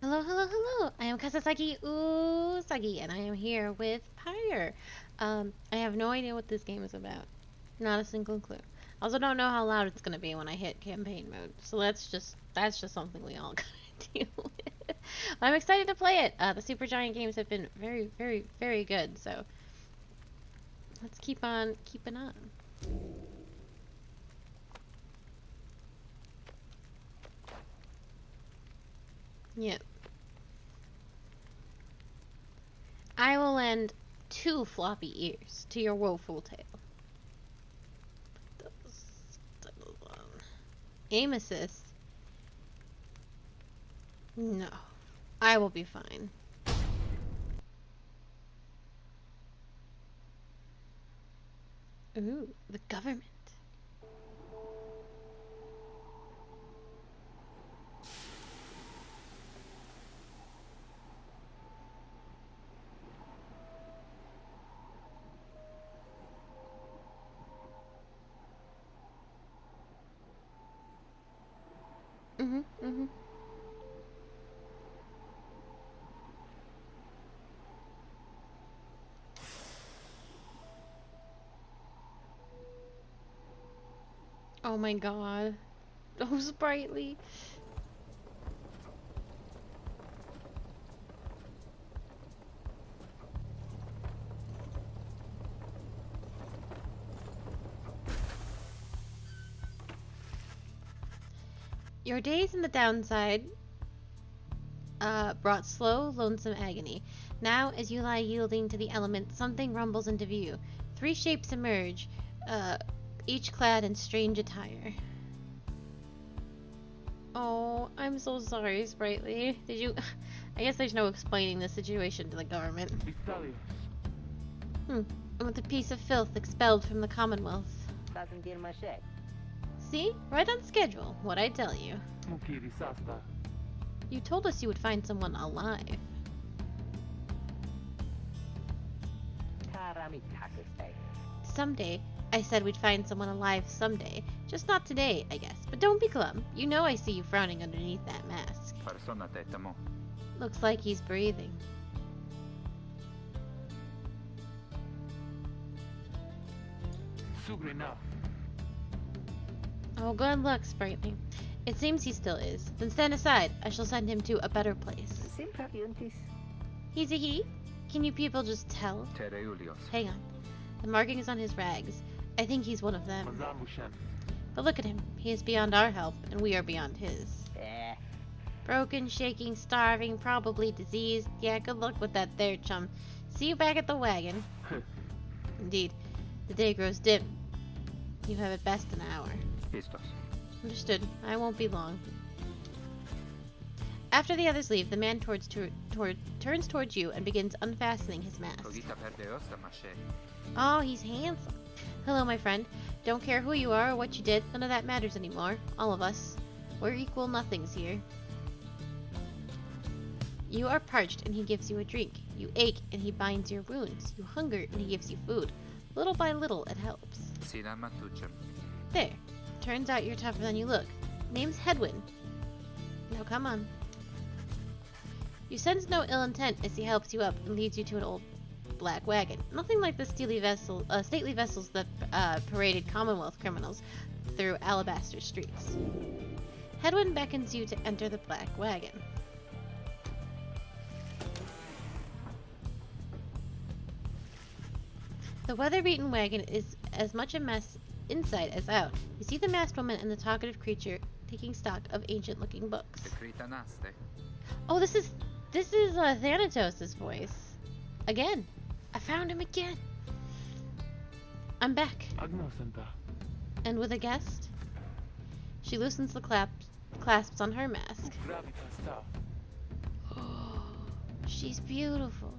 Hello, hello, hello. I am Kasasaki Usagi, and I am here with Pyre. I have no idea what this game is about. Not a single clue. Also, don't know how loud it's gonna be when I hit campaign mode. So that's just something we all gotta deal with. But I'm excited to play it. The Super Giant games have been very, very, very good. So let's keep on keeping on. Yep. I will lend 2 floppy ears to your woeful tale. Aim assist? No. I will be fine. Ooh, the government. Mhm, mhm. Oh my god. Oh, sprightly. Your days in the downside brought slow, lonesome agony. Now, as you lie yielding to the elements, something rumbles into view. 3 shapes emerge, each clad in strange attire. Oh, I'm so sorry, Sprightly. Did you... I guess there's no explaining the situation to the government. Hmm. With a piece of filth expelled from the Commonwealth. See? Right on schedule. What'd I tell you? You told us you would find someone alive. Someday. I said we'd find someone alive someday. Just not today, I guess. But don't be glum. You know I see you frowning underneath that mask. Looks like he's breathing. Oh, good luck, Sprightly. It seems he still is. Then stand aside. I shall send him to a better place. He's a he? Can you people just tell? Hang on. The markings on his rags. I think he's one of them. But look at him. He is beyond our help, and we are beyond his. Broken, shaking, starving, probably diseased. Yeah, good luck with that there, chum. See you back at the wagon. Indeed. The day grows dim. You have at best an hour. Understood. I won't be long. After the others leave, the man turns towards you and begins unfastening his mask. Oh, he's handsome. Hello, my friend. Don't care who you are or what you did. None of that matters anymore. All of us. We're equal nothings here. You are parched and he gives you a drink. You ache and he binds your wounds. You hunger and he gives you food. Little by little, it helps. There. Turns out you're tougher than you look. Name's Hedwin. Now come on. You sense no ill intent as he helps you up and leads you to an old black wagon. Nothing like the stately vessels that paraded Commonwealth criminals through alabaster streets. Hedwin beckons you to enter the black wagon. The weather-beaten wagon is as much a mess inside as out. You see the masked woman and the talkative creature taking stock of ancient-looking books. Oh, this is Thanatos' voice. Again. I found him again. I'm back. And with a guest? She loosens the clasps on her mask. Oh, she's beautiful.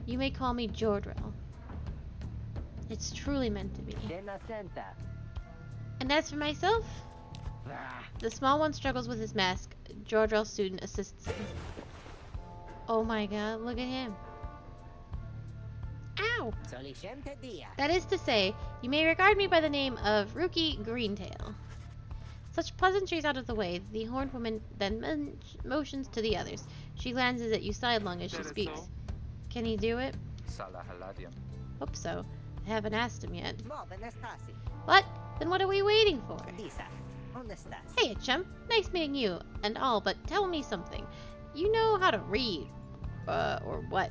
You may call me Jordrell. It's truly meant to be. And as for myself, the small one struggles with his mask. Jordrell's student assists him. Oh my god, look at him. Ow! That is to say, you may regard me by the name of Rookie Greentail. Such pleasantries out of the way, the horned woman then motions to the others. She glances at you sidelong as she speaks. Can he do it? Hope so. I haven't asked him yet. What? Then what are we waiting for? Hey, chum. Nice meeting you and all, but tell me something. You know how to read. Or what?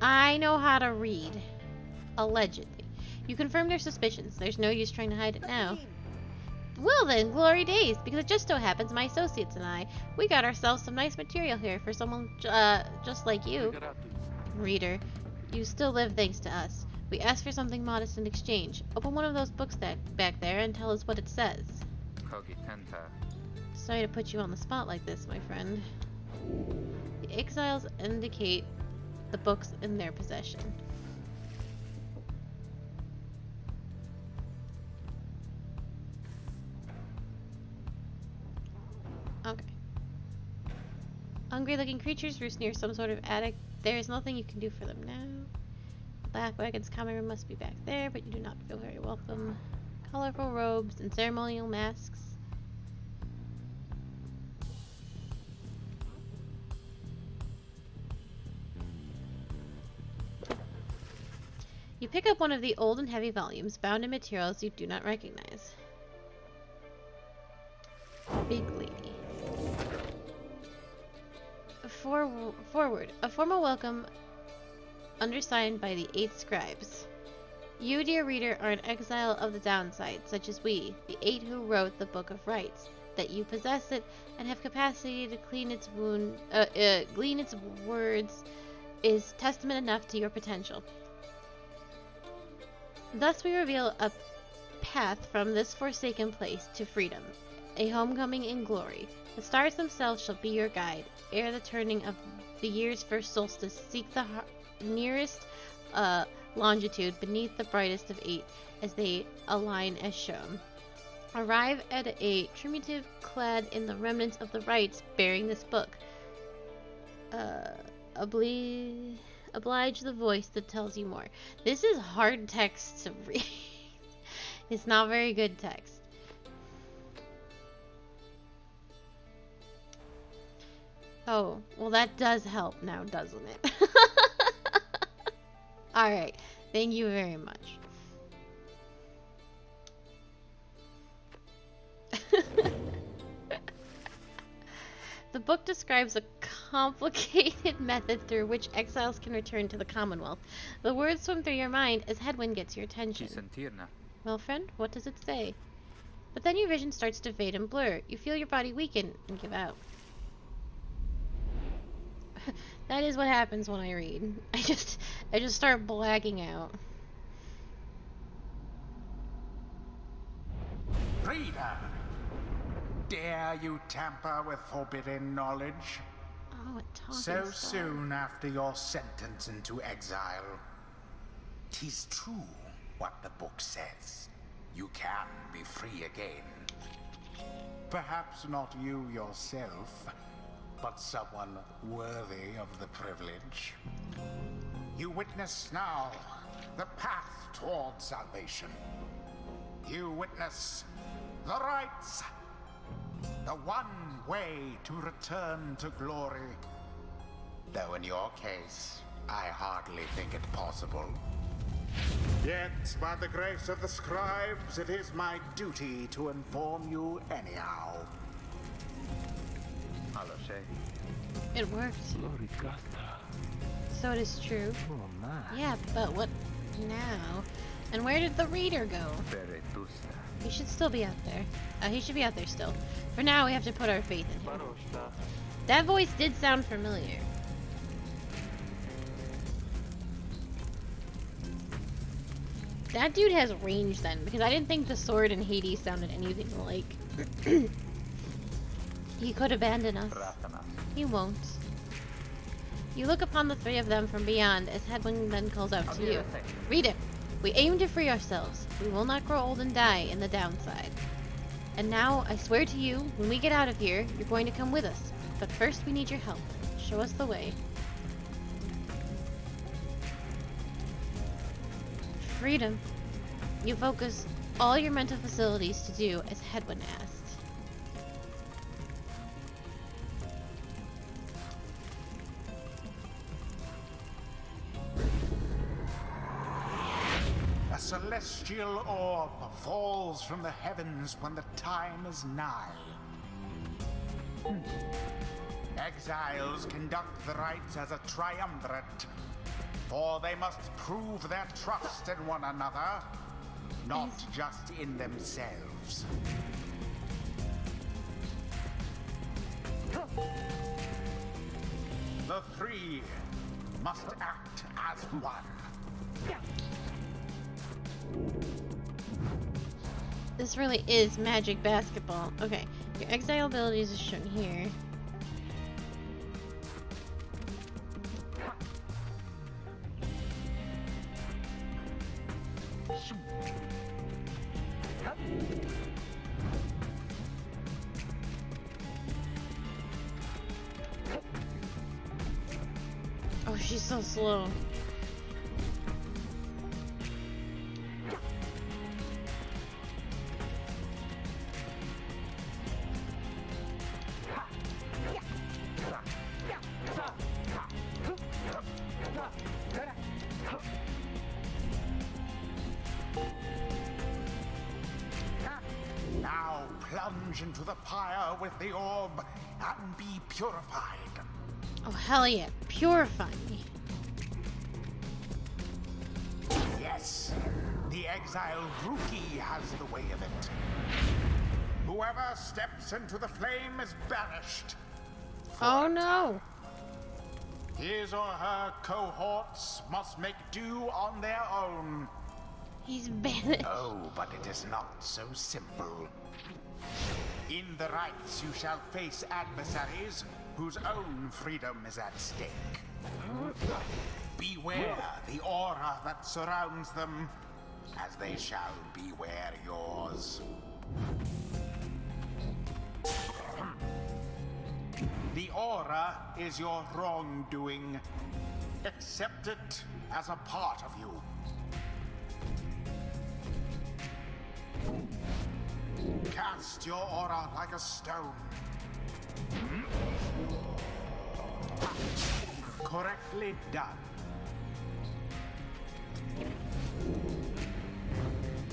I know how to read. Allegedly. You confirmed their suspicions. There's no use trying to hide it now. Well then, glory days, because it just so happens my associates and I, we got ourselves some nice material here for someone just like you. Reader, you still live thanks to us. We asked for something modest in exchange. Open one of those books back there and tell us what it says. Sorry to put you on the spot like this, my friend. The exiles indicate the books in their possession. Okay. Hungry-looking creatures roost near some sort of attic. There is nothing you can do for them now. Black Wagon's common room must be back there, but you do not feel very welcome. Colorful robes and ceremonial masks. You pick up one of the old and heavy volumes, bound in materials you do not recognize. Big lady. Forward. A formal welcome undersigned by the 8 scribes. You, dear reader, are an exile of the downside, such as we, the 8 who wrote the Book of Rights. That you possess it and have capacity to glean its words is testament enough to your potential. Thus we reveal a path from this forsaken place to freedom, a homecoming in glory. The stars themselves shall be your guide. Ere the turning of the year's first solstice, seek the nearest longitude beneath the brightest of 8 as they align as shown. Arrive at a primitive clad in the remnants of the rites bearing this book. Oblige the voice that tells you more. This is hard text to read. It's not very good text. Oh, well that does help now, doesn't it? Alright, thank you very much. The book describes a complicated method through which exiles can return to the Commonwealth. The words swim through your mind as Headwind gets your attention. Well, friend, what does it say? But then your vision starts to fade and blur. You feel your body weaken and give out. That is what happens when I read. I just start blacking out. Reader, dare you tamper with forbidden knowledge? Oh, a talking so star. Soon after your sentence into exile. 'Tis true what the book says. You can be free again. Perhaps not you yourself, but someone worthy of the privilege. You witness now the path toward salvation. You witness the rights, the one way to return to glory. Though in your case, I hardly think it possible. Yet, by the grace of the scribes, it is my duty to inform you anyhow. It worked. So it is true. Yeah, but what now? And where did the reader go? He should still be out there. He should be out there still. For now, we have to put our faith in him. That voice did sound familiar. That dude has range then, because I didn't think the sword in Hades sounded anything like. He could abandon us. He won't. You look upon the 3 of them from beyond as Headwind then calls out to you. Read it. We aim to free ourselves. We will not grow old and die in the downside. And now, I swear to you, when we get out of here, you're going to come with us. But first we need your help. show us the way. Freedom. You focus all your mental facilities to do as Hedwyn asked. A celestial orb falls from the heavens when the time is nigh. Exiles conduct the rites as a triumvirate, for they must prove their trust in one another, not just in themselves. The three must act as one. This really is magic basketball. Okay, your exile abilities are shown here. Oh, she's so slow. Now plunge into the pyre with the orb and be purified. Oh, hell yeah. Purify me. Yes, the exiled rookie has the way of it. Whoever steps into the flame is banished. Oh no. His or her cohorts must make do on their own. He's banished. Oh, but it is not so simple. In the rites, you shall face adversaries whose own freedom is at stake. Beware the aura that surrounds them, as they shall beware yours. The aura is your wrongdoing. Accept it as a part of you. Cast your aura like a stone. Correctly done.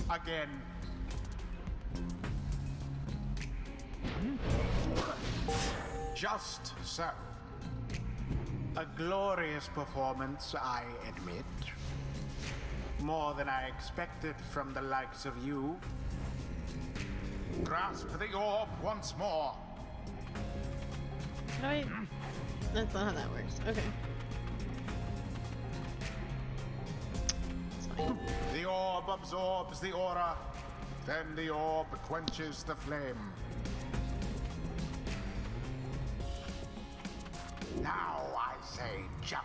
Again. Just so. A glorious performance, I admit. More than I expected from the likes of you. Grasp the orb once more. No, that's not how that works. Okay. It's fine. The orb absorbs the aura, then the orb quenches the flame. Now I say jump.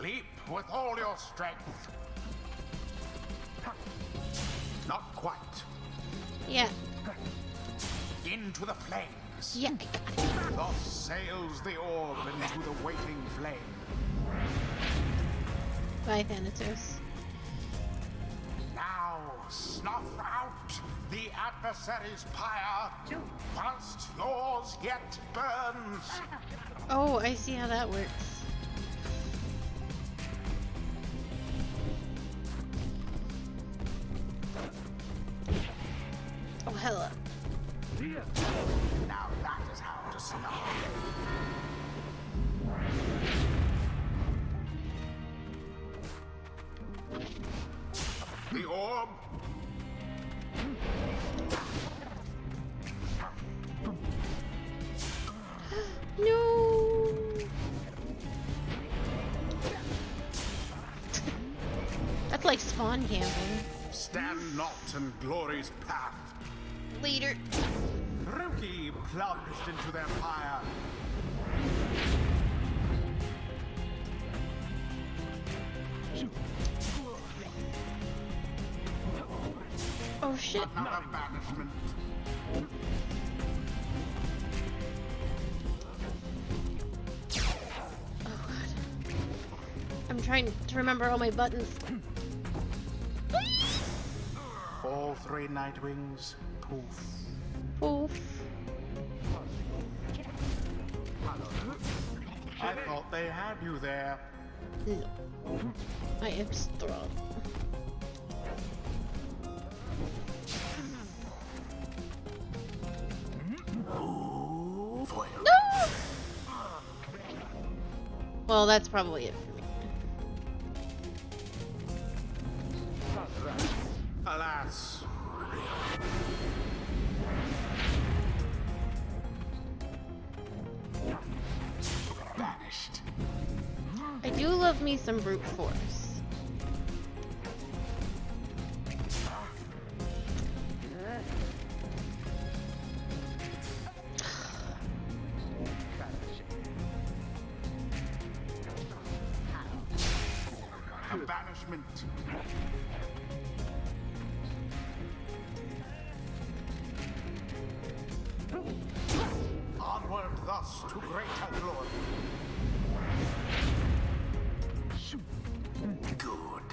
Leap with all your strength. Not quite. Yeah. Into the flames. Yeah. Thus sails the orb into the waiting flame. Bye, Thanatos. Now snuff out the adversary's pyre, whilst yours yet burns. Oh, I see how that works. Oh, hella. Now that is how to snuff. The orb. No. That's like spawn camping. Stand not in glory's path. Leader. Rookie plunged into their pyre. Oh shit. Another banishment. trying to remember all my buttons. All 3 Nightwings, poof. Poof. I thought they had you there. No. I am strong. No! Well, that's probably it for me. Alas. Vanished. I do love me some brute force. A banishment. Onward thus to greater glory. Good.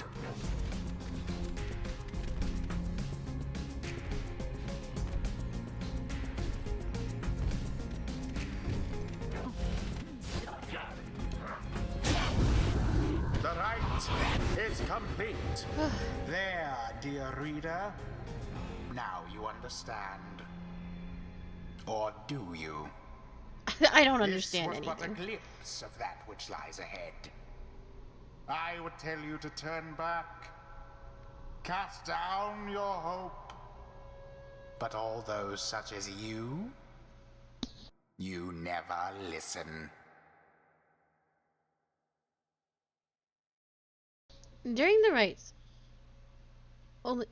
The rite is complete. There, dear reader. Now you understand. Or do you? I don't understand anything. This was anything. but a glimpse of that which lies ahead. I would tell you to turn back, cast down your hope. But all those such as you never listen. During the rites, only.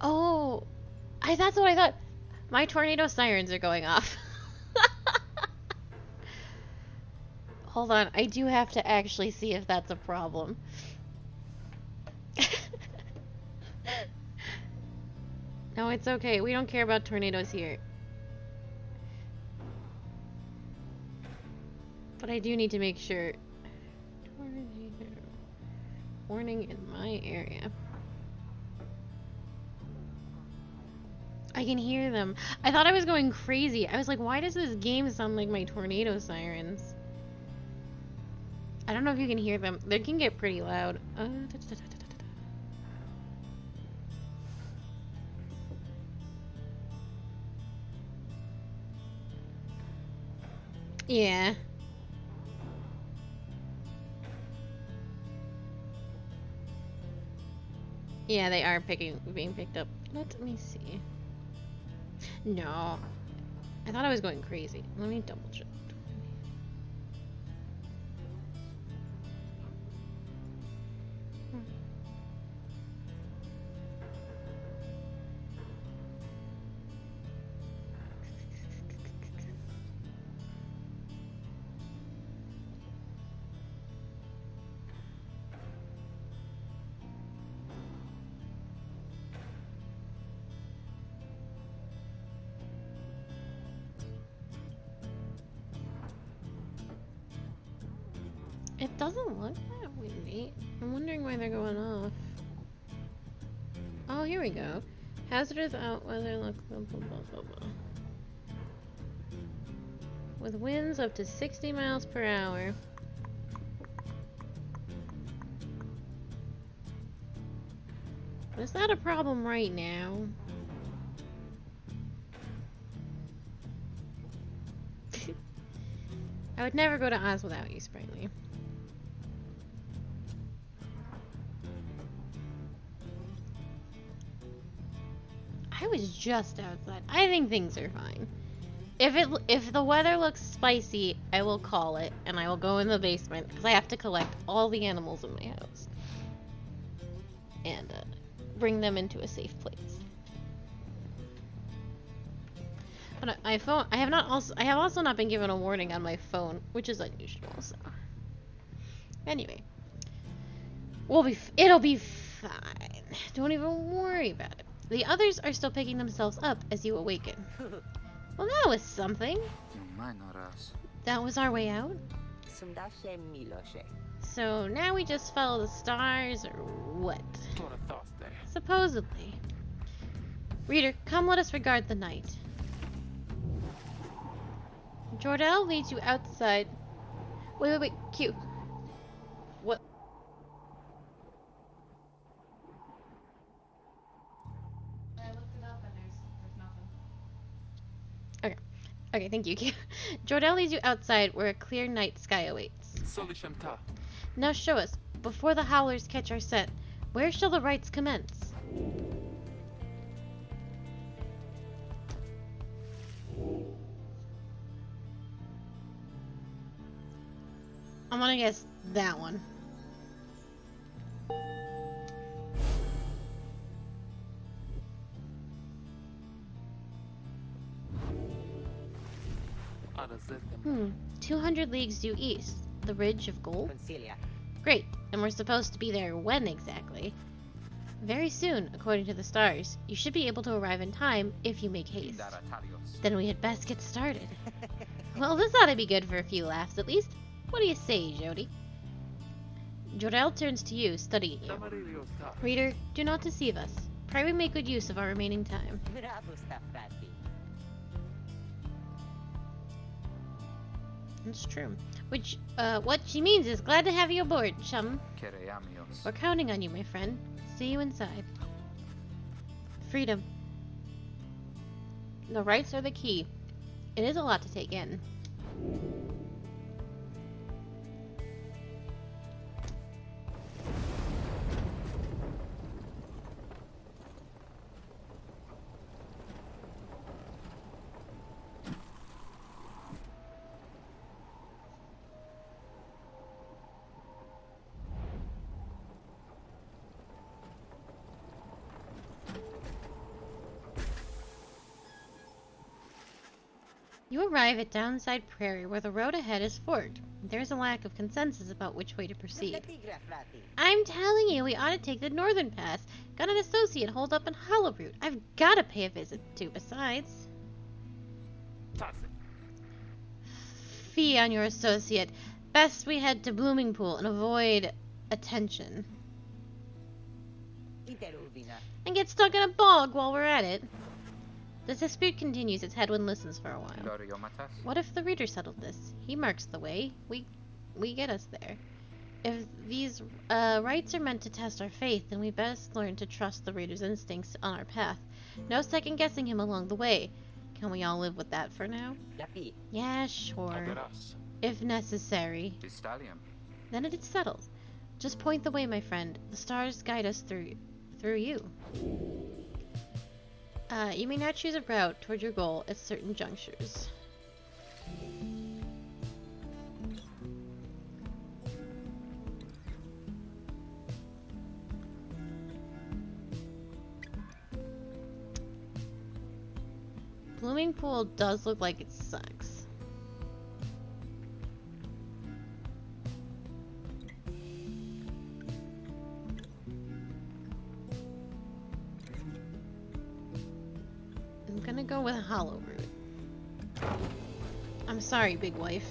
Oh, that's what I thought. My tornado sirens are going off. Hold on, I do have to actually see if that's a problem. No, it's okay. We don't care about tornadoes here. But I do need to make sure. Tornado warning in my area. I can hear them. I thought I was going crazy. I was like, why does this game sound like my tornado sirens? I don't know if you can hear them. They can get pretty loud. Yeah. Yeah, they are being picked up. Let me see. No. I thought I was going crazy. Let me double check. It doesn't look that windy. I'm wondering why they're going off. Oh, here we go. Hazardous out weather, look, blah, blah, blah, blah, blah. With winds up to 60 miles per hour. Is that a problem right now? I would never go to Oz without you, Sprightly. I was just outside. I think things are fine. If the weather looks spicy, I will call it, and I will go in the basement, because I have to collect all the animals in my house. And bring them into a safe place. But I have also not been given a warning on my phone, which is unusual, so. Anyway. It'll be fine. Don't even worry about it. The others are still picking themselves up as you awaken. Well, that was something. That was our way out. So now we just follow the stars, or what? Supposedly. Reader, come let us regard the night. Jordell leads you outside. Wait, Q. What? I looked it up and there's nothing. Okay, thank you, Q. Jordell leads you outside where a clear night sky awaits. Now show us, before the howlers catch our scent, where shall the rites commence? I'm gonna guess that one. Hmm. 200 leagues due east. The Ridge of Gold? Great. And we're supposed to be there when exactly? Very soon, according to the stars. You should be able to arrive in time if you make haste. Then we had best get started. Well, this ought to be good for a few laughs at least. What do you say, Jody? Jordell turns to you, studying you. Reader, do not deceive us. Pray we make good use of our remaining time. That's true. Which, what she means is glad to have you aboard, chum. We're counting on you, my friend. See you inside. Freedom. The rights are the key. It is a lot to take in. You arrive at Downside Prairie, where the road ahead is forked. There's a lack of consensus about which way to proceed. I'm telling you, we ought to take the northern pass. Got an associate holed up in Hollowroot. I've got to pay a visit to, besides. Fee on your associate. Best we head to Bloomingpool and avoid attention. And get stuck in a bog while we're at it. The dispute continues as Hedwyn listens for a while. What if the reader settled this? He marks the way. We get us there. If these rites are meant to test our faith, then we best learn to trust the reader's instincts on our path. No second guessing him along the way. Can we all live with that for now? Yeah, sure. If necessary. Then it is settled. Just point the way, my friend. The stars guide us through you. You may now choose a route toward your goal at certain junctures. Bloomingpool does look like it sucks. I'm gonna go with Hollowroot. I'm sorry, big wife.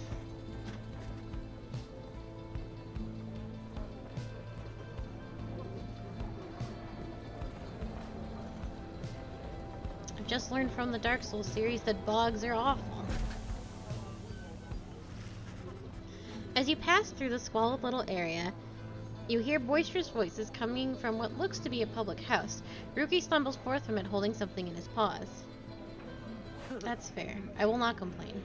I've just learned from the Dark Souls series that bogs are awful. As you pass through the squalid little area, you hear boisterous voices coming from what looks to be a public house. Rookie stumbles forth from it holding something in his paws. That's fair. I will not complain.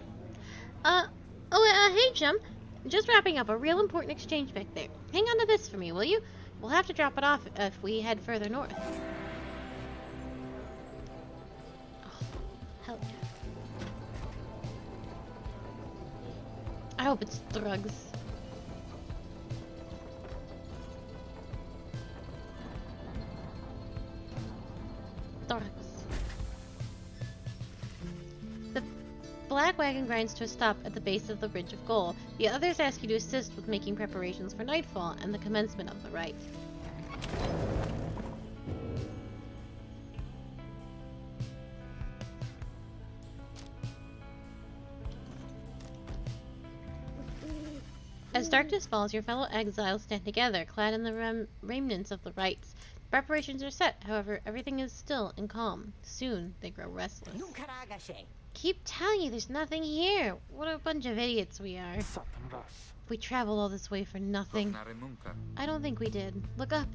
Hey, chum. Just wrapping up a real important exchange back there. Hang on to this for me, will you? We'll have to drop it off if we head further north. Oh, hell yeah. I hope it's drugs. Drugs. The black wagon grinds to a stop at the base of the Ridge of Gold. The others ask you to assist with making preparations for nightfall and the commencement of the rite. As darkness falls, your fellow exiles stand together, clad in the remnants of the rites. Preparations are set, however, everything is still and calm. Soon, they grow restless. Keep telling you there's nothing here! What a bunch of idiots we are. We traveled all this way for nothing. I don't think we did. Look up.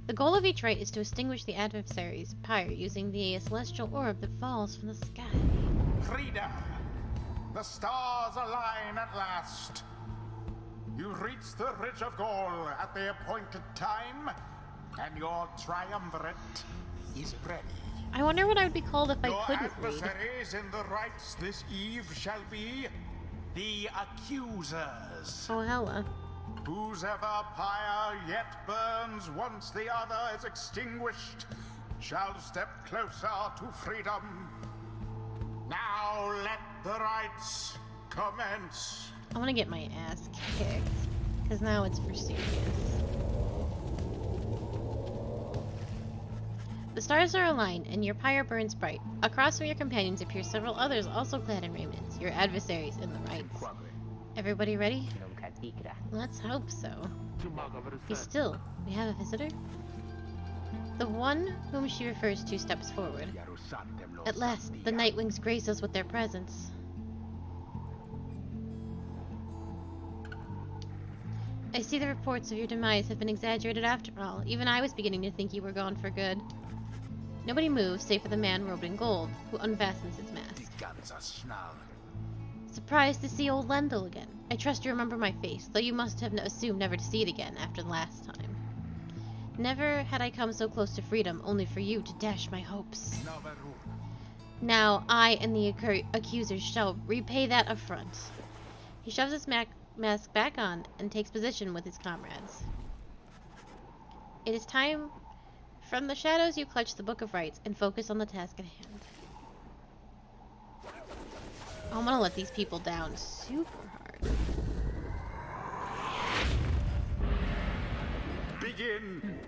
The goal of each rite is to extinguish the adversary's Pyre using the celestial orb that falls from the sky. Freedom! The stars align at last. You reach the Ridge of Gaul at the appointed time, and your triumvirate is ready. I wonder what I would be called if I Your couldn't read. adversaries in the rites this eve shall be the Accusers. Oh, hella. Whose ever pyre yet burns once the other is extinguished shall step closer to freedom. Now let the rites commence. I want to get my ass kicked, because now it's for serious. The stars are aligned, and your pyre burns bright. Across from your companions appear several others also clad in raiments, your adversaries in the rites. Everybody ready? Let's hope so. Be still. We have a visitor? The one whom she refers to steps forward. At last, the Nightwings grace us with their presence. I see the reports of your demise have been exaggerated after all. Even I was beginning to think you were gone for good. Nobody moves, save for the man robed in gold, who unfastens his mask. Surprised to see old Lendl again. I trust you remember my face, though you must have assumed never to see it again after the last time. Never had I come so close to freedom, only for you to dash my hopes. Now I and the accusers shall repay that affront. He shoves his mask back on and takes position with his comrades. It is time. From the shadows you clutch the Book of Rites and focus on the task at hand. I'm gonna let these people down super hard. Begin!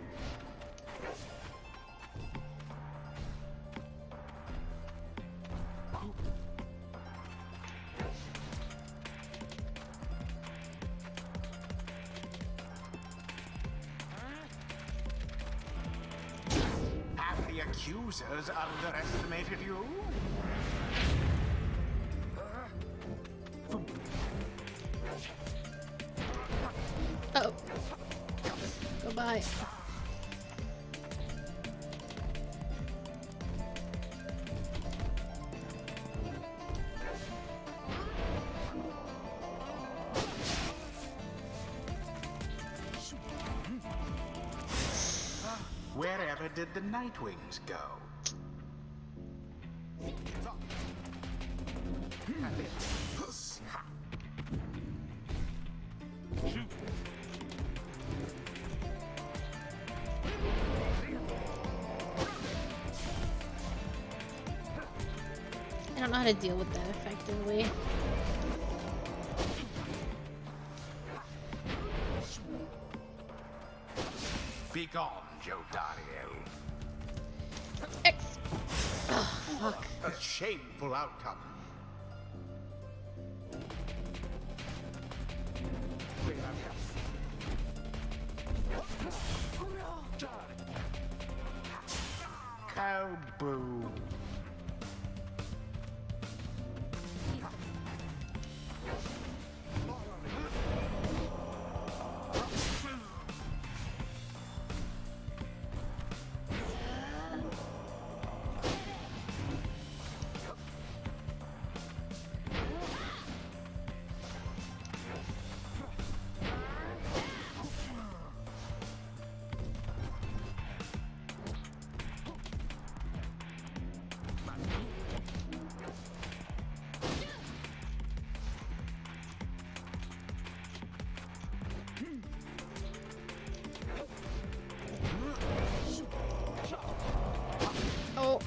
Have the accusers underestimated you? Oh. Goodbye. Wherever did the Nightwings go? I don't know how to deal with that effectively. Be gone, Joe Dariel. X. Oh, fuck. A shameful outcome. Oh, boo. Oh.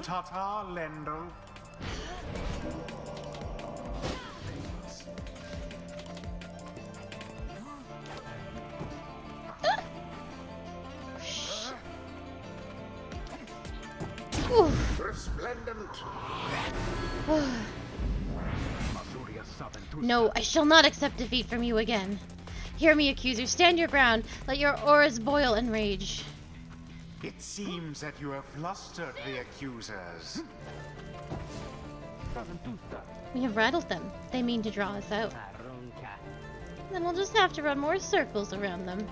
Ta-ta, Lendl. No, I shall not accept defeat from you again. Hear me, accuser. Stand your ground. Let your auras boil in rage. It seems that you have flustered the accusers. We have rattled them. They mean to draw us out. Then we'll just have to run more circles around them.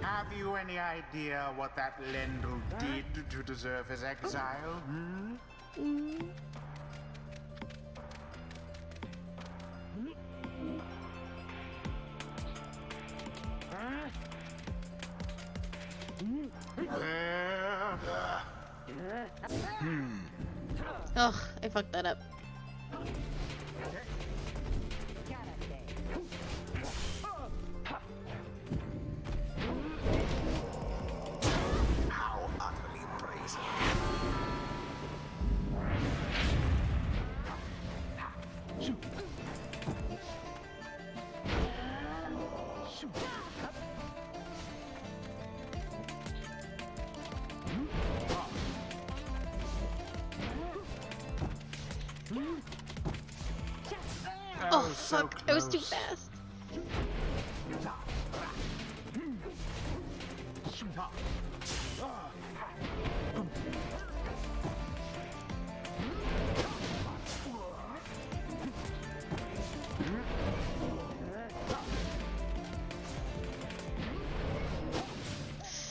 Have you any idea what that Lendl did to deserve his exile? Ugh, I fucked that up. How utterly brazen. Oh fuck, I was too fast.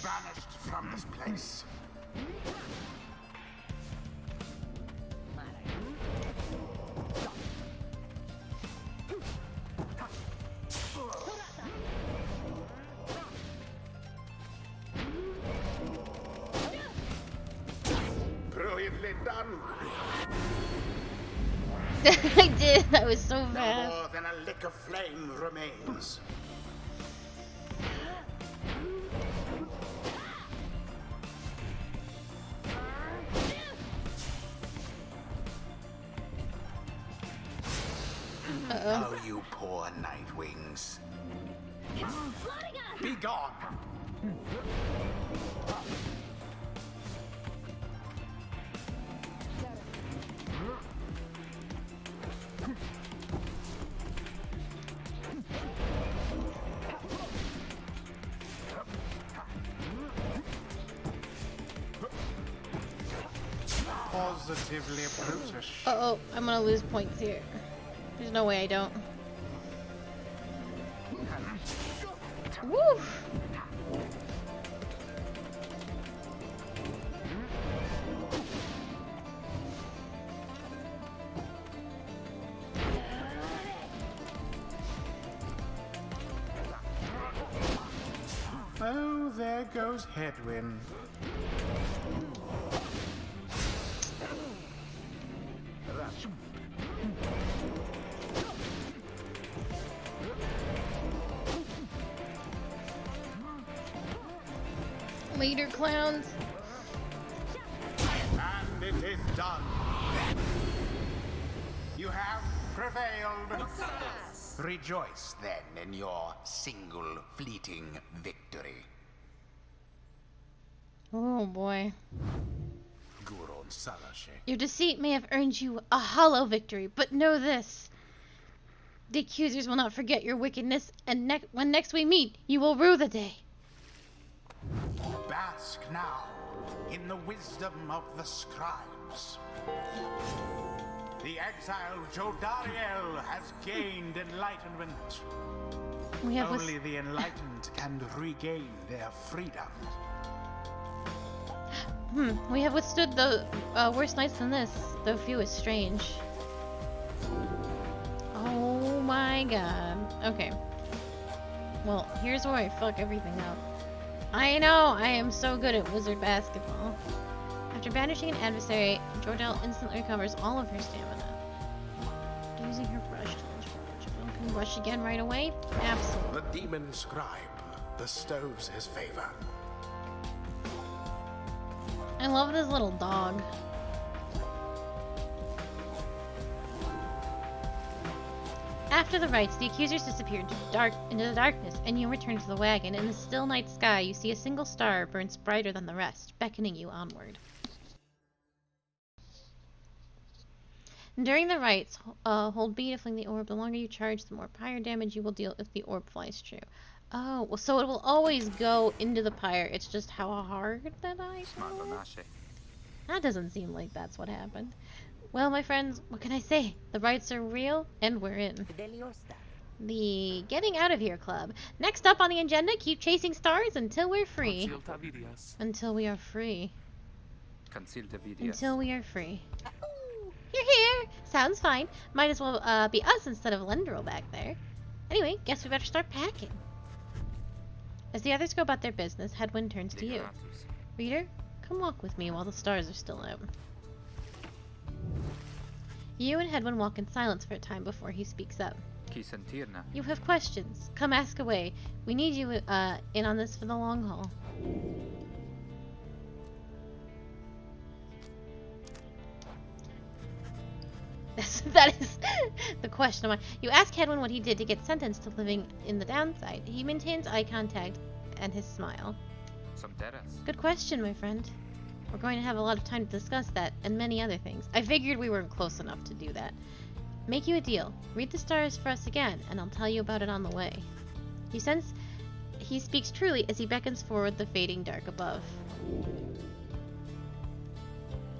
Banished from this place. Brilliantly done. I did, that was so No fast. more than a lick of flame remains. Uh-oh. Oh, you poor Nightwings. Be gone. Positively brutish. Uh-oh, I'm gonna lose points here. There's no way I don't. Woo! Oh, there goes Headwind. Later, clowns. And it is done. You have prevailed. Rejoice then in your single fleeting victory. Oh boy. Guron Salashe. Your deceit may have earned you a hollow victory, but know this. The accusers will not forget your wickedness, and when next we meet, you will rue the day. Bask now in the wisdom of the scribes. The exiled Jodariel has gained enlightenment. Only the enlightened can regain their freedom. We have withstood the worse nights than this, though few is strange. Oh my god. Okay. Well, here's where I fuck everything up. I know! I am so good at wizard basketball. After banishing an adversary, Jordell instantly recovers all of her stamina. Using her brush to charge. Can brush again right away? Absolutely. The demon scribe bestows his favor. I love this little dog. After the rites, the accusers disappear into the darkness, and you return to the wagon. In the still night sky, you see a single star burns brighter than the rest, beckoning you onward. During the rites, hold B to fling the orb. The longer you charge, the more pyre damage you will deal if the orb flies true. Oh, well, so it will always go into the pyre. It's just how hard that I go. That doesn't seem like that's what happened. Well, my friends, what can I say? The rites are real, and we're in. The Getting Out of Here Club. Next up on the agenda, keep chasing stars until we're free. Until we are free. Until we are free. You're here! Sounds fine. Might as well be us instead of Lendril back there. Anyway, guess we better start packing. As the others go about their business, Hedwyn turns to you. Reader, come walk with me while the stars are still out. You and Hedwyn walk in silence for a time before he speaks up. You have questions. Come ask away. We need you in on this for the long haul. That is the question. You ask Hedwyn what he did to get sentenced to living in the downside. He maintains eye contact and his smile. Good question, my friend. We're going to have a lot of time to discuss that and many other things. I figured we weren't close enough to do that. Make you a deal. Read the stars for us again, and I'll tell you about it on the way. You sense he speaks truly as he beckons forward the fading dark above.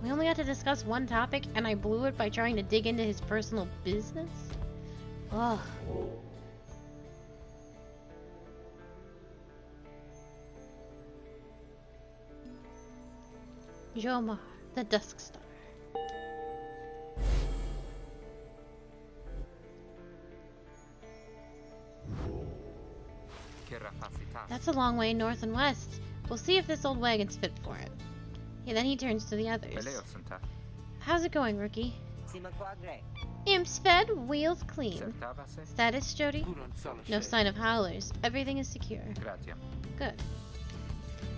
We only got to discuss one topic, and I blew it by trying to dig into his personal business? Ugh. Jomar, the Dusk Star. That's a long way north and west. We'll see if this old wagon's fit for it. Yeah, then he turns to the others. How's it going, rookie? Imps fed, wheels clean. Status, Jody? No sign of howlers. Everything is secure. Good.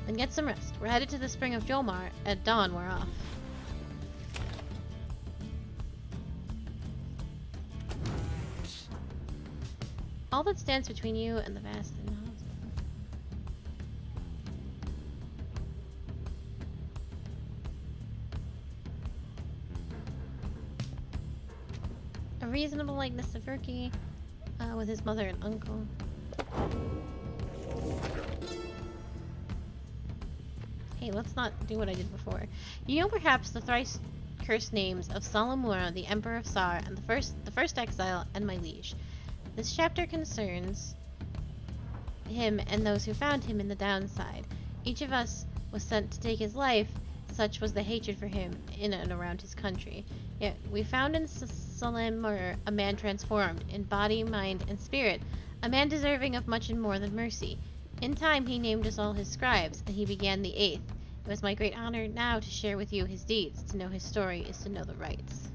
Then get some rest. We're headed to the spring of Jomar. At dawn, we're off. All that stands between you and the vast and a reasonable likeness of Rookie with his mother and uncle. Hey, let's not do what I did before. You know perhaps the thrice cursed names of Salamura, the Emperor of Sar, and the first exile, and my liege. This chapter concerns him and those who found him in the downside. Each of us was sent to take his life, such was the hatred for him in and around his country. Yet we found in Salamura a man transformed, in body, mind, and spirit, a man deserving of much and more than mercy. In time he named us all his scribes, and he began the 8th. It was my great honor now to share with you his deeds. To know his story is to know the rights.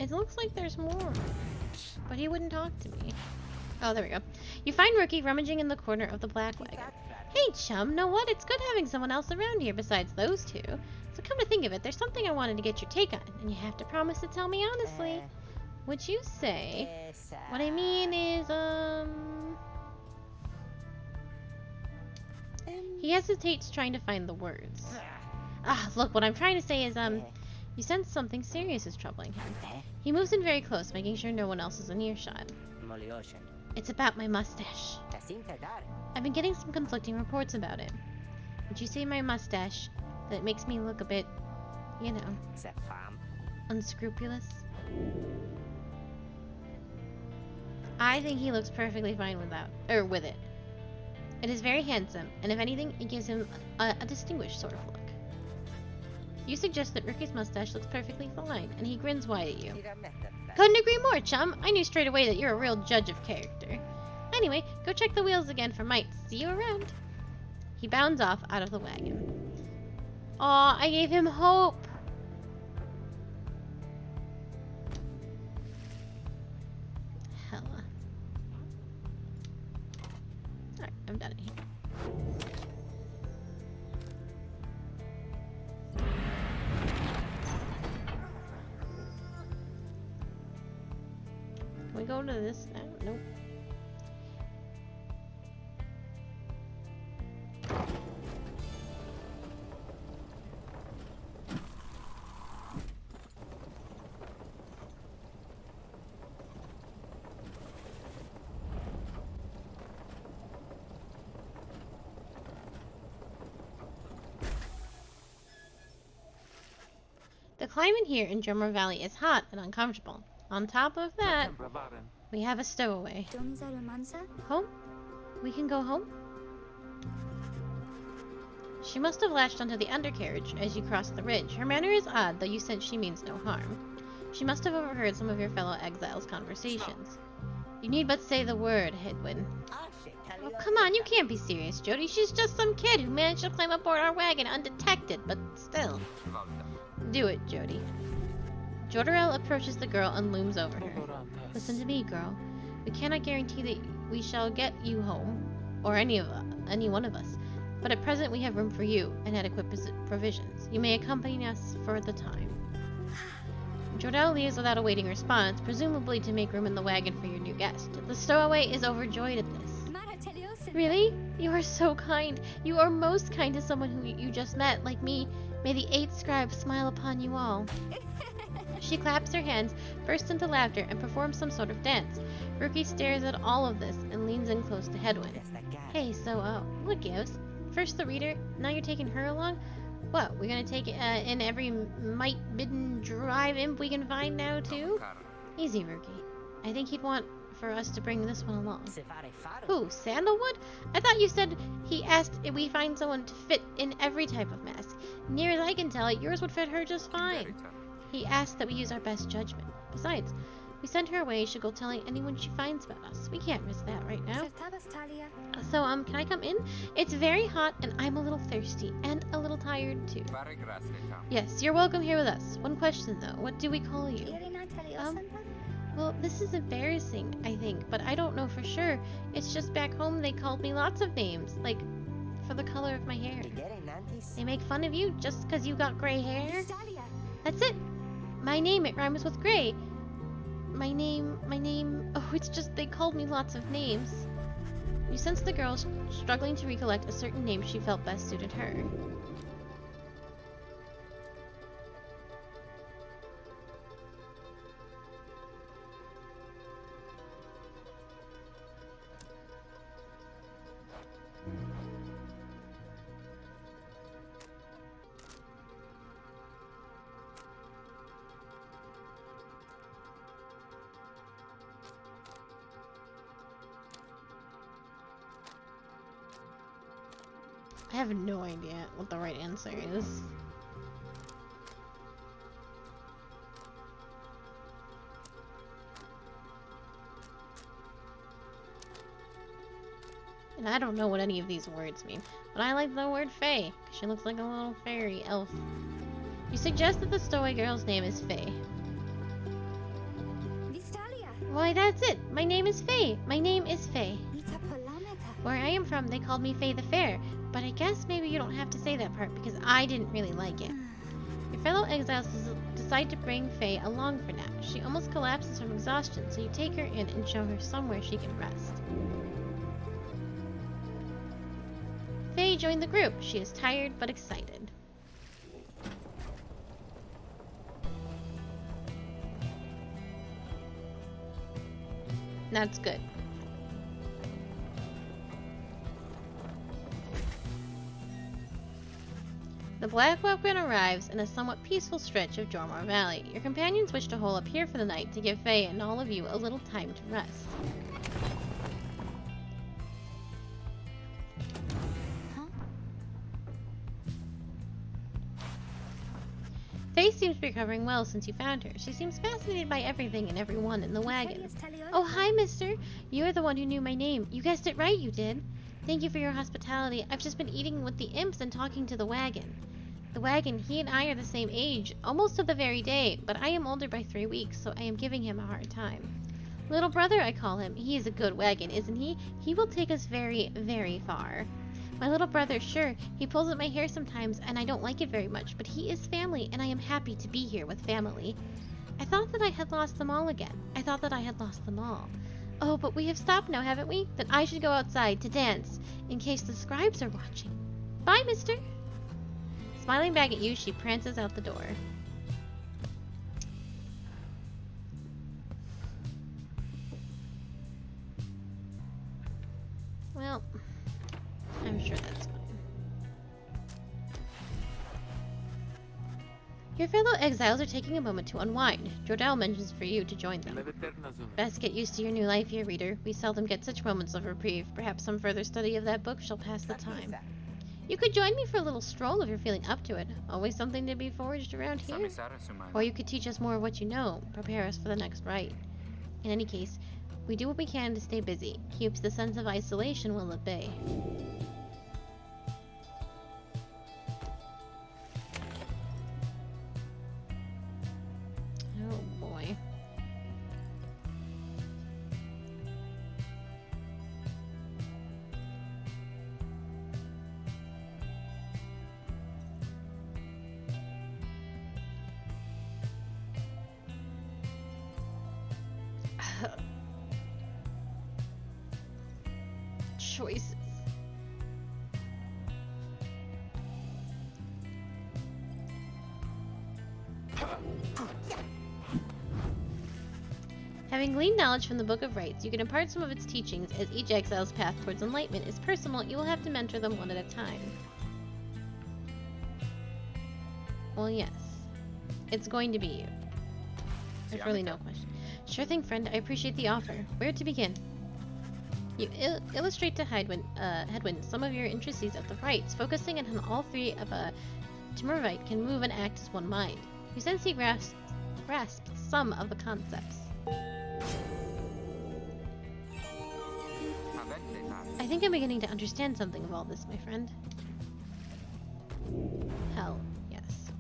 It looks like there's more, but he wouldn't talk to me. Oh, there we go. You find Rookie rummaging in the corner of the black wagon. Hey, chum, know what? It's good having someone else around here besides those two. So come to think of it, there's something I wanted to get your take on, and you have to promise to tell me honestly. Would you say? What I mean is, He hesitates trying to find the words. Look, what I'm trying to say is, you sense something serious is troubling him. He moves in very close, making sure no one else is in earshot. It's about my mustache. I've been getting some conflicting reports about it. Would you say my mustache, that it makes me look a bit, you know, unscrupulous? I think he looks perfectly fine with it. It is very handsome, and if anything, it gives him a distinguished sort of look. You suggest that Rookie's mustache looks perfectly fine, and he grins wide at you. Couldn't agree more, chum. I knew straight away that you're a real judge of character. Anyway, go check the wheels again for mites. See you around. He bounds off out of the wagon. Aw, I gave him hope. Hella. Alright, I'm done here. Can we go to this now? Nope. The climate here in Drummer Valley is hot and uncomfortable. On top of that, we have a stowaway. Home? We can go home? She must have latched onto the undercarriage as you crossed the ridge. Her manner is odd, though you sense she means no harm. She must have overheard some of your fellow exiles' conversations. You need but say the word, Hedwyn. Oh, come on, you can't be serious, Jody. She's just some kid who managed to climb aboard our wagon undetected, but still. Do it, Jody. Jodorel approaches the girl and looms over her. Listen to me, girl. We cannot guarantee that we shall get you home, or any one of us. But at present we have room for you, and adequate provisions. You may accompany us for the time. Jodorel leaves without awaiting response, presumably to make room in the wagon for your new guest. The stowaway is overjoyed at this. Really? You are so kind. You are most kind to someone who you just met, like me. May the 8th scribe smile upon you all. She claps her hands, bursts into laughter, and performs some sort of dance. Rookie stares at all of this and leans in close to Hedwyn. Hey, what gives? First the reader, now you're taking her along? What, we're gonna take in every might-bidden drive imp we can find now, too? Easy, Rookie. I think he'd want for us to bring this one along. Who, Sandalwood? I thought you said he asked if we find someone to fit in every type of mask. Near as I can tell, yours would fit her just fine. He asked that we use our best judgment. Besides, we send her away, she'll go telling anyone she finds about us. We can't risk that right now. So, can I come in? It's very hot, and I'm a little thirsty, and a little tired, too. Yes, you're welcome here with us. One question, though. What do we call you? Well, this is embarrassing, I think, but I don't know for sure. It's just back home they called me lots of names, like, for the color of my hair. They make fun of you just because you got gray hair? That's it. My name, it rhymes with gray. My name, oh, it's just they called me lots of names. You sense the girl struggling to recollect a certain name she felt best suited her. I have no idea what the right answer is. And I don't know what any of these words mean, but I like the word Faye, because she looks like a little fairy elf. You suggest that the stowaway girl's name is Faye. Why, that's it! My name is Faye! My name is Faye. Where I am from, they called me Faye the Fair, but I guess maybe you don't have to say that part because I didn't really like it. Your fellow exiles decide to bring Faye along for now. She almost collapses from exhaustion, so you take her in and show her somewhere she can rest. Faye joined the group. She is tired but excited. That's good. The Black Weapon arrives in a somewhat peaceful stretch of Jormor Valley. Your companions wish to hole up here for the night to give Faye and all of you a little time to rest. Faye seems to be recovering well since you found her. She seems fascinated by everything and everyone in the wagon. Oh, hi, mister. You're the one who knew my name. You guessed it right, you did. Thank you for your hospitality. I've just been eating with the imps and talking to the wagon. The wagon, he and I are the same age, almost to the very day, but I am older by 3 weeks, so I am giving him a hard time. Little brother, I call him. He is a good wagon, isn't he? He will take us very, very far. My little brother, sure, he pulls at my hair sometimes, and I don't like it very much, but he is family, and I am happy to be here with family. I thought that I had lost them all again. I thought that I had lost them all. Oh, but we have stopped now, haven't we? Then I should go outside to dance, in case the scribes are watching. Bye, mister. Smiling back at you, she prances out the door. Well, I'm sure that's fine. Your fellow exiles are taking a moment to unwind. Jordell mentions for you to join them. Best get used to your new life here, reader. We seldom get such moments of reprieve. Perhaps some further study of that book shall pass the time. You could join me for a little stroll if you're feeling up to it. Always something to be foraged around here. Or you could teach us more of what you know. Prepare us for the next rite. In any case, we do what we can to stay busy. Keeps the sense of isolation well at bay. Oh boy. Choices. Having gleaned knowledge from the Book of Rites, you can impart some of its teachings. As each exile's path towards enlightenment is personal, you will have to mentor them one at a time. Well, yes. It's going to be you. There's really no question. Sure thing, friend. I appreciate the offer. Where to begin? You illustrate to Headwind some of your intricacies of the rites, focusing on how all three of a Timurvite can move and act as one mind. You sense he grasps some of the concepts. I think I'm beginning to understand something of all this, my friend. Hell, yes.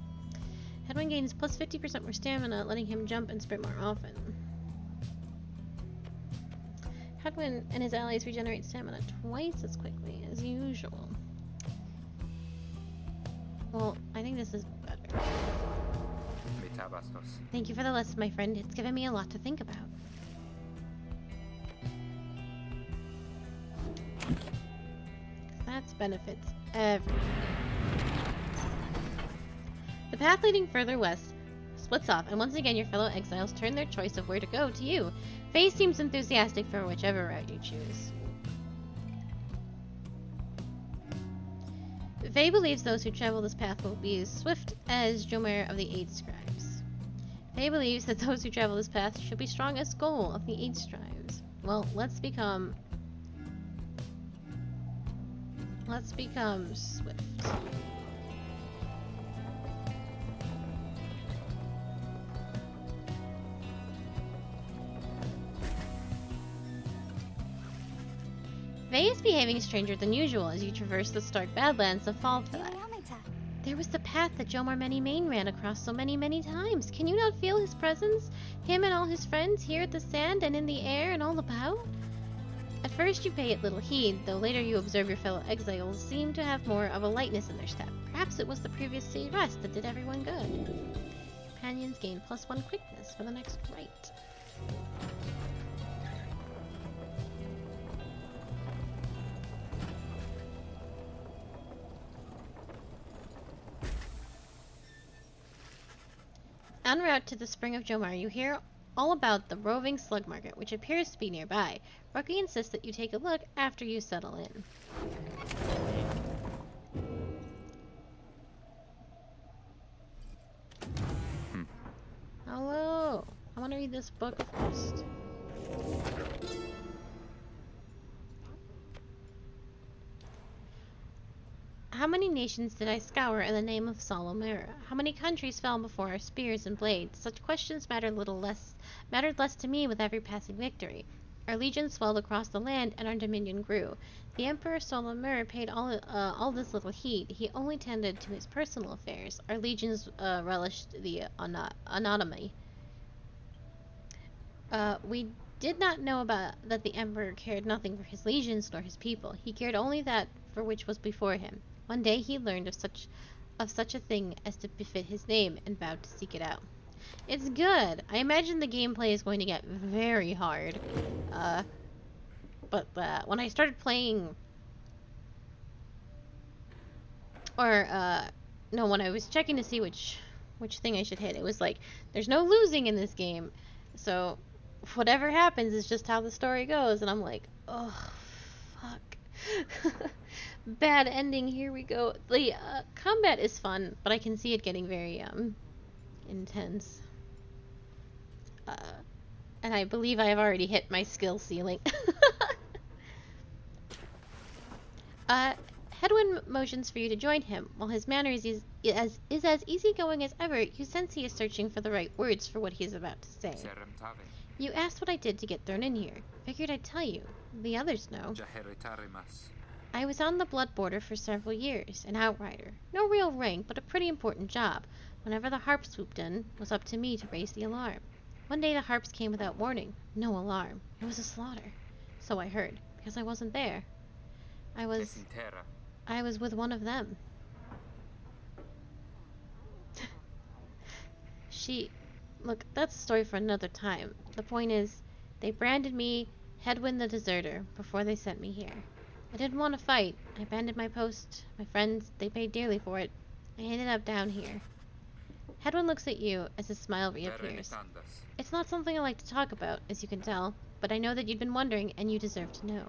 Headwind gains plus 50% more stamina, letting him jump and sprint more often. Headwind and his allies regenerate stamina twice as quickly as usual. Well, I think this is better. Thank you for the lesson, my friend. It's given me a lot to think about. That benefits everyone. The path leading further west splits off, and once again your fellow exiles turn their choice of where to go to you. Faye seems enthusiastic for whichever route you choose. Faye believes those who travel this path will be as swift as Jomer of the Eight Scribes. Faye believes that those who travel this path should be strong as Goal of the Eight Scribes. Well, let's become swift. Faye is behaving stranger than usual as you traverse the stark badlands of Falfella. There was the path that Jomar Many Mane ran across so many, many times. Can you not feel his presence? Him and all his friends here at the sand and in the air and all about? At first you pay it little heed, though later you observe your fellow exiles seem to have more of a lightness in their step. Perhaps it was the previous sea rest that did everyone good. Companions gain +1 quickness for the next rite. En route to the Spring of Jomar, you hear all about the roving slug market, which appears to be nearby. Rocky insists that you take a look after you settle in. Hello. I want to read this book first. How many nations did I scour in the name of Solomera? How many countries fell before our spears and blades? Such questions mattered less to me with every passing victory. Our legions swelled across the land, and our dominion grew. The Emperor Solomera paid all this little heed. He only tended to his personal affairs. Our legions relished the anonymity. We did not know about that the Emperor cared nothing for his legions nor his people. He cared only that for which was before him. One day he learned of such a thing as to befit his name, and vowed to seek it out. It's good. I imagine the gameplay is going to get very hard. But when I started playing, no, when I was checking to see which thing I should hit, it was like, there's no losing in this game. So whatever happens is just how the story goes, and I'm like, oh, fuck. Bad ending, here we go. The combat is fun, but I can see it getting very intense. And I believe I have already hit my skill ceiling. Hedwyn motions for you to join him. While his manner is as easygoing as ever, you sense he is searching for the right words for what he is about to say. You asked what I did to get thrown in here. Figured I'd tell you. The others know. I was on the blood border for several years, an outrider. No real rank, but a pretty important job. Whenever the harps swooped in, it was up to me to raise the alarm. One day the harps came without warning. No alarm. It was a slaughter. So I heard, because I wasn't there. I was with one of them. Look, that's a story for another time. The point is, they branded me Hedwyn the Deserter before they sent me here. I didn't want to fight. I abandoned my post. My friends, they paid dearly for it. I ended up down here. Hedwyn looks at you as his smile reappears. It's not something I like to talk about, as you can tell, but I know that you'd been wondering, and you deserve to know.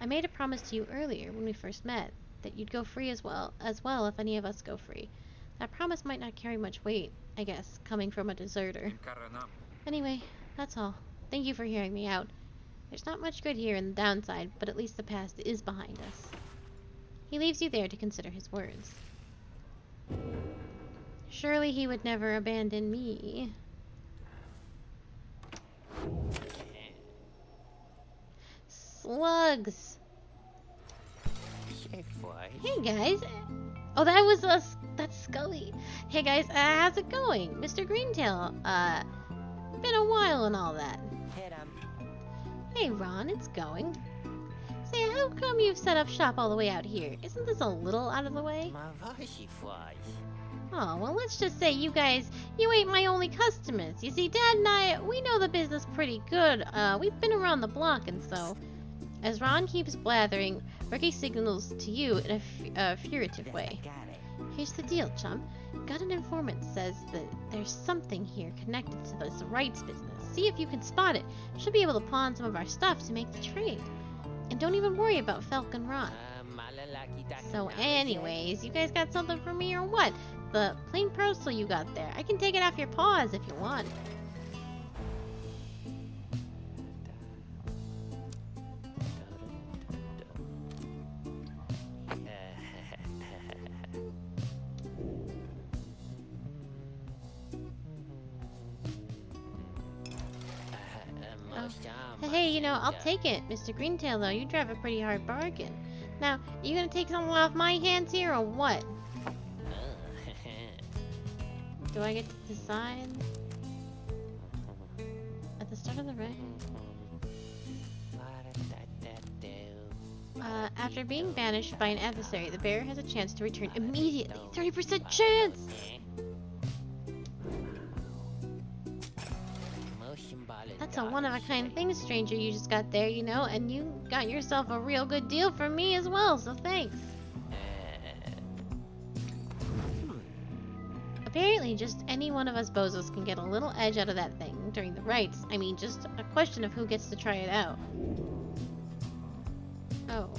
I made a promise to you earlier when we first met, that you'd go free as well if any of us go free. That promise might not carry much weight, I guess, coming from a deserter. Anyway, that's all. Thank you for hearing me out. There's not much good here in the downside, but at least the past is behind us. He leaves you there to consider his words. Surely he would never abandon me. Slugs! Hey guys! Oh, that was us. That's Scully. Hey guys, how's it going? Mr. Greentail, been a while and all that. Hey Ron, it's going. Say, how come you've set up shop all the way out here? Isn't this a little out of the way? Oh, well, let's just say you ain't my only customers. You see, Dad and I, we know the business pretty good. We've been around the block, and so... As Ron keeps blathering, Ricky signals to you in a furtive way. Here's the deal, chum. Got an informant says that there's something here connected to this rights business. See if you can spot it. Should be able to pawn some of our stuff to make the trade. And don't even worry about Felk and Ron. So anyways, you guys got something for me or what? The plain parcel you got there. I can take it off your paws if you want. Hey, you know, I'll take it. Mr. Greentail, though, you drive a pretty hard bargain. Now, are you gonna take something off my hands here, or what? Do I get to decide? At the start of the race? After being banished by an adversary, the bearer has a chance to return immediately. 30% chance! That's a one-of-a-kind thing, stranger, you just got there, you know, and you got yourself a real good deal from me as well, so thanks. Apparently, just any one of us bozos can get a little edge out of that thing during the rites. I mean, just a question of who gets to try it out. Oh,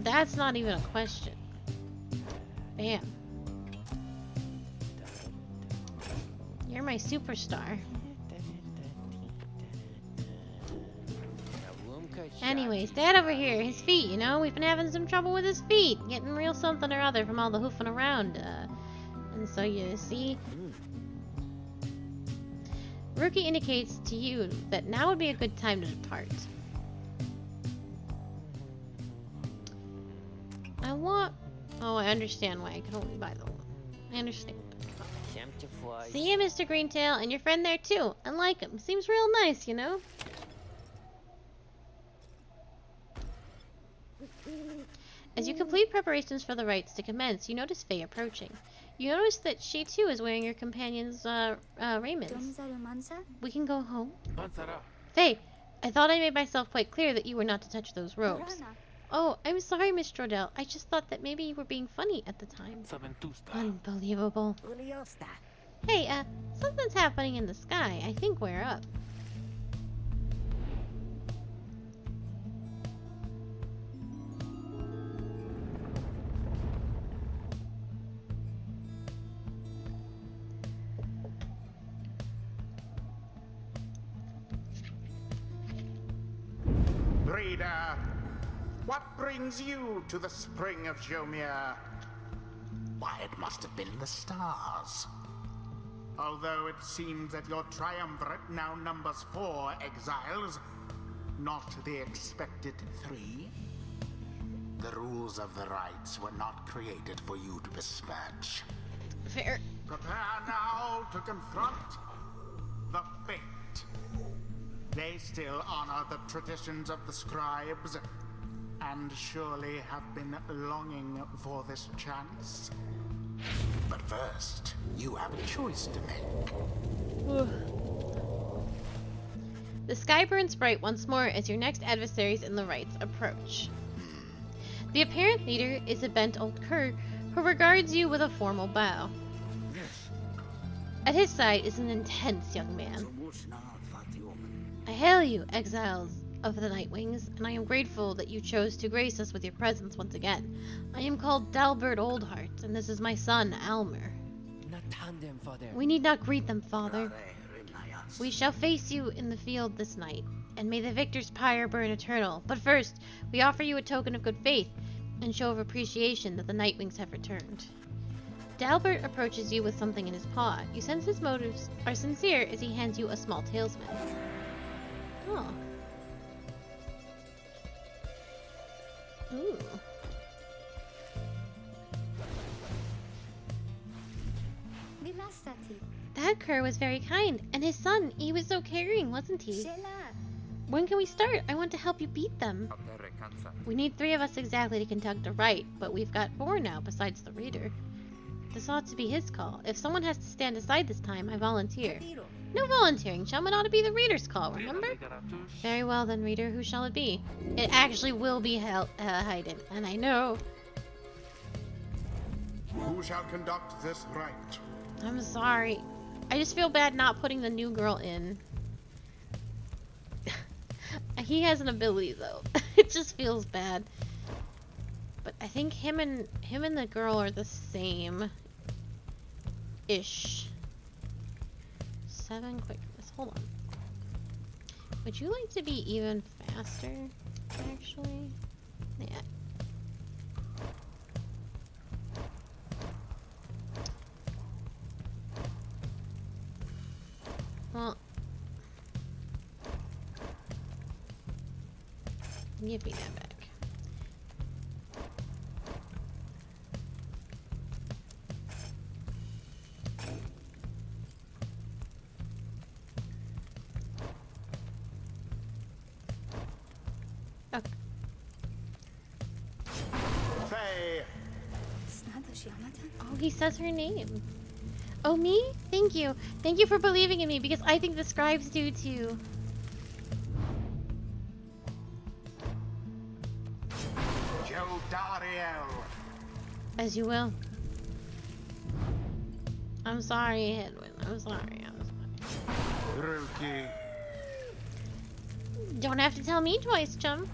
that's not even a question. Bam. You're my superstar. Anyways, Dad over here, his feet, you know, we've been having some trouble with his feet, getting real something or other from all the hoofing around, and so you see... Rookie indicates to you that now would be a good time to depart. Oh, I understand why I could only buy the one. I understand. See you, Mr. Greentail, and your friend there too. I like him. Seems real nice, you know? As you complete preparations for the rites to commence, you notice Faye approaching. You notice that she too is wearing your companion's raiments. We can go home? Faye, I thought I made myself quite clear that you were not to touch those robes. Oh, I'm sorry, Miss Strodell. I just thought that maybe you were being funny at the time. Unbelievable. Hey, something's happening in the sky. I think we're up. Reader, what brings you to the spring of Jomir? Why, it must have been the stars. Although it seems that your triumvirate now numbers 4 exiles, not the expected 3. The rules of the rites were not created for you to besmirch. Fair. Prepare now to confront the fate. They still honor the traditions of the scribes, and surely have been longing for this chance. But first, you have a choice to make. The sky burns bright once more as your next adversaries in the rites approach. The apparent leader is a bent old cur who regards you with a formal bow. At his side is an intense young man. I hail you, exiles of the Nightwings, and I am grateful that you chose to grace us with your presence once again. I am called Dalbert Oldheart, and this is my son, Almer. We need not greet them, father. We shall face you in the field this night, and may the victor's pyre burn eternal. But first, we offer you a token of good faith, and show of appreciation that the Nightwings have returned. Dalbert approaches you with something in his paw. You sense his motives are sincere as he hands you a small talisman. Oh. Ooh. That cur was very kind, and his son, he was so caring, wasn't he? When can we start? I want to help you beat them. We need 3 of us exactly to conduct a rite, but we've got 4 now besides the reader. This ought to be his call. If someone has to stand aside this time, I volunteer. No volunteering, chum. It ought to be the reader's call, remember? Very well then, reader. Who shall it be? It actually will be Hayden, and I know. Who shall conduct this rite? I'm sorry. I just feel bad not putting the new girl in. He has an ability though. It just feels bad. But I think him and the girl are the same ish. 7 quickness. Hold on. Would you like to be even faster, actually? Yeah. Well, give me that back. Okay. Faye. Oh, he says her name. Oh, me? Thank you. Thank you for believing in me, because I think the scribes do too. Jodariel. As you will. I'm sorry, Edwin. I'm sorry. Ruki. Don't have to tell me twice, chum.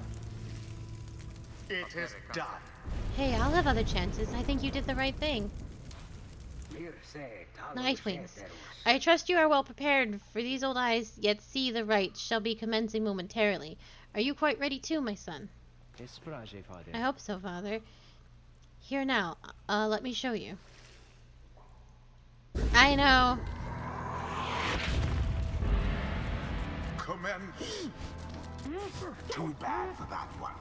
It is done. Hey, I'll have other chances. I think you did the right thing. Nightwings, I trust you are well prepared, for these old eyes yet see the rite shall be commencing momentarily. Are you quite ready too, my son? I hope so, father. Here now, let me show you. I know. Commence. Too bad for that one.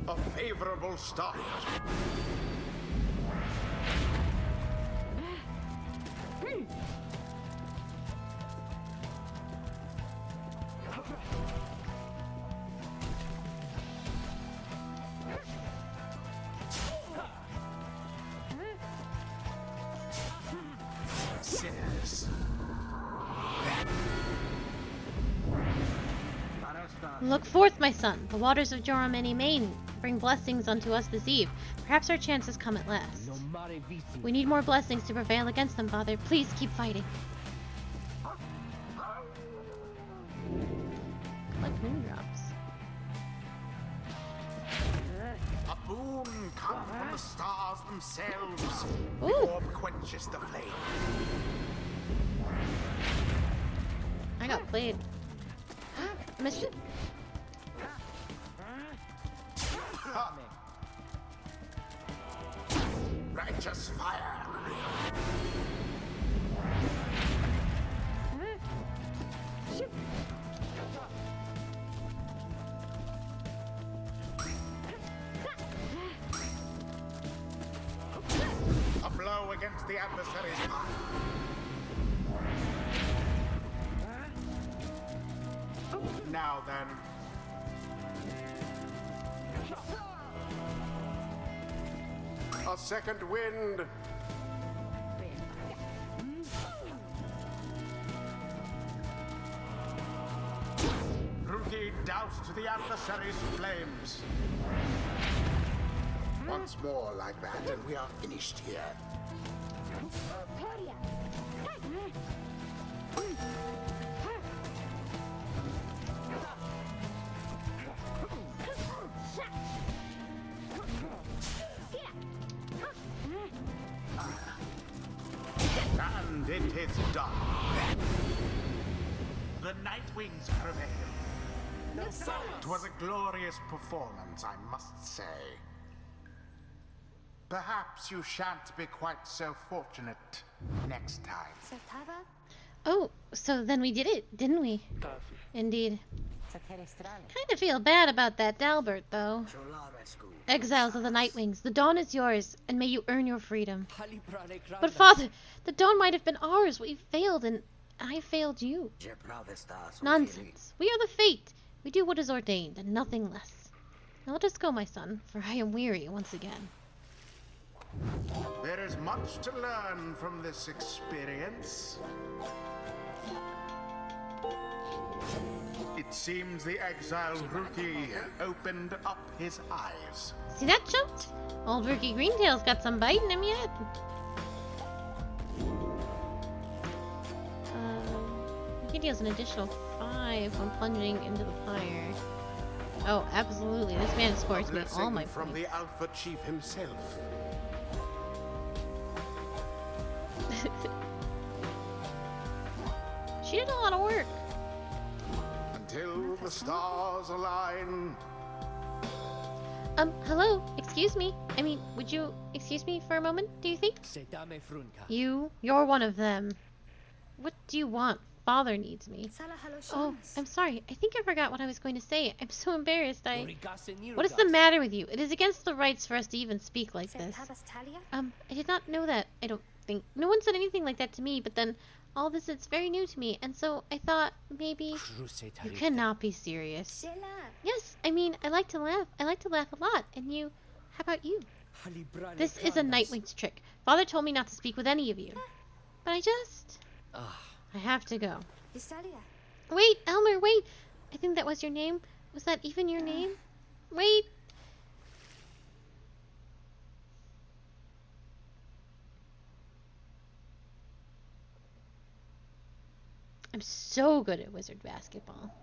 A favorable start. Look forth, my son. The waters of Joram Many Main bring blessings unto us this eve. Perhaps our chance has come at last. We need more blessings to prevail against them, Father. Please keep fighting. Collect moon drops. A boon come from the stars themselves. Ooh. The orb quenches the flame. I got played. Missed it. Righteous fire. A blow against the adversary's power. Now then. A second wind. Ruki doused the adversary's flames. Once more like that, and we are finished here. And it is done. The Nightwings prevailed. It was a glorious performance, I must say. Perhaps you shan't be quite so fortunate next time. Oh, so then we did it, didn't we? Indeed. Kind of feel bad about that Dalbert, though. Exiles of the Nightwings, the dawn is yours, and may you earn your freedom. But Father, the dawn might have been ours. We failed, and I failed you. Nonsense. We are the fate. We do what is ordained, and nothing less. Now let us go, my son, for I am weary once again. There is much to learn from this experience. It seems the exiled Rookie opened up his eyes. See that jumped? Old Rookie Greentail's got some bite in him yet. He deals an additional 5 when plunging into the Pyre. Oh, absolutely. This man scores me all my from points. the Alpha Chief himself. She did a lot of work. Until the stars align. Hello? Excuse me? I mean, would you excuse me for a moment, do you think? You're one of them. What do you want? Father needs me. Oh, I'm sorry. I think I forgot what I was going to say. I'm so embarrassed. What is the matter with you? It is against the rights for us to even speak like this. I did not know that, I don't think. No one said anything like that to me, but then all this is very new to me, and so I thought maybe... You cannot be serious. Yes, I mean, I like to laugh. I like to laugh a lot. And you... How about you? This is a Nightwing's trick. Father told me not to speak with any of you. But I just... I have to go. Wait, Elmer, wait! I think that was your name. Was that even your name? Wait! I'm so good at Wizard basketball.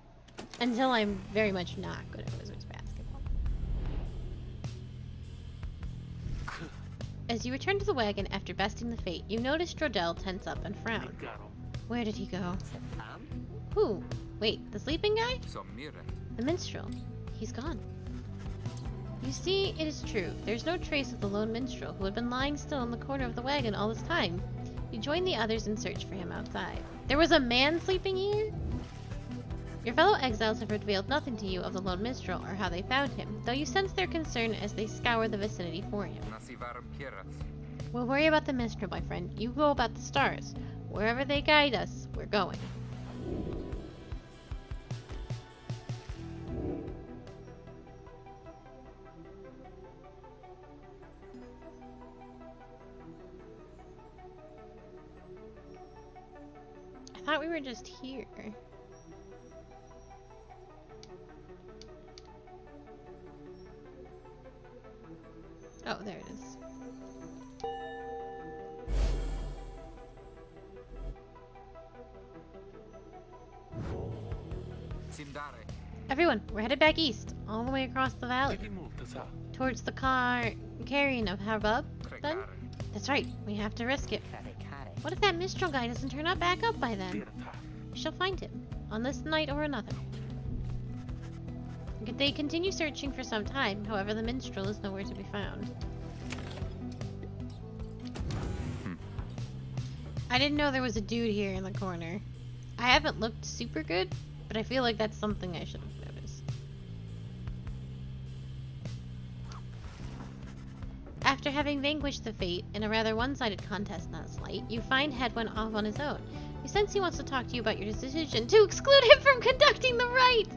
Until I'm very much not good at Wizards basketball. As you return to the wagon after besting the fate, you notice Strodell tense up and frown. Where did he go? Who? Wait, the sleeping guy? The minstrel. He's gone. You see, it is true. There's no trace of the lone minstrel who had been lying still in the corner of the wagon all this time. You join the others in search for him outside. There was a man sleeping here? Your fellow exiles have revealed nothing to you of the lone minstrel or how they found him, though you sense their concern as they scour the vicinity for him. We'll worry about the minstrel, my friend. You go about the stars. Wherever they guide us, we're going. I thought we were just here. Oh, there it is. Everyone, we're headed back east, all the way across the valley. Towards the carrying of Harbub, then? That's right, we have to risk it. What if that minstrel guy doesn't turn up back up by then? We shall find him, on this night or another. They continue searching for some time, however the minstrel is nowhere to be found. I didn't know there was a dude here in the corner. I haven't looked super good, but I feel like that's something I should have noticed. After having vanquished the fate in a rather one-sided contest last night, you find Head went off on his own. You sense he wants to talk to you about your decision to exclude him from conducting the rite!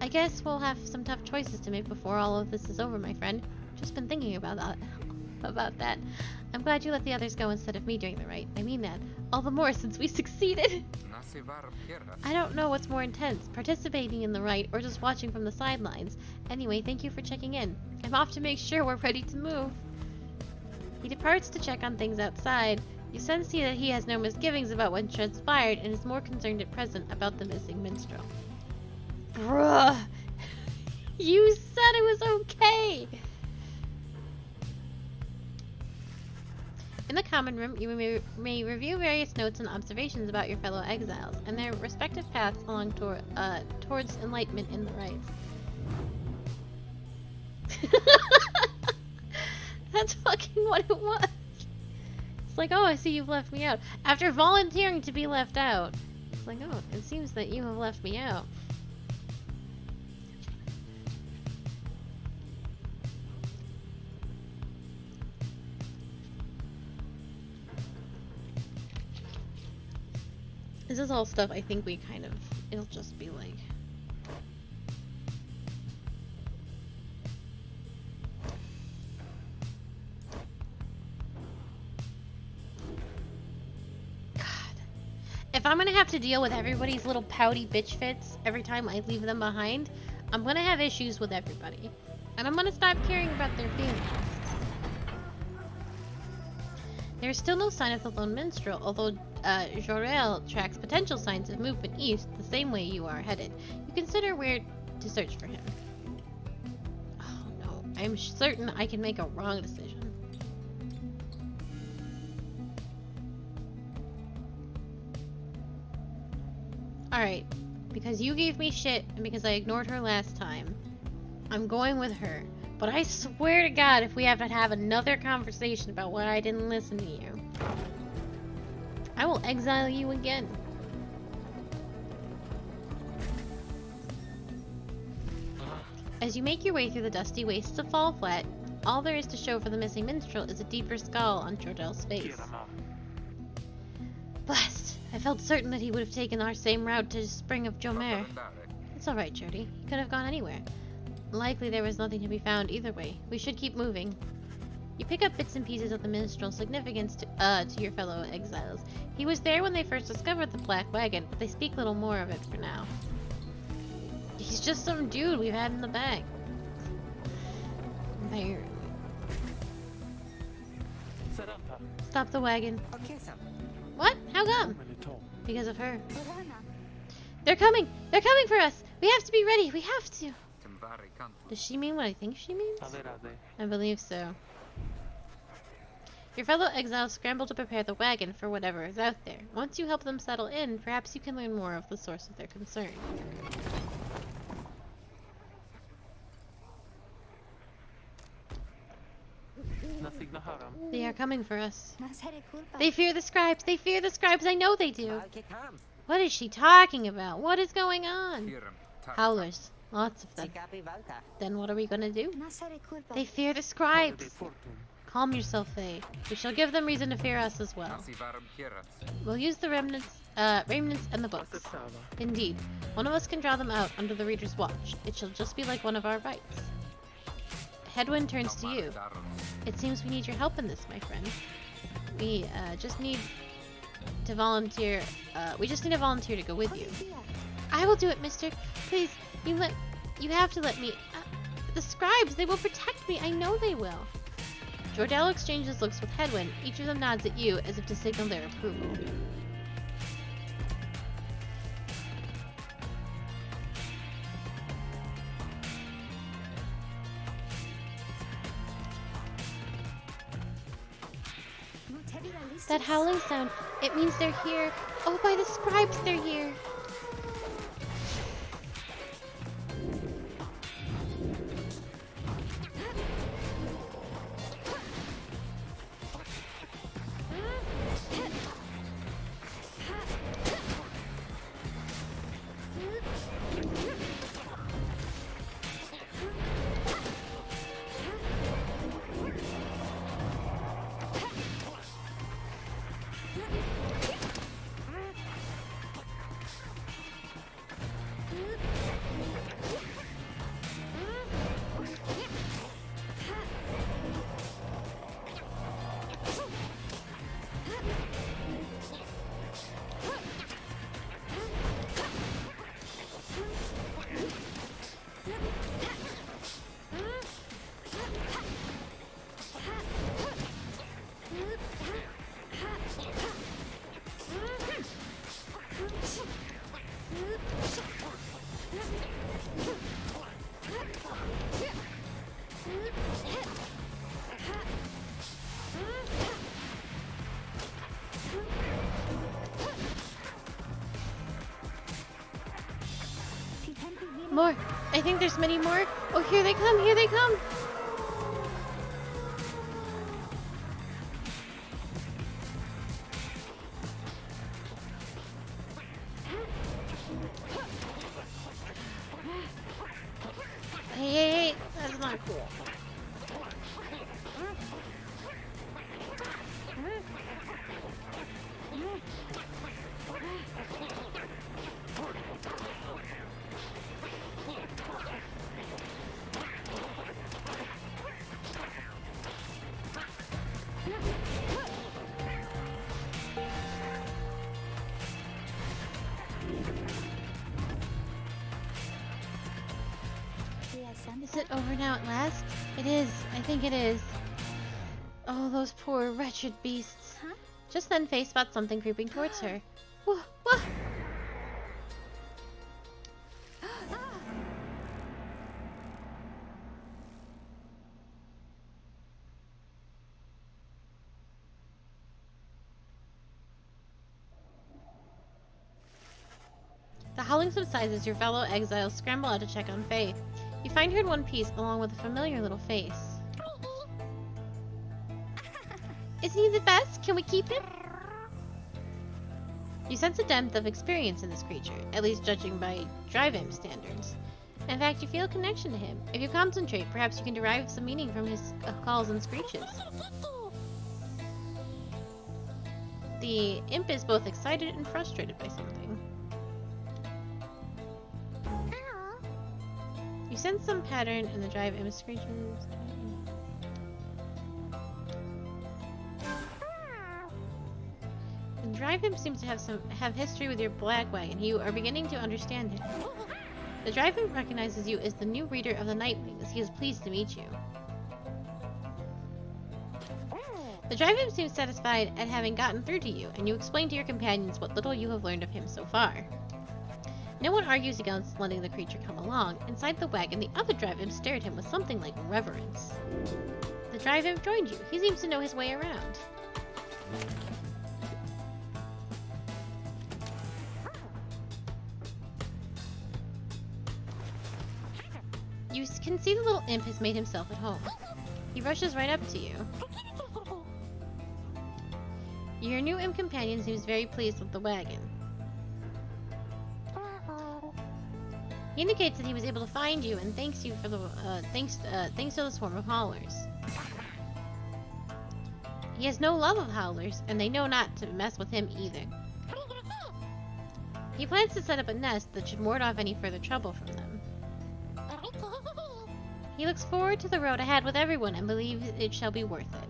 I guess we'll have some tough choices to make before all of this is over, my friend. Just been thinking about that. I'm glad you let the others go instead of me doing the rite. I mean that. All the more since we succeeded. I don't know what's more intense, participating in the rite or just watching from the sidelines. Anyway, thank you for checking in. I'm off to make sure we're ready to move. He departs to check on things outside. You sense that he has no misgivings about what transpired and is more concerned at present about the missing minstrel. Bruh! You said it was okay! In the common room, you may review various notes and observations about your fellow exiles, and their respective paths along towards enlightenment in the rites. That's fucking what it was! It's like, oh, I see you've left me out. After volunteering to be left out. It's like, oh, it seems that you have left me out. This is all stuff I think we kind of, it'll just be like. God. If I'm gonna have to deal with everybody's little pouty bitch fits every time I leave them behind, I'm gonna have issues with everybody. And I'm gonna stop caring about their feelings. There is still no sign of the lone minstrel, although Jorel tracks potential signs of movement east the same way you are headed. You consider where to search for him. Oh no, I'm certain I can make a wrong decision. Alright, because you gave me shit and because I ignored her last time, I'm going with her. But I swear to God, if we have to have another conversation about why I didn't listen to you, I will exile you again. As you make your way through the dusty wastes of Fall Flat, all there is to show for the missing minstrel is a deeper scowl on Jordel's face. Blast! I felt certain that he would have taken our same route to Spring of Jomer. It's alright, Jody. He could have gone anywhere. Likely there was nothing to be found either way. We should keep moving. You pick up bits and pieces of the minstrel's significance to your fellow exiles. He was there when they first discovered the black wagon, but they speak little more of it for now. He's just some dude we've had in the bag. There. Stop the wagon. What? How come? Because of her. They're coming! They're coming for us! We have to be ready! We have to! Does she mean what I think she means? I believe so. Your fellow exiles scramble to prepare the wagon for whatever is out there. Once you help them settle in, perhaps you can learn more of the source of their concern. They are coming for us. They fear the scribes! They fear the scribes! I know they do! What is she talking about? What is going on? Howlers. Lots of them. Then what are we gonna do? They fear the scribes! Calm yourself, Faye. We shall give them reason to fear us as well. We'll use the remnants and the books. Indeed. One of us can draw them out under the reader's watch. It shall just be like one of our rites. Hedwyn turns to you. It seems we need your help in this, my friend. We just need to volunteer. We just need a volunteer to go with you. I will do it, mister. Please, you have to let me. The scribes, they will protect me. I know they will. Jordell exchanges looks with Hedwyn. Each of them nods at you as if to signal their approval. That howling sound, it means they're here. Oh, by the scribes, they're here. More. I think there's many more. Oh, here they come. Here they come. Hey, that's not cool. Is it over now at last? It is. I think it is. Oh, those poor, wretched beasts. Huh? Just then, Faye spots something creeping towards her. Whoa, whoa. The howling subsides as your fellow exiles scramble out to check on Faye. You find her in one piece, along with a familiar little face. Isn't he the best? Can we keep him? You sense a depth of experience in this creature, at least judging by Drive-Imp standards. In fact, you feel a connection to him. If you concentrate, perhaps you can derive some meaning from his calls and screeches. The imp is both excited and frustrated by something. You sense some pattern in the Drive-Imp screeches. The Drive-Imp seems to have history with your black wagon. You are beginning to understand him. The Drive-Imp recognizes you as the new reader of the Nightwings. He is pleased to meet you. The Drive-Imp seems satisfied at having gotten through to you, and you explain to your companions what little you have learned of him so far. No one argues against letting the creature come along. Inside the wagon, the other Drive-Imp stared at him with something like reverence. The Drive-Imp joined you. He seems to know his way around. You can see the little imp has made himself at home. He rushes right up to you. Your new imp companion seems very pleased with the wagon. He indicates that he was able to find you and thanks you for the thanks to the swarm of howlers. He has no love of howlers, and they know not to mess with him either. He plans to set up a nest that should ward off any further trouble from them. He looks forward to the road ahead with everyone and believes it shall be worth it.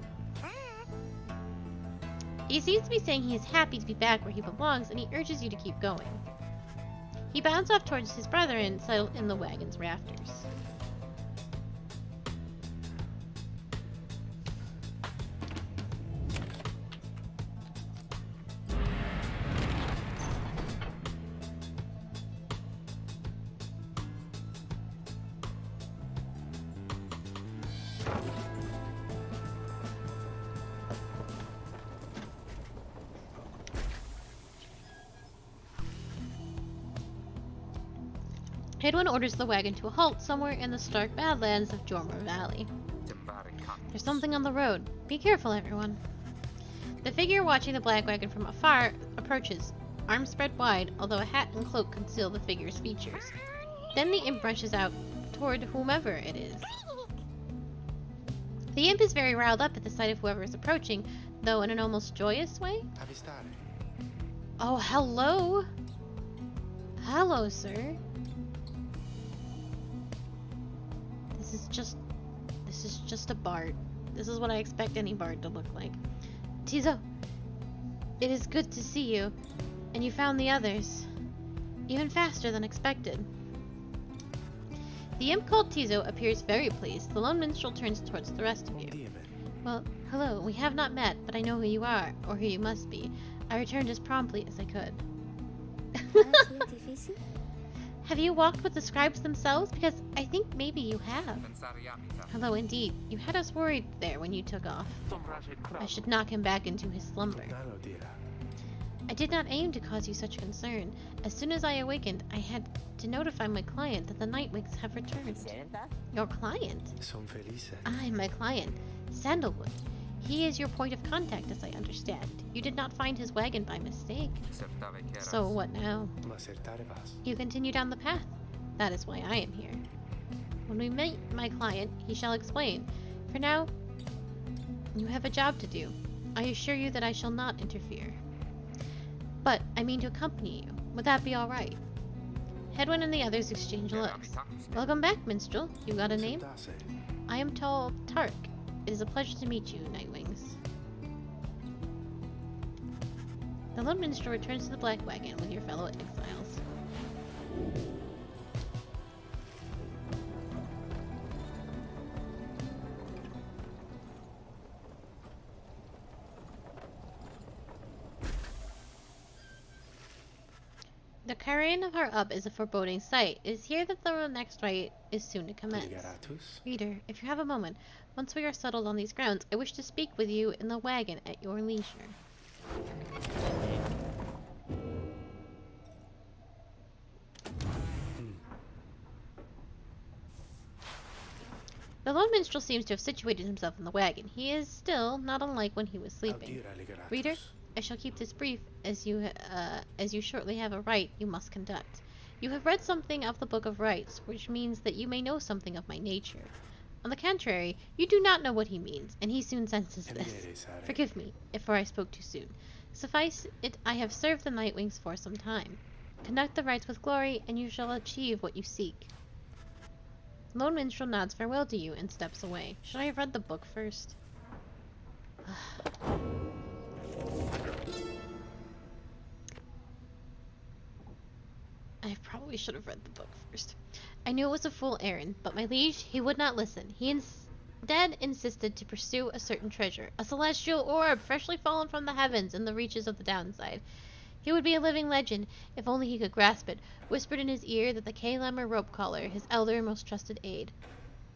He seems to be saying he is happy to be back where he belongs, and he urges you to keep going. He bounds off towards his brother and settled in the wagon's rafters. Hedwyn orders the wagon to a halt somewhere in the stark badlands of Jormor Valley. There's something on the road. Be careful, everyone. The figure watching the black wagon from afar approaches, arms spread wide, although a hat and cloak conceal the figure's features. Then the imp rushes out toward whomever it is. The imp is very riled up at the sight of whoever is approaching, though in an almost joyous way. Oh, hello! Hello, sir. This is just a bard. This is what I expect any bard to look like. Tizo, it is good to see you, and you found the others, even faster than expected. The imp called Tizo appears very pleased. The lone minstrel turns towards the rest of you. Well, hello, we have not met, but I know who you are, or who you must be. I returned as promptly as I could. Have you walked with the scribes themselves? Because I think maybe you have. Hello, indeed. You had us worried there when you took off. I should knock him back into his slumber. I did not aim to cause you such concern. As soon as I awakened, I had to notify my client that the Nightwings have returned. Your client? I, my client. Sandalwood. He is your point of contact, as I understand. You did not find his wagon by mistake. So what now? You continue down the path. That is why I am here. When we meet my client, he shall explain. For now, you have a job to do. I assure you that I shall not interfere. But I mean to accompany you. Would that be all right? Hedwyn and the others exchange looks. Welcome back, minstrel. You got a name? I am told Tark. It is a pleasure to meet you, Nightwings. The lone minstrel returns to the black wagon with your fellow exiles. The carrying of her up is a foreboding sight. It is here that the next rite is soon to commence. Reader, if you have a moment, once we are settled on these grounds, I wish to speak with you in the wagon at your leisure. The lone minstrel seems to have situated himself in the wagon. He is still not unlike when he was sleeping. Reader, I shall keep this brief, as you shortly have a rite you must conduct. You have read something of the Book of Rites, which means that you may know something of my nature. On the contrary, you do not know what he means, and he soon senses this. Forgive me, if I spoke too soon. Suffice it, I have served the Nightwings for some time. Conduct the rites with glory, and you shall achieve what you seek. Lone Minstrel nods farewell to you and steps away. Should I have read the book first? I probably should have read the book first. I knew it was a fool errand, but my liege, he would not listen. He instead insisted to pursue a certain treasure, a celestial orb freshly fallen from the heavens in the reaches of the downside. He would be a living legend, if only he could grasp it, whispered in his ear that the K-Lemmer rope collar, his elder and most trusted aide.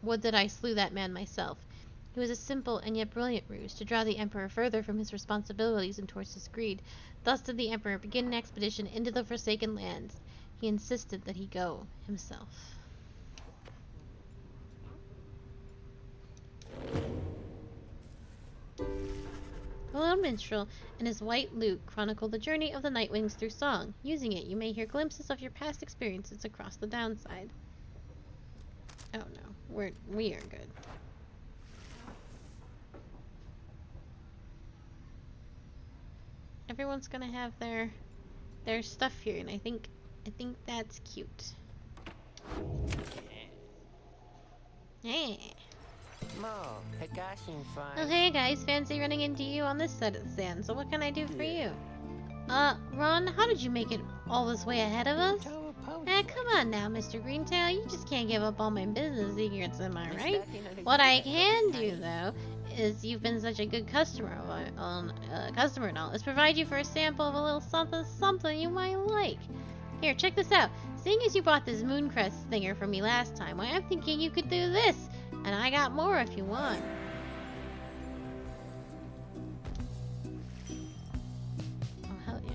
Would that I slew that man myself. It was a simple and yet brilliant ruse to draw the Emperor further from his responsibilities and towards his greed. Thus did the Emperor begin an expedition into the Forsaken Lands. He insisted that he go himself. The lone minstrel and his white lute chronicle the journey of the Nightwings through song. Using it, you may hear glimpses of your past experiences across the downside. Oh no, we are good. Everyone's gonna have their stuff here, and I think that's cute. Yeah. Oh hey guys, fancy running into you on this side of the sand, so what can I do for you? Ron, how did you make it all this way ahead of us? Come on now, Mr. Greentail, you just can't give up all my business secrets, am I right? What I can do, though, is you've been such a good customer and all, is provide you for a sample of a little something you might like. Here, check this out. Seeing as you bought this Mooncrest thinger from me last time, why, I'm thinking you could do this. And I got more if you want. Oh, hell yeah.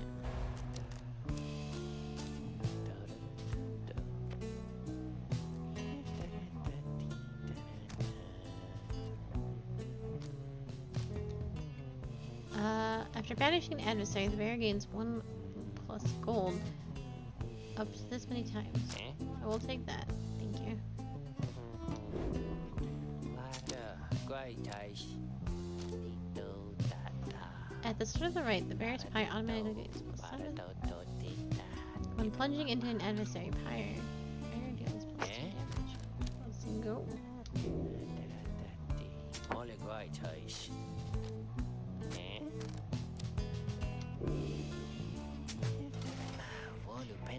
After banishing an adversary, the bearer gains 1 plus gold up to this many times. I will take that. Thank you. At the start of the right, the bearer's Pyre automatically gains +7. When plunging into an adversary, Pyre deals +2 damage. Let's go.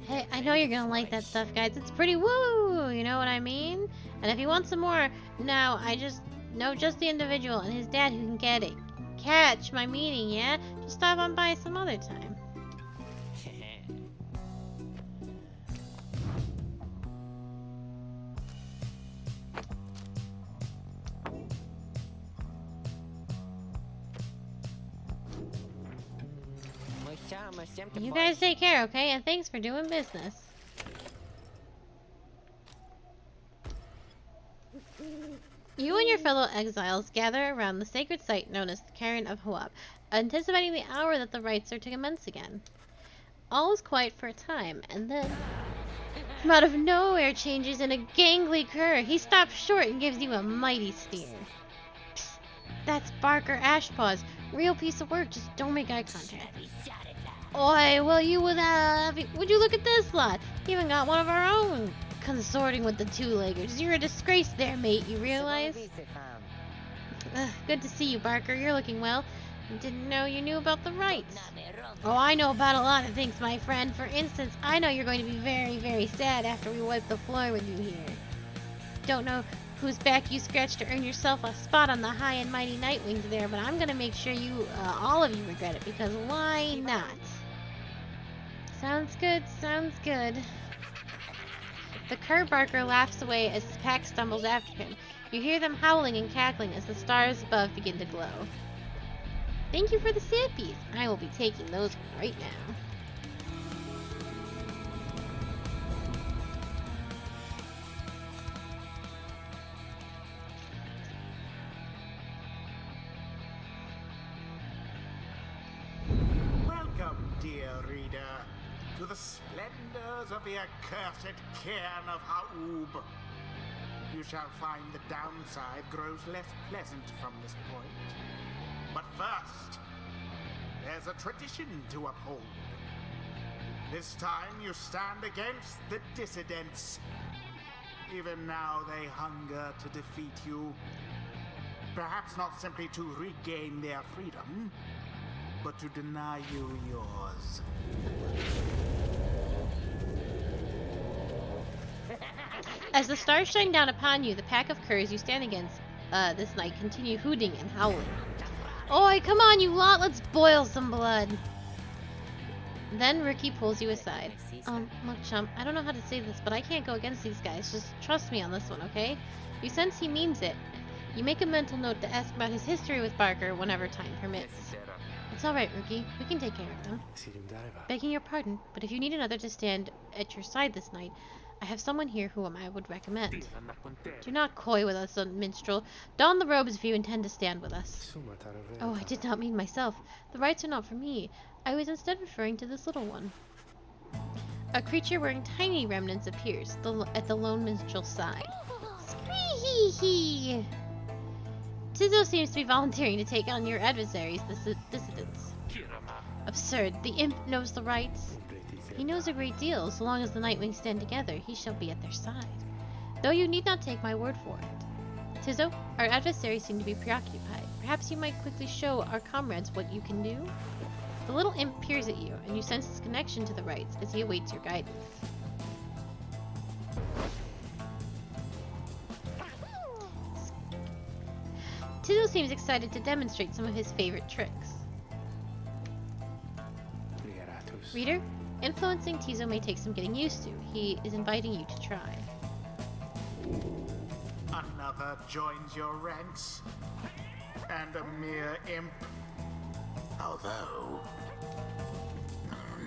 Hey, I know you're gonna like that stuff, guys. It's pretty woo, you know what I mean? And if you want some more, now I just know just the individual and his dad who can get it. Catch my meaning, yeah? Just stop on by some other time. You guys take care, okay? And thanks for doing business. You and your fellow exiles gather around the sacred site known as the Cairn of Hoab, anticipating the hour that the rites are to commence again. All is quiet for a time, and then, from out of nowhere changes in a gangly cur. He stops short and gives you a mighty stare. Psst, that's Barker Ashpaws. Real piece of work, just don't make eye contact. Oi, well would you look at this lot? Even got one of our own consorting with the two-leggers. You're a disgrace there, mate, you realize? Good to see you, Barker. You're looking well. Didn't know you knew about the rites. Oh, I know about a lot of things, my friend. For instance, I know you're going to be very, very sad after we wipe the floor with you here. Don't know whose back you scratched to earn yourself a spot on the high and mighty Nightwings there, but I'm gonna make sure you, all of you regret it, because why not? Sounds good, sounds good. The cur Barker laughs away as his pack stumbles after him. You hear them howling and cackling as the stars above begin to glow. Thank you for the sappies. I will be taking those right now. Welcome, dear reader, to the splendors of the accursed Cairn of Hoab. You shall find the downside grows less pleasant from this point. But first, there's a tradition to uphold. This time you stand against the dissidents. Even now they hunger to defeat you. Perhaps not simply to regain their freedom, but to deny you yours. As the stars shine down upon you, the pack of curs you stand against this night continue hooting and howling. Oi, come on, you lot, let's boil some blood. Then Ricky pulls you aside. Look, chump, I don't know how to say this, but I can't go against these guys. Just trust me on this one, okay? You sense he means it. You make a mental note to ask about his history with Barker whenever time permits. It's alright, Rookie. We can take care of them. Begging your pardon, but if you need another to stand at your side this night, I have someone here whom I would recommend. Do not coy with us, minstrel. Don the robes if you intend to stand with us. Oh, I did not mean myself. The rites are not for me. I was instead referring to this little one. A creature wearing tiny remnants appears at the lone minstrel's side. Squee-hee-hee! Tizo seems to be volunteering to take on your adversaries, the dissidents. Absurd. The imp knows the rites. He knows a great deal. So long as the Nightwings stand together, he shall be at their side. Though you need not take my word for it. Tizo, our adversaries seem to be preoccupied. Perhaps you might quickly show our comrades what you can do? The little imp peers at you, and you sense his connection to the rites as he awaits your guidance. Tizo seems excited to demonstrate some of his favorite tricks. Reader, influencing Tizo may take some getting used to. He is inviting you to try. Another joins your ranks, and a mere imp. Although,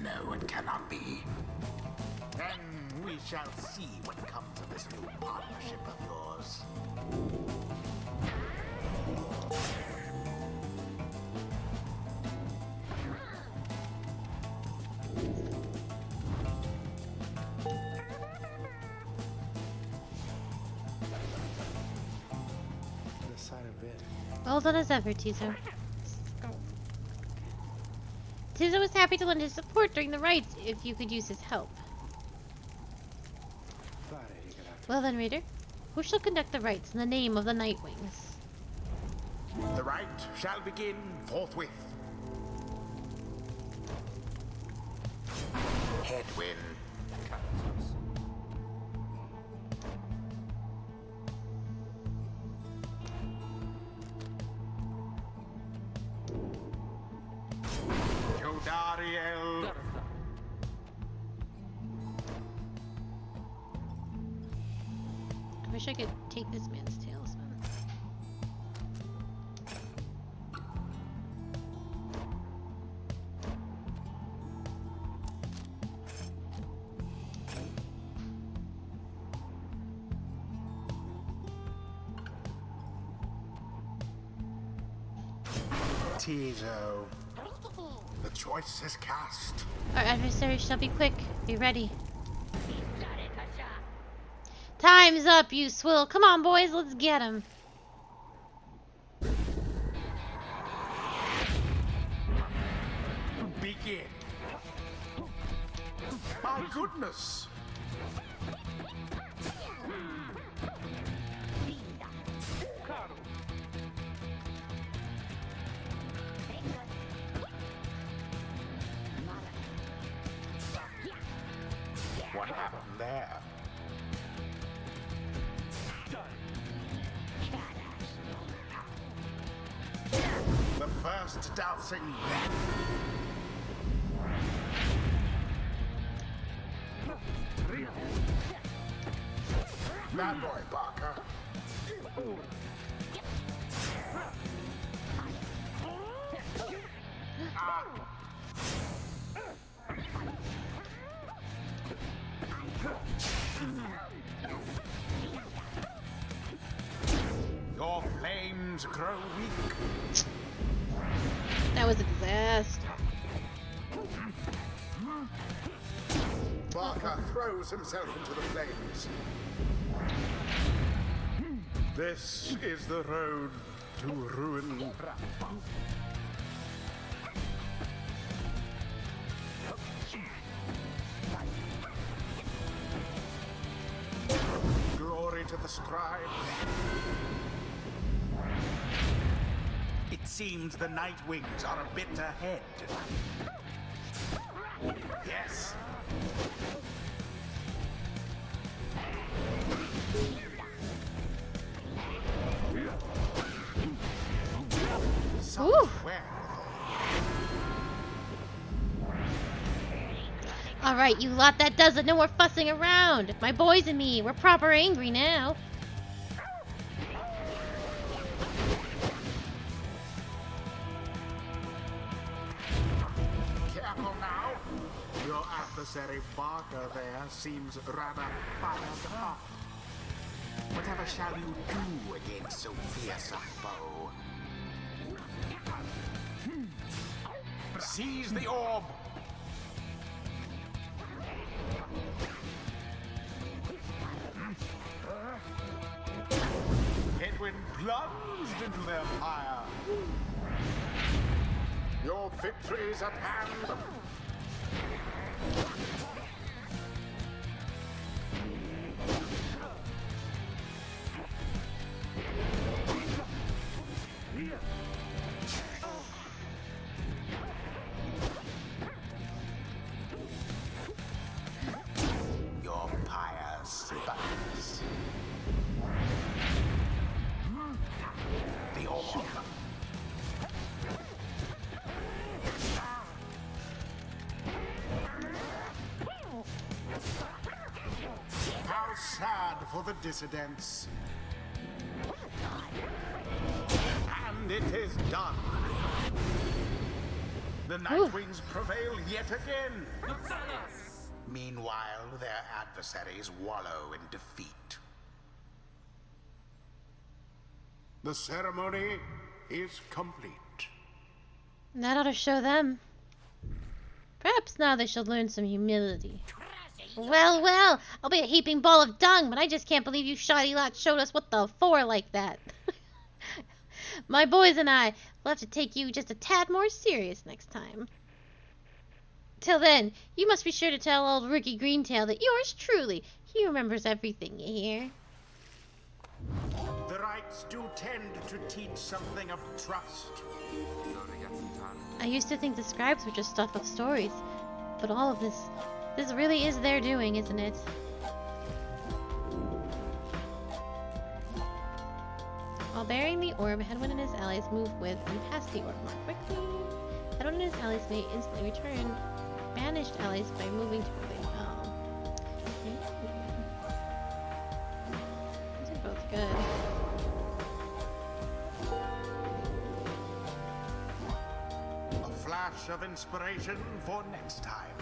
no, it cannot be. Then we shall see what comes of this new partnership of yours. Well done as ever, Tizo. Tizo was happy to lend his support during the rites if you could use his help. Well then, reader, who shall conduct the rites in the name of the Nightwings? The rite shall begin forthwith. Headwind. Jodariel. I wish I could take this man's talisman. Tizo, the choice is cast. Our adversaries shall be quick. Be ready. Time's up, you swill. Come on, boys, let's get him. Begin. My goodness. What happened there? The first dousing. Bad boy, Parker. Your flames grow weak. That was a disaster. Barker throws himself into the flames. This is the road to ruin. Glory to the scribe. It seems the Nightwings are a bit ahead. Yes. Ooh. Alright, you lot, that does it. No more fussing around. My boys and me, we're proper angry now. Careful now. Your adversary Barker there seems rather fired up. Whatever shall you do against so fierce a foe? Seize the orb! Headwind plunged into their fire. Your victory is at hand. Your pyre sputters. The orb. How sad for the dissidents. And it is done. The Nightwings prevail yet again. Meanwhile, their adversaries wallow in defeat. The ceremony is complete. That ought to show them. Perhaps now they should learn some humility. Well, well, I'll be a heaping ball of dung, but I just can't believe you shoddy lot showed us what the for like that. My boys and I will have to take you just a tad more serious next time. Till then, you must be sure to tell old Ricky Greentail that yours truly, he remembers everything, you hear? The rites do tend to teach something of trust. I used to think the scribes were just stuff of stories, but all of this really is their doing, isn't it? While bearing the orb, Hedwyn and his allies move with and past the orb more quickly. Hedwyn and his allies may instantly return banished allies by moving to where they fell. These are both good. A flash of inspiration for next time.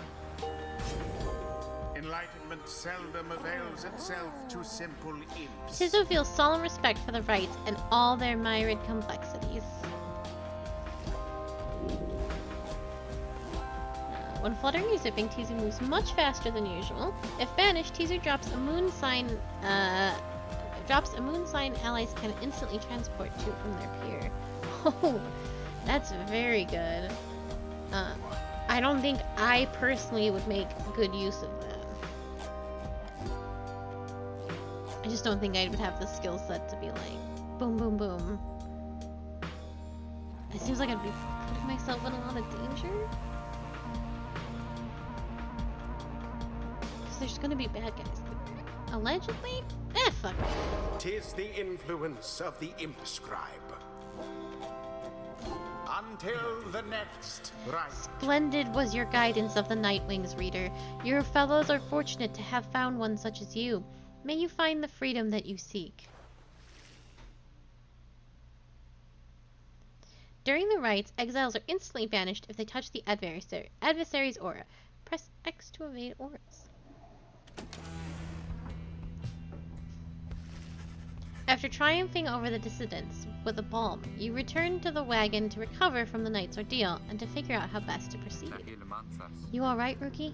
Enlightenment seldom avails itself to simple imps. Tizo feels solemn respect for the rites and all their myriad complexities. When fluttering or zipping, Tizu moves much faster than usual. If banished, Tizu drops a moon sign allies can instantly transport to from their pier. Oh, that's very good. I don't think I personally would make good use of that. I just don't think I would have the skill set to be like, boom, boom, boom. It seems like I'd be putting myself in a lot of danger. Because there's gonna be bad guys. Allegedly? Fuck. 'Tis the influence of the imp scribe. Until the next rite. Splendid was your guidance of the Nightwings, reader. Your fellows are fortunate to have found one such as you. May you find the freedom that you seek. During the rites, exiles are instantly banished if they touch the adversary's aura. Press X to evade auras. After triumphing over the dissidents with a balm, you return to the wagon to recover from the night's ordeal and to figure out how best to proceed. You alright, Rookie?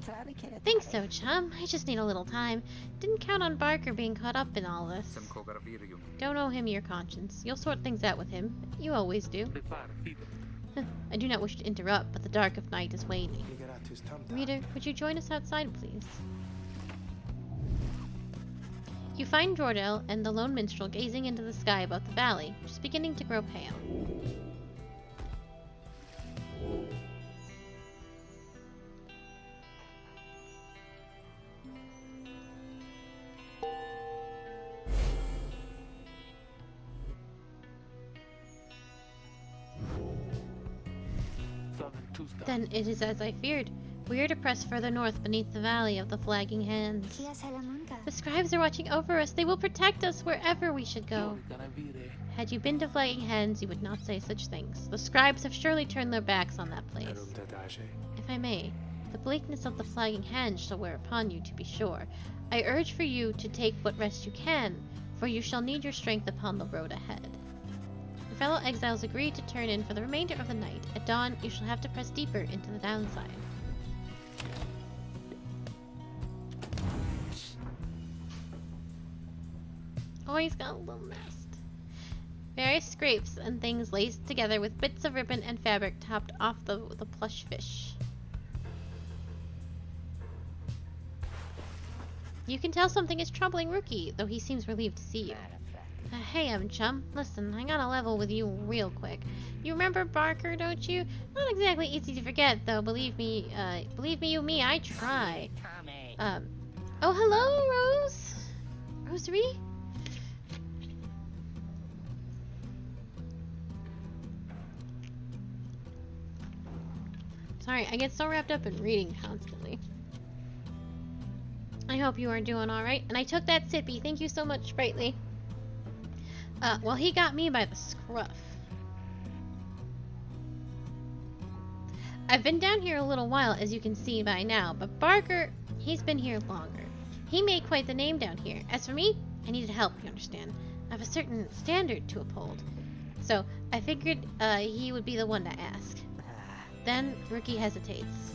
Think so, chum. I just need a little time. Didn't count on Barker being caught up in all this. Don't owe him your conscience. You'll sort things out with him. You always do. I do not wish to interrupt, but the dark of night is waning. Reader, would you join us outside, please? You find Jordell and the lone minstrel gazing into the sky above the valley, which is beginning to grow pale. Then it is as I feared. We are to press further north beneath the valley of the flagging hands. The scribes are watching over us. They will protect us wherever we should go. Had you been to flagging hands, you would not say such things. The scribes have surely turned their backs on that place. If I may, the bleakness of the flagging hands shall wear upon you, to be sure. I urge for you to take what rest you can, for you shall need your strength upon the road ahead. Your fellow exiles agree to turn in for the remainder of the night. At dawn, you shall have to press deeper into the downside. Oh, he's got a little nest. Various scrapes and things laced together with bits of ribbon and fabric topped off the plush fish. You can tell something is troubling Rookie, though he seems relieved to see you. Hey, chum. Listen, I gotta level with you real quick. You remember Barker, don't you? Not exactly easy to forget, though. Believe me, you me, I try. Oh, hello, Rose. Rosary? Sorry, I get so wrapped up in reading constantly. I hope you are doing alright. And I took that sippy. Thank you so much, Sprightly. Well, he got me by the scruff. I've been down here a little while, as you can see by now, but Barker, he's been here longer. He made quite the name down here. As for me, I needed help, you understand. I have a certain standard to uphold. So, I figured he would be the one to ask. Then, Rookie hesitates.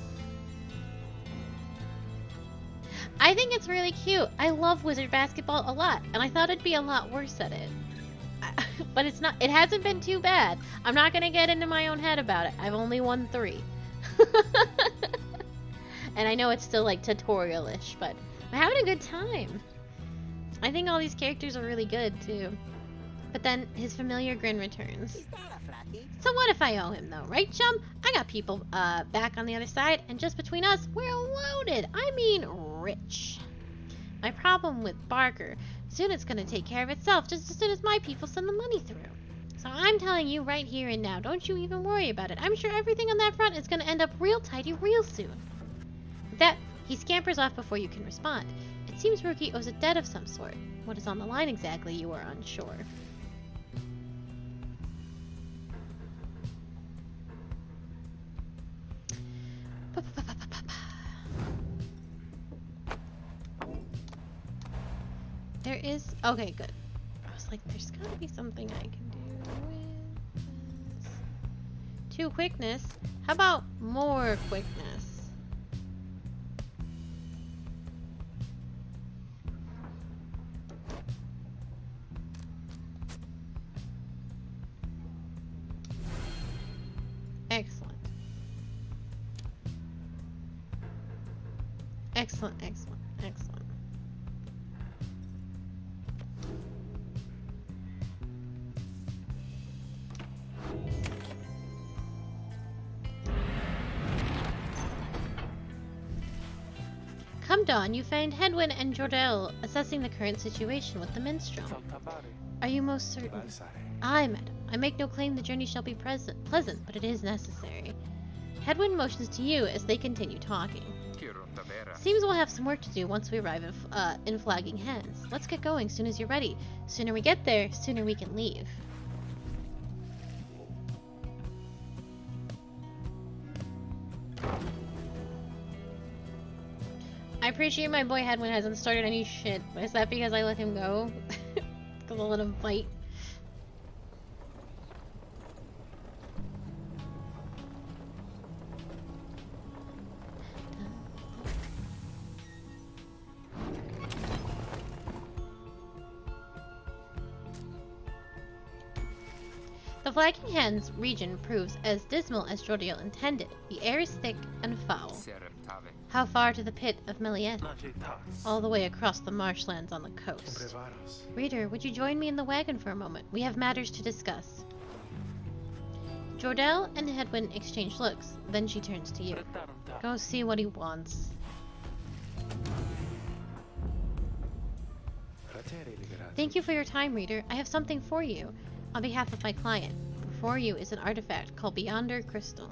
I think it's really cute. I love wizard basketball a lot, and I thought I'd be a lot worse at it. But it hasn't been too bad. I'm not gonna get into my own head about it. I've only won 3. And I know it's still like tutorial-ish, but I'm having a good time. I think all these characters are really good too. But then his familiar grin returns. So what if I owe him though, right chum? I got people back on the other side, and just between us, we're loaded. I mean rich. My problem with Barker, soon it's gonna take care of itself just as soon as my people send the money through. So I'm telling you right here and now, don't you even worry about it. I'm sure everything on that front is gonna end up real tidy real soon. With that, he scampers off before you can respond. It seems Rookie owes a debt of some sort. What is on the line exactly, you are unsure. There is... Okay, good. I was like, there's gotta be something I can do with this. 2 quickness? How about more quickness? Excellent. Excellent, excellent, excellent. Come dawn, you find Hedwyn and Jordell assessing the current situation with the minstrel. Are you most certain? Aye, madam. I make no claim the journey shall be pleasant, but it is necessary. Hedwyn motions to you as they continue talking. Seems we'll have some work to do once we arrive in Flagging Hands. Let's get going soon as you're ready. Sooner we get there, sooner we can leave. I appreciate my boy Hedwyn hasn't started any shit. Is that because I let him go? Because I let him fight? The Flagging Hands region proves as dismal as Jordell intended. The air is thick and foul. How far to the pit of Meliette? All the way across the marshlands on the coast. Reader, would you join me in the wagon for a moment? We have matters to discuss. Jordell and Hedwyn exchange looks, then she turns to you. Go see what he wants. Thank you for your time, reader. I have something for you. On behalf of my client, before you is an artifact called Beyonder Crystal.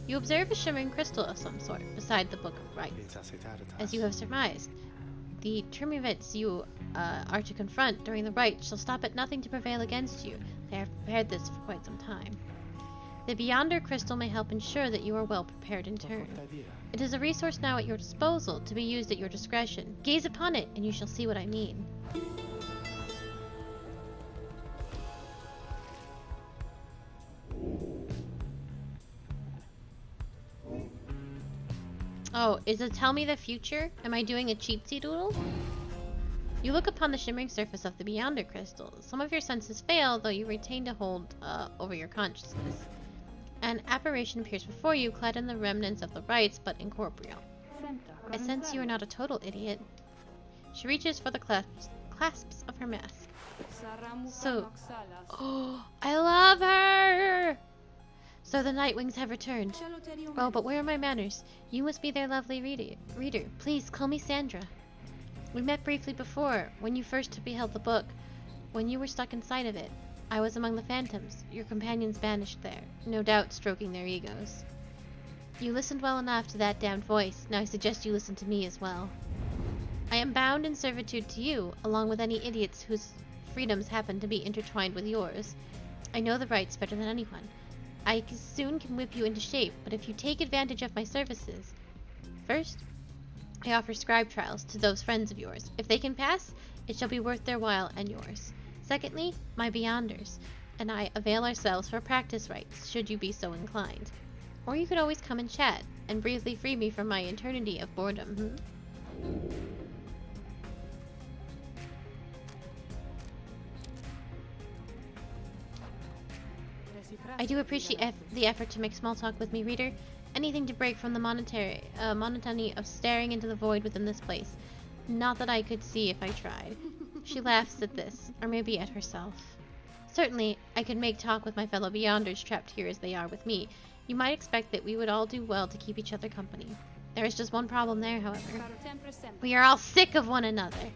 You observe a shimmering crystal of some sort beside the Book of Rites. As you have surmised, the Termivets you are to confront during the rite shall stop at nothing to prevail against you. They have prepared this for quite some time. The Beyonder Crystal may help ensure that you are well prepared in turn. It is a resource now at your disposal to be used at your discretion. Gaze upon it and you shall see what I mean. Oh, is it tell me the future? Am I doing a cheatsy doodle? You look upon the shimmering surface of the Beyonder Crystal. Some of your senses fail, though you retain a hold over your consciousness. An apparition appears before you, clad in the remnants of the rites, but incorporeal. I sense you are not a total idiot. She reaches for the clasps of her mask. So, oh, I love her! So the Nightwings have returned. Oh, but where are my manners? You must be their lovely reader. Please, call me Sandra. We met briefly before, when you first beheld the book, when you were stuck inside of it. I was among the phantoms, your companions banished there, no doubt stroking their egos. You listened well enough to that damned voice, now I suggest you listen to me as well. I am bound in servitude to you, along with any idiots whose freedoms happen to be intertwined with yours. I know the rites better than anyone. I soon can whip you into shape, but if you take advantage of my services... First, I offer scribe trials to those friends of yours. If they can pass, it shall be worth their while and yours. Secondly, my Beyonders, and I avail ourselves for practice rites, should you be so inclined. Or you could always come and chat, and briefly free me from my eternity of boredom, I do appreciate the effort to make small talk with me, reader. Anything to break from the monotony of staring into the void within this place. Not that I could see if I tried. She laughs at this, or maybe at herself. Certainly, I could make talk with my fellow Beyonders trapped here as they are with me. You might expect that we would all do well to keep each other company. There is just one problem there, however. We are all sick of one another.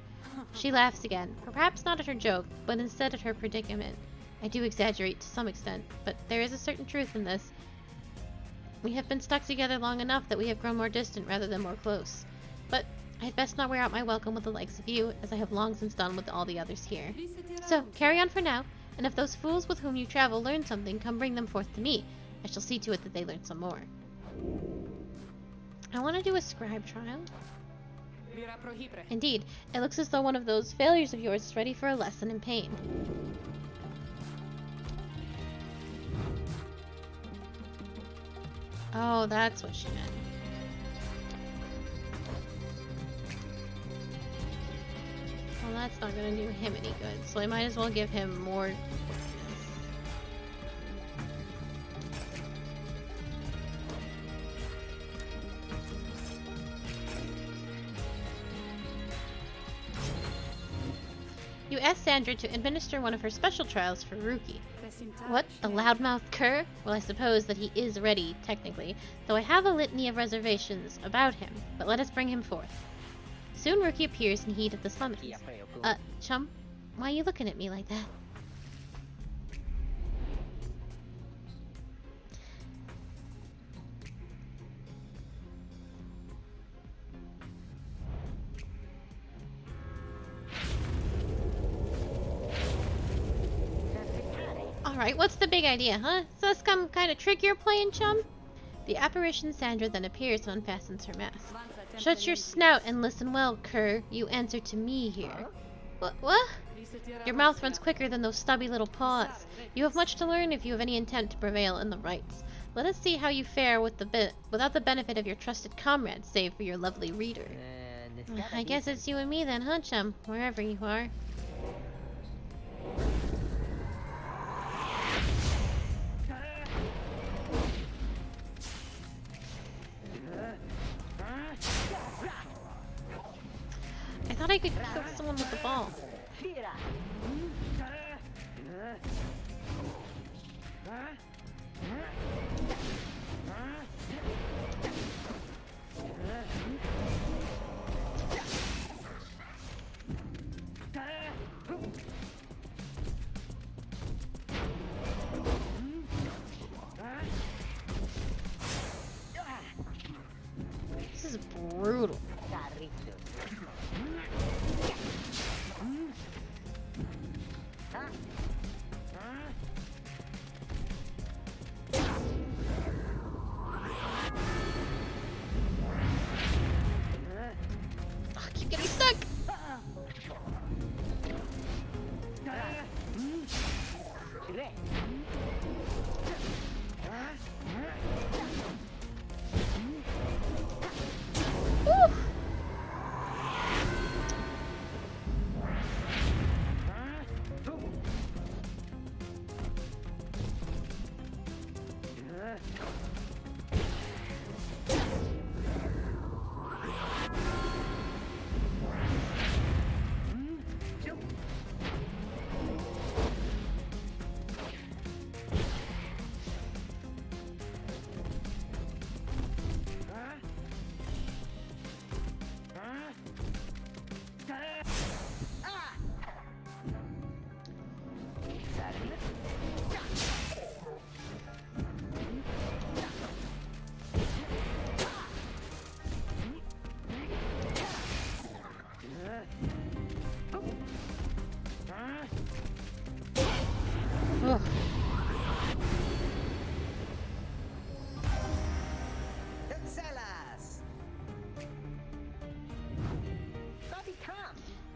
She laughs again, perhaps not at her joke, but instead at her predicament. I do exaggerate to some extent, but there is a certain truth in this. We have been stuck together long enough that we have grown more distant rather than more close. But I had best not wear out my welcome with the likes of you, as I have long since done with all the others here. So, carry on for now, and if those fools with whom you travel learn something, come bring them forth to me. I shall see to it that they learn some more. I want to do a scribe trial. Indeed, it looks as though one of those failures of yours is ready for a lesson in pain. Oh, that's what she meant. Well, that's not going to do him any good, so I might as well give him more quickness. You asked Sandra to administer one of her special trials for Rookie. What? A loudmouthed cur? Well, I suppose that he is ready, technically, though I have a litany of reservations about him, but let us bring him forth. Soon Rookie appears in heat of the summons. Chum, why are you looking at me like that? Alright, what's the big idea, huh? So that's some kind of trick you're playing, chum? The apparition Sandra then appears and unfastens her mask. Shut your snout and listen well, cur. You answer to me here. What? Your mouth runs quicker than those stubby little paws. You have much to learn if you have any intent to prevail in the rights. Let us see how you fare with without the benefit of your trusted comrades, save for your lovely reader. I guess it's you and me then, huh, chum? Wherever you are. I thought I could kill someone with the ball. This is brutal. I keep getting stuck.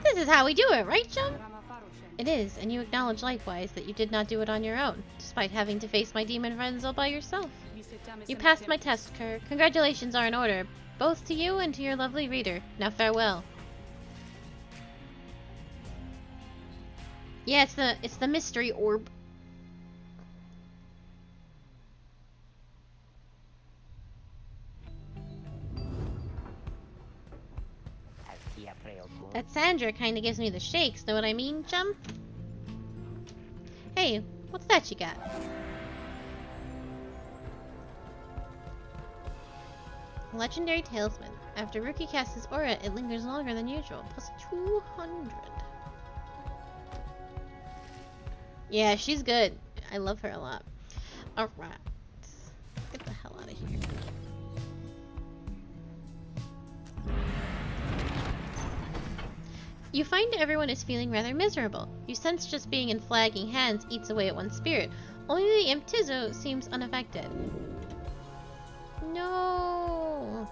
This is how we do it, right, chum? It is, and you acknowledge likewise that you did not do it on your own, despite having to face my demon friends all by yourself. You passed my test, Kerr. Congratulations are in order, both to you and to your lovely reader. Now farewell. Yeah, it's the mystery orb. That Sandra kinda gives me the shakes, know what I mean, chum? Hey, what's that you got? Legendary Talisman. After Rookie casts his aura, it lingers longer than usual. Plus 200. Yeah, she's good. I love her a lot. Alright. Get the hell out of here. You find everyone is feeling rather miserable. You sense just being in flagging hands eats away at one's spirit. Only the imp Tizo seems unaffected. No.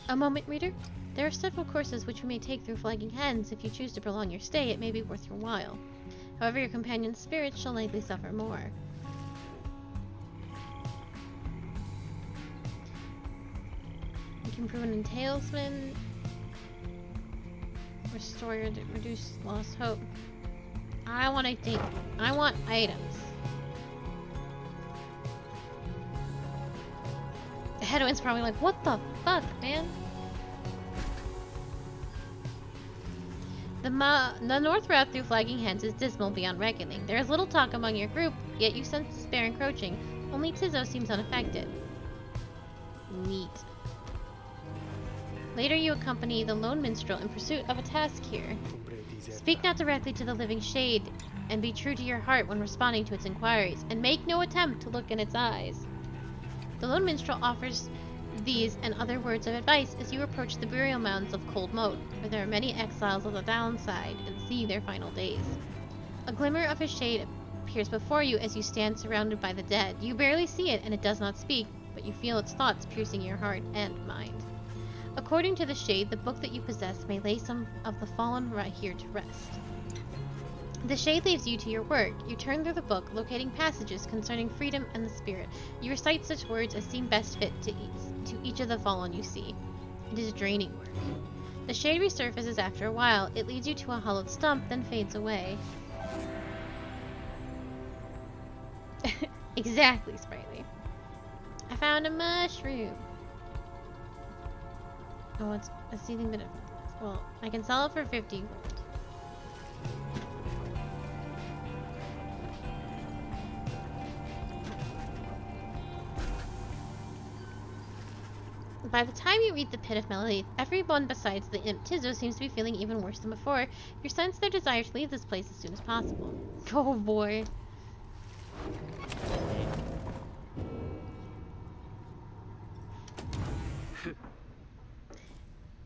A moment, reader. There are several courses which you may take through flagging hands. If you choose to prolong your stay, it may be worth your while. However, your companion's spirit shall likely suffer more. You can improve an talisman. Restore your reduce lost hope. I want items. The headwind's probably like, what the fuck, man? The north route through flagging hands is dismal beyond reckoning. There is little talk among your group, yet you sense despair encroaching. Only Tizo seems unaffected. Neat. Later you accompany the lone minstrel in pursuit of a task here. Speak not directly to the living shade, and be true to your heart when responding to its inquiries, and make no attempt to look in its eyes. The lone minstrel offers these and other words of advice as you approach the burial mounds of Cold Moat, where there are many exiles of the downside and see their final days. A glimmer of his shade appears before you as you stand surrounded by the dead. You barely see it, and it does not speak, but you feel its thoughts piercing your heart and mind. According to the shade, the book that you possess may lay some of the fallen right here to rest. The shade leaves you to your work. You turn through the book, locating passages concerning freedom and the spirit. You recite such words as seem best fit to each of the fallen you see. It is draining work. The shade resurfaces after a while. It leads you to a hollowed stump, then fades away. Exactly, Sprightly. I found a mushroom. Oh, it's a seething bit of... Well, I can sell it for 50 gold. By the time you reach the Pit of Melody, everyone besides the imp Tizo seems to be feeling even worse than before. You sense their desire to leave this place as soon as possible. Oh boy.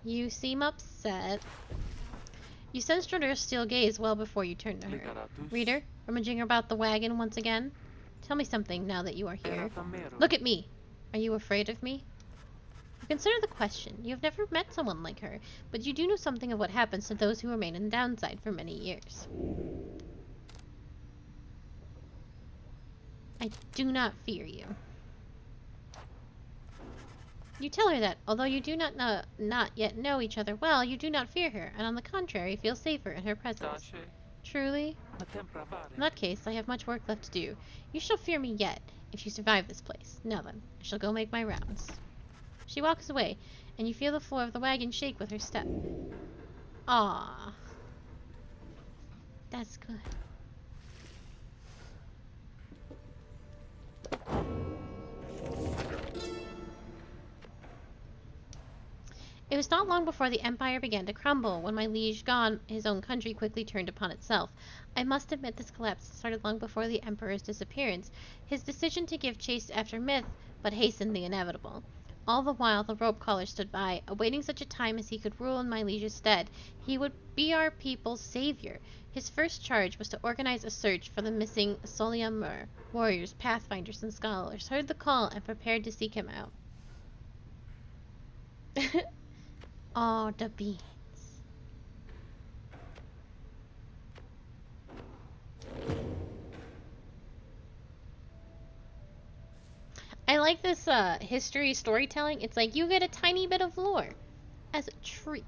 You seem upset. You sense Jordan's steel gaze well before you turn to her. Reader, rummaging about the wagon once again? Tell me something now that you are here. Look at me. Are you afraid of me? Consider the question. You have never met someone like her, but you do know something of what happens to those who remain in the downside for many years. I do not fear you. You tell her that, although you do not yet know each other well, you do not fear her, and on the contrary, feel safer in her presence. Truly? In that case, I have much work left to do. You shall fear me yet, if you survive this place. Now then, I shall go make my rounds. She walks away, and you feel the floor of the wagon shake with her step. Ah, that's good. It was not long before the empire began to crumble. When my liege gone, his own country quickly turned upon itself. I must admit this collapse started long before the emperor's disappearance. His decision to give chase after myth, but hastened the inevitable. All the while, the rope caller stood by, awaiting such a time as he could rule in my liege's stead. He would be our people's savior. His first charge was to organize a search for the missing Soliamur. Warriors, pathfinders, and scholars heard the call and prepared to seek him out. Oh, the beans. I like this history storytelling. It's like you get a tiny bit of lore as a treat.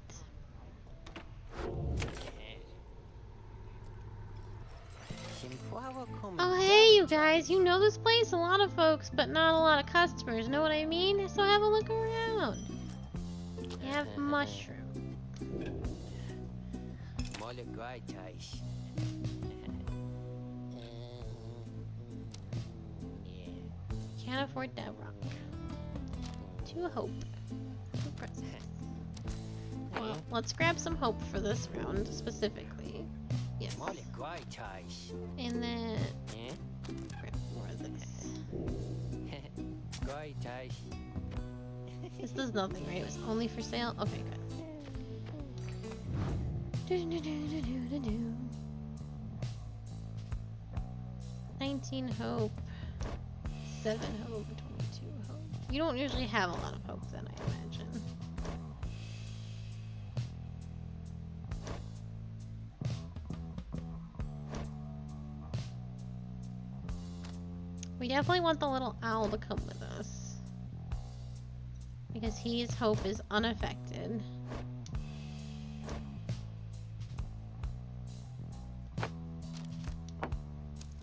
Oh hey you guys, you know this place? A lot of folks, but not a lot of customers, know what I mean? So have a look around. have mushroom. Can't afford that rock. 2 hope. 2 presents. Well, let's grab some hope for this round specifically. Yes. And then grab more of this. This does nothing, right? It was only for sale? Okay, good. 19 hope. 7 hope. 22 hope. You don't usually have a lot of hope then, I imagine. We definitely want the little owl to come with us. Because his hope is unaffected.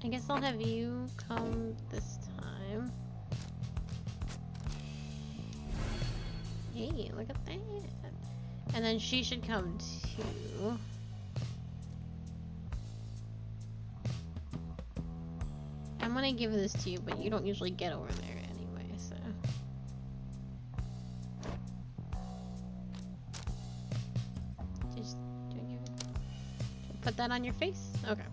I guess I'll have you come this time. Hey, look at that. And then she should come too. I'm gonna give this to you, but you don't usually get over there anyway, so. Just put that on your face? Okay.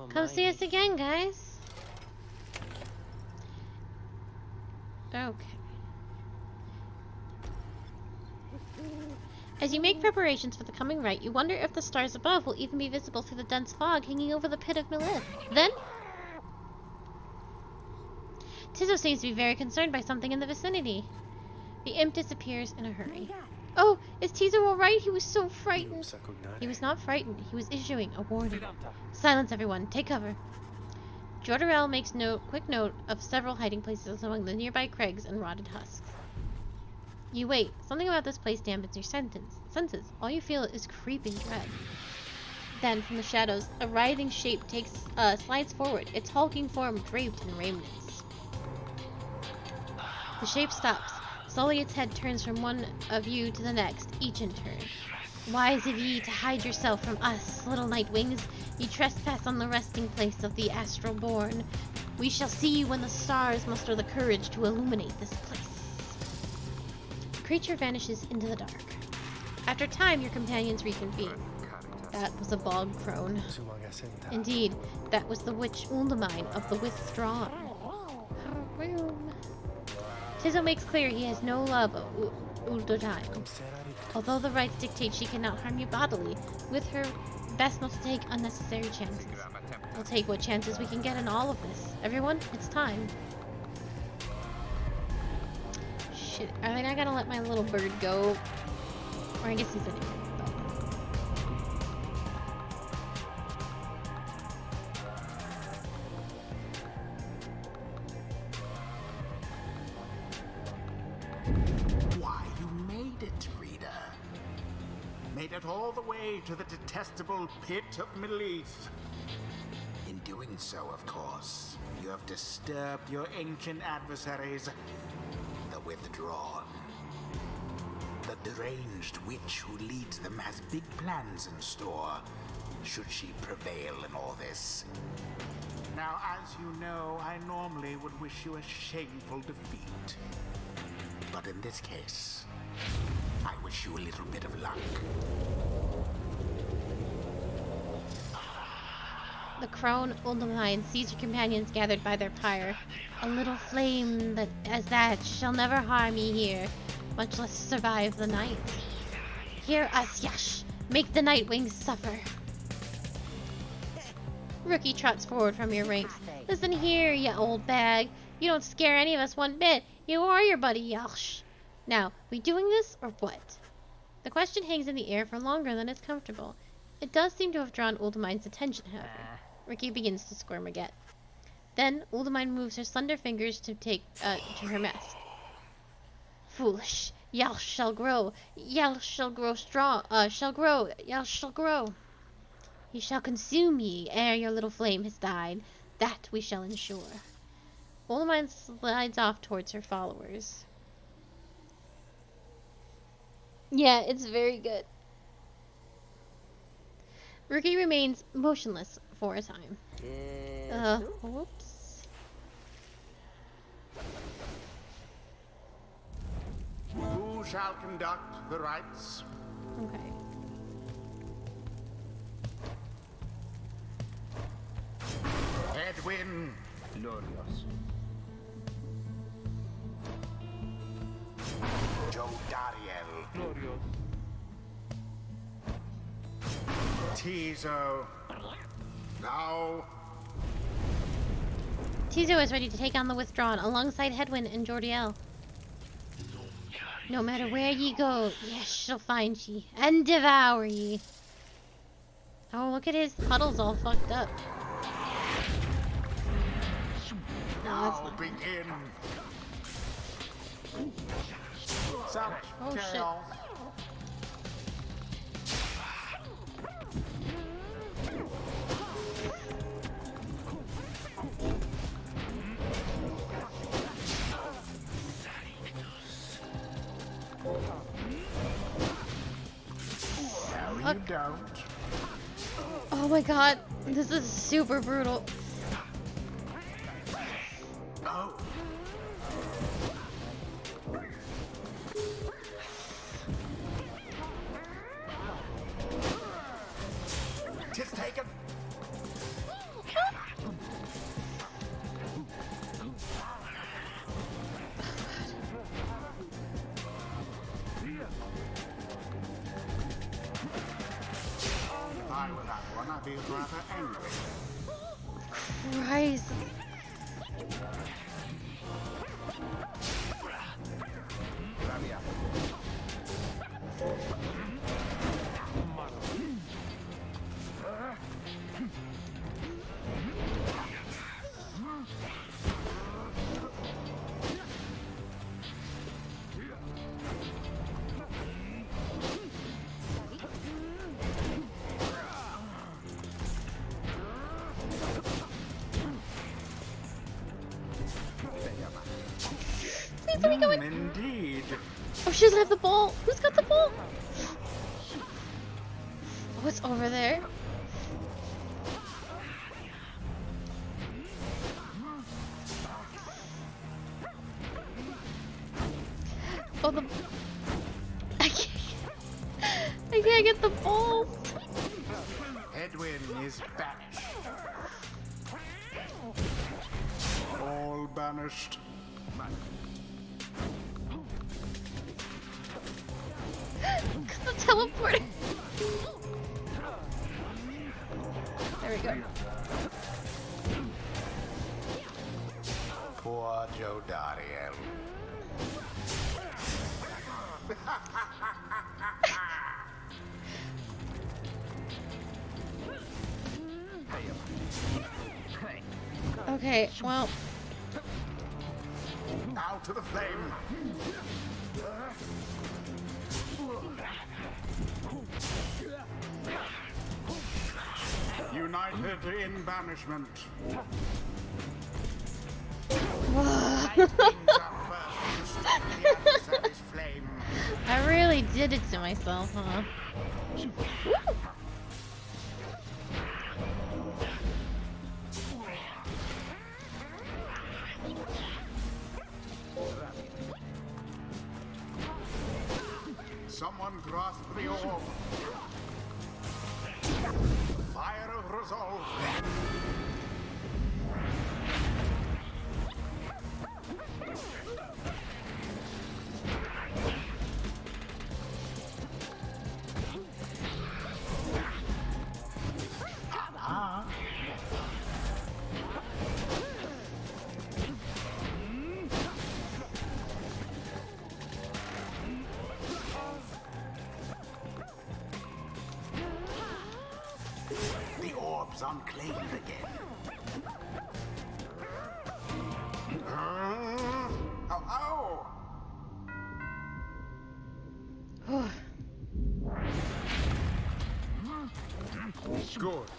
Come see us again, guys. Okay. As you make preparations for the coming rite, you wonder if the stars above will even be visible through the dense fog hanging over the pit of Milith. Then, Tizo seems to be very concerned by something in the vicinity. The imp disappears in a hurry. Oh, is Tizo alright? He was so frightened. He was not frightened. He was issuing a warning. Silence, everyone. Take cover. Jordarel makes quick note of several hiding places among the nearby crags and rotted husks. You wait. Something about this place dampens your senses. All you feel is creeping dread. Then, from the shadows, a writhing shape slides forward, its hulking form draped in raiments. The shape stops. Slowly its head turns from one of you to the next, each in turn. Wise of ye to hide yourself from us, little night wings. Ye trespass on the resting place of the astral born. We shall see you when the stars muster the courage to illuminate this place. The creature vanishes into the dark. After time, your companions reconvene. That was a bog crone. Indeed, that was the witch Uldamine of the Withdrawn. Her room. Tizo makes clear he has no love of Uldamine. Although the rites dictate she cannot harm you bodily, with her, best not to take unnecessary chances. We'll take what chances we can get in all of this. Everyone, it's time. Shit, are they not gonna let my little bird go? Or I guess he's in here. All the way to the detestable pit of Milith. In doing so, of course, you have disturbed your ancient adversaries, the Withdrawn. The deranged witch who leads them has big plans in store, should she prevail in all this. Now, as you know, I normally would wish you a shameful defeat. But in this case, I wish you a little bit of luck. The crone Uldamine sees your companions gathered by their pyre. A little flame that shall never harm ye here, much less survive the night. Hear us, Yash! Make the night wings suffer! Rookie trots forward from your ranks. Listen here, ya old bag. You don't scare any of us one bit. You are your buddy, Yash. Now, we doing this, or what? The question hangs in the air for longer than is comfortable. It does seem to have drawn Uldamine's attention, however. Ricky begins to squirm again. Then, Uldamine moves her slender fingers to her mask. Foolish. Y'all shall grow. Y'all shall grow strong. Y'all shall grow. He shall consume ye ere your little flame has died. That we shall ensure. Oldmine slides off towards her followers. Yeah, it's very good. Rookie remains motionless for a time. Whoops. Who shall conduct the rites? Okay. Edwin. Glorious. Joe Dariel. Glorious. Tizo. Now. Tizo is ready to take on the Withdrawn alongside Hedwyn and Jordiel. No matter where ye go, yes, she'll find ye and devour ye. Oh, look at his huddles all fucked up. Now begin. Oh shit. No, you don't. Oh my god, this is super brutal. Oh. Tis taken. If I were that one, I'd be rather angry. Christ. Indeed. Oh, she doesn't have the ball. Who's got the ball? Oh, it's over there. Oh, I can't get the ball. Edwin is banished. All banished. The teleporter. There we go. Poor Joe Dariel. Okay, well. Now to the flame. United in banishment. I really did it to myself, huh? Someone grasp the orb. Fire of resolve. The orb's unclaimed again. Oh, oh! Good.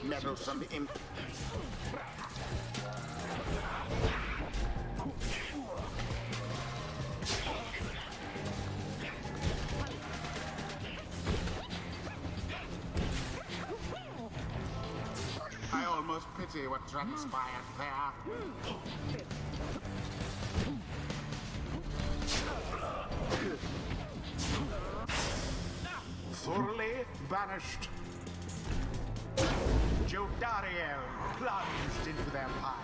Meddlesome imp. I almost pity what transpired there. Thoroughly banished. Jodariel plunged into their pyre.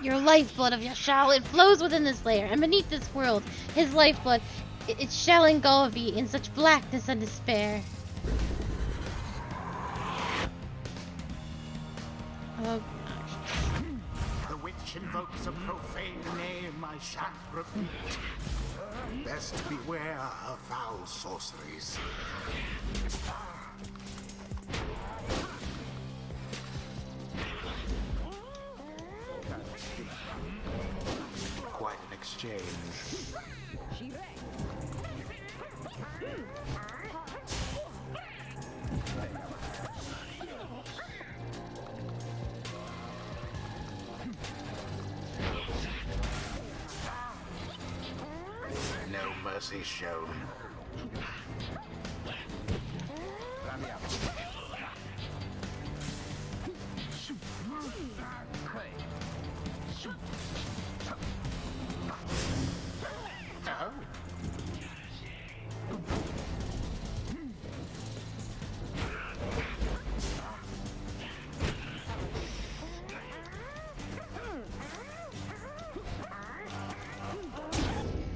Your lifeblood of Yashal, it flows within this lair, and beneath this world, his lifeblood, it shall engulf thee in such blackness and despair. Oh gosh. The witch invokes a profane name I shan't repeat. Best beware her foul sorceries. Quite an exchange. No mercy shown.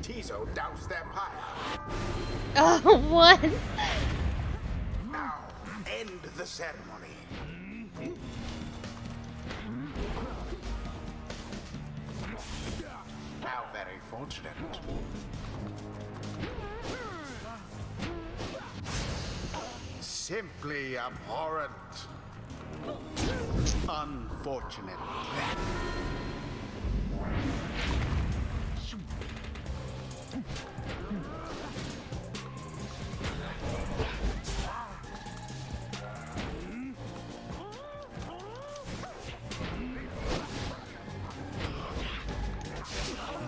Tiso doused their pyre. Oh, what? Now, end the ceremony. How very fortunate. Simply abhorrent. Unfortunate.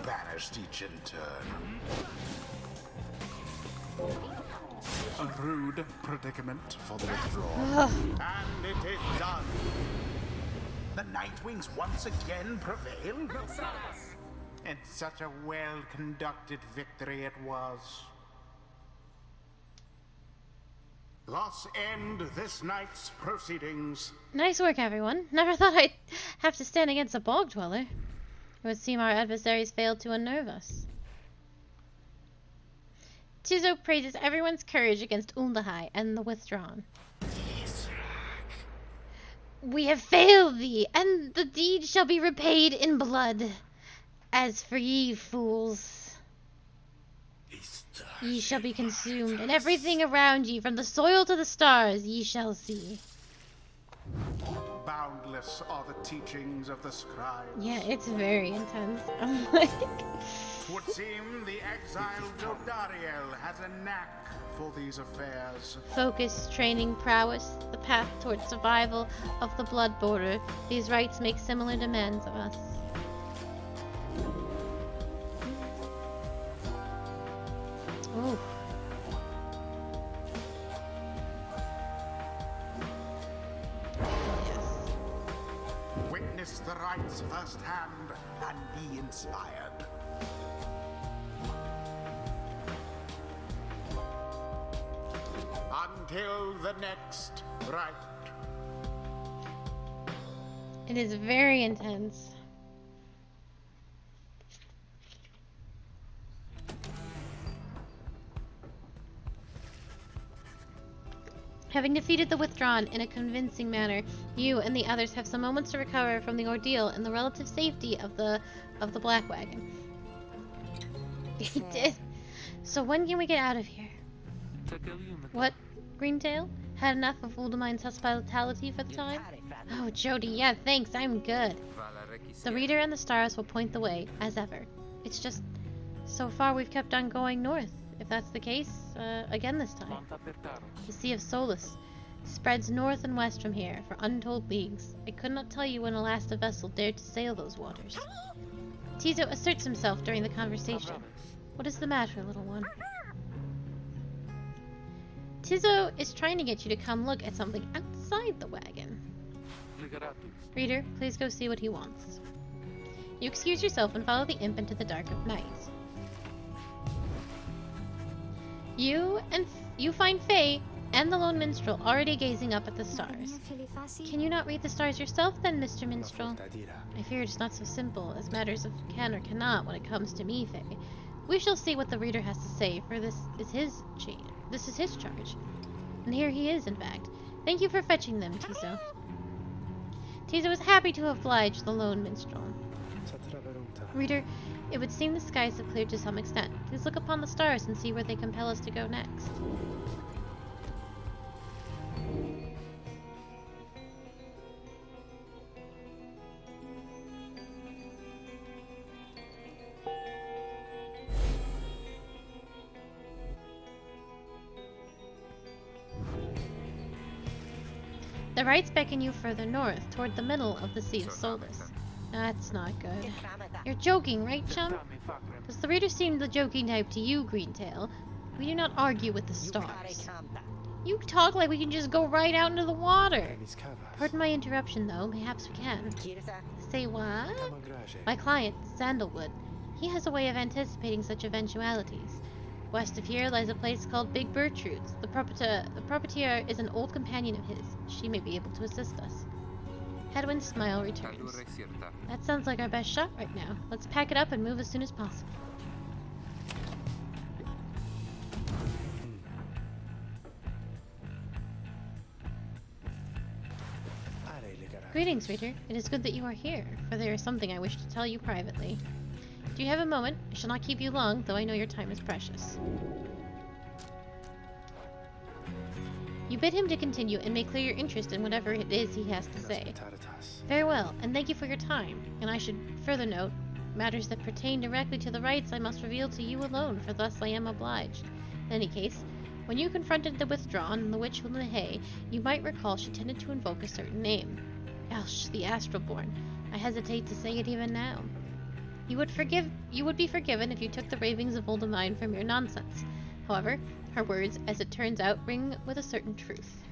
Banished each in turn. A rude predicament for the withdrawn. And it is done. The Nightwings once again prevail? And such a well-conducted victory it was. Thus end this night's proceedings. Nice work, everyone. Never thought I'd have to stand against a bog dweller. It would seem our adversaries failed to unnerve us. Tiso praises everyone's courage against Undahai and the withdrawn. We have failed thee, and the deed shall be repaid in blood. As for ye, fools, ye shall be consumed, and everything around ye, from the soil to the stars, ye shall see. Boundless are the teachings of the scribes. Yeah, it's very intense. I'm like... Would seem the exiled Jodariel has a knack for these affairs. Focus, training, prowess, the path towards survival of the blood border. These rites make similar demands of us. Ooh. Yes. Witness the rites firsthand and be inspired. Until the next rite. It is very intense. Having defeated the Withdrawn in a convincing manner, you and the others have some moments to recover from the ordeal in the relative safety of the Black Wagon. He did. So when can we get out of here? What, Greentail? Had enough of Uldamin's hospitality for the time? Oh, Jody, yeah, thanks, I'm good. The Reader and the stars will point the way, as ever. It's just, so far we've kept on going north. If that's the case, again this time. The Sea of Solace spreads north and west from here for untold leagues. I could not tell you when last a vessel dared to sail those waters. Tizo asserts himself during the conversation. What is the matter, little one? Tizo is trying to get you to come look at something outside the wagon. Reader, please go see what he wants. You excuse yourself and follow the imp into the dark of night. You find Faye and the lone minstrel already gazing up at the stars. Can you not read the stars yourself then, Mr. Minstrel? I fear it's not so simple as matters of can or cannot when it comes to me, Faye. We shall see what the Reader has to say, for this is his charge. And here he is, in fact. Thank you for fetching them, Tizo. Tizo was happy to oblige the lone minstrel. Reader, it would seem the skies have cleared to some extent. Please look upon the stars and see where they compel us to go next. The rights beckon you further north, toward the middle of the Sea of Solace. That's not good. You're joking, right, chum? Does the Reader seem the joking type to you, Greentail? We do not argue with the stars. You talk like we can just go right out into the water. Pardon my interruption, though. Perhaps we can. Say what? My client, Sandalwood. He has a way of anticipating such eventualities. West of here lies a place called Big Bertrude's. The proprietor is an old companion of his. She may be able to assist us. Hedwin's smile returns. That sounds like our best shot right now. Let's pack it up and move as soon as possible. Greetings, Reader. It is good that you are here, for there is something I wish to tell you privately. Do you have a moment? I shall not keep you long, though I know your time is precious. You bid him to continue and make clear your interest in whatever it is he has to say. Very well, and thank you for your time. And I should further note, matters that pertain directly to the rights I must reveal to you alone, for thus I am obliged. In any case, when you confronted the Withdrawn and the Witch from the Hay, you might recall she tended to invoke a certain name. Elsh, the Astralborn. I hesitate to say it even now. You would be forgiven if you took the ravings of Voldemine from your nonsense. However, her words, as it turns out, ring with a certain truth.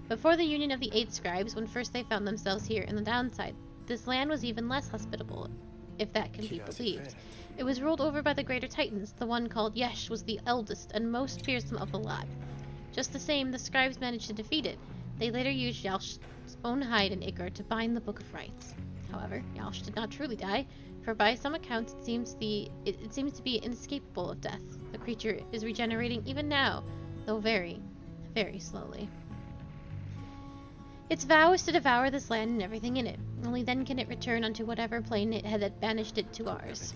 Before the union of the 8 scribes, when first they found themselves here in the downside, this land was even less hospitable, if that can be believed. It was ruled over by the greater titans. The one called Yesh was the eldest and most fearsome of the lot. Just the same, the scribes managed to defeat it. They later used Yalsh's own hide and ichor to bind the Book of Rights. However, Yalsh did not truly die, for by some accounts it seems to be inescapable of death. The creature is regenerating even now, though very, very slowly. Its vow is to devour this land and everything in it. Only then can it return unto whatever plane it had banished it to ours.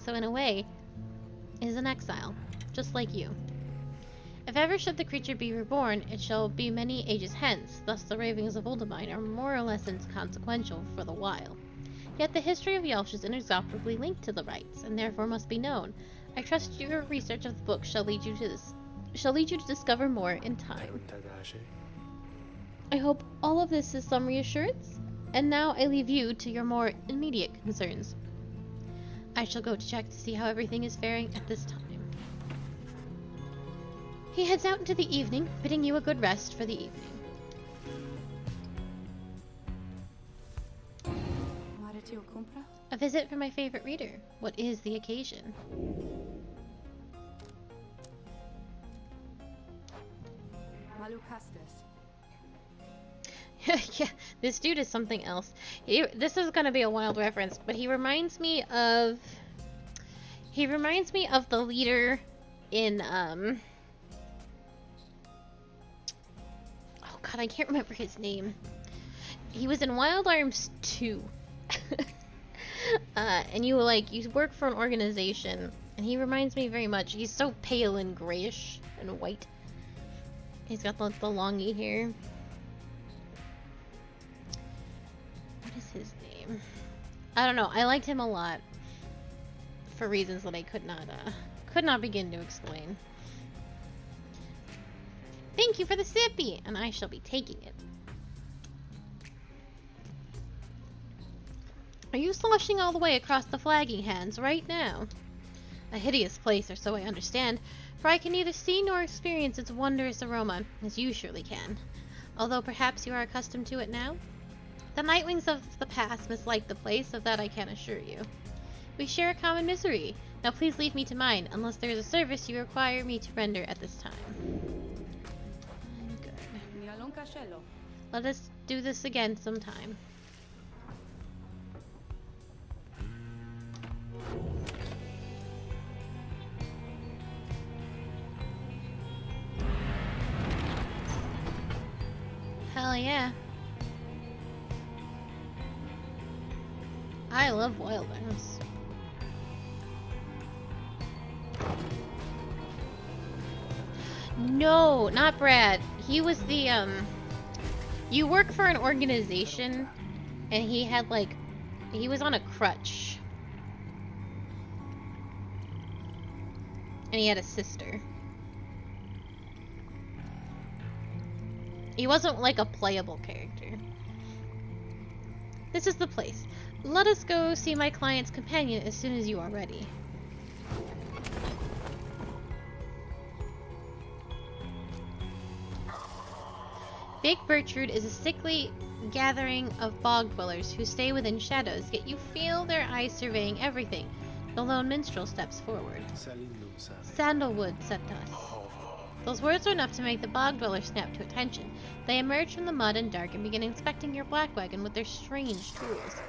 So in a way, it is an exile, just like you. If ever should the creature be reborn, it shall be many ages hence, thus the ravings of Voldemine are more or less inconsequential for the while. Yet the history of Yelsh is inexorably linked to the rites, and therefore must be known. I trust your research of the book shall lead you to discover more in time. I hope all of this is some reassurance, and now I leave you to your more immediate concerns. I shall go to check to see how everything is faring at this time. He heads out into the evening, bidding you a good rest for the evening. A visit from my favorite reader. What is the occasion? Yeah, this dude is something else. This is gonna be a wild reference, but he reminds me of the leader in God, I can't remember his name. He was in Wild Arms 2. And you work for an organization, and he reminds me very much. He's so pale and grayish and white. He's got the longy hair. What is his name? I don't know. I liked him a lot for reasons that I could not begin to explain. Thank you for the sippy, and I shall be taking it. Are you sloshing all the way across the flagging hands right now? A hideous place, or so I understand, for I can neither see nor experience its wondrous aroma, as you surely can. Although perhaps you are accustomed to it now? The Nightwings of the past misliked the place, of that I can assure you. We share a common misery. Now please leave me to mine, unless there is a service you require me to render at this time. Good. Let us do this again sometime. Hell yeah. I love Wild Arms. No, not Brad. He was the, you work for an organization, and he had, he was on a crutch. And he had a sister. He wasn't like a playable character. This is the place. Let us go see my client's companion as soon as you are ready. Big Birchroot is a sickly gathering of bog dwellers who stay within shadows, yet you feel their eyes surveying everything. The lone minstrel steps forward. Sandalwood, said Thus. Those words are enough to make the bog dwellers snap to attention. They emerge from the mud and dark and begin inspecting your black wagon with their strange tools.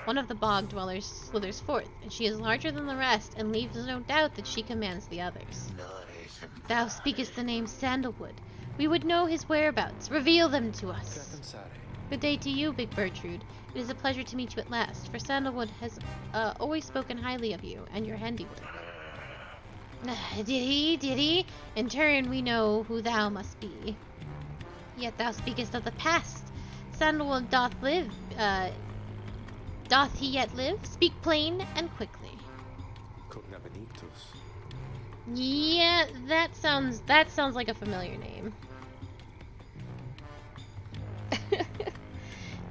One of the bog dwellers slithers forth, and she is larger than the rest, and leaves no doubt that she commands the others. Thou speakest the name Sandalwood. We would know his whereabouts. Reveal them to us. Good day to you, Big Birchroot. It is a pleasure to meet you at last, for Sandalwood has always spoken highly of you and your handiwork. Did he? In turn, we know who thou must be. Yet thou speakest of the past. Sandalwood doth live. Doth he yet live? Speak plain and quickly. Yeah, that sounds like a familiar name.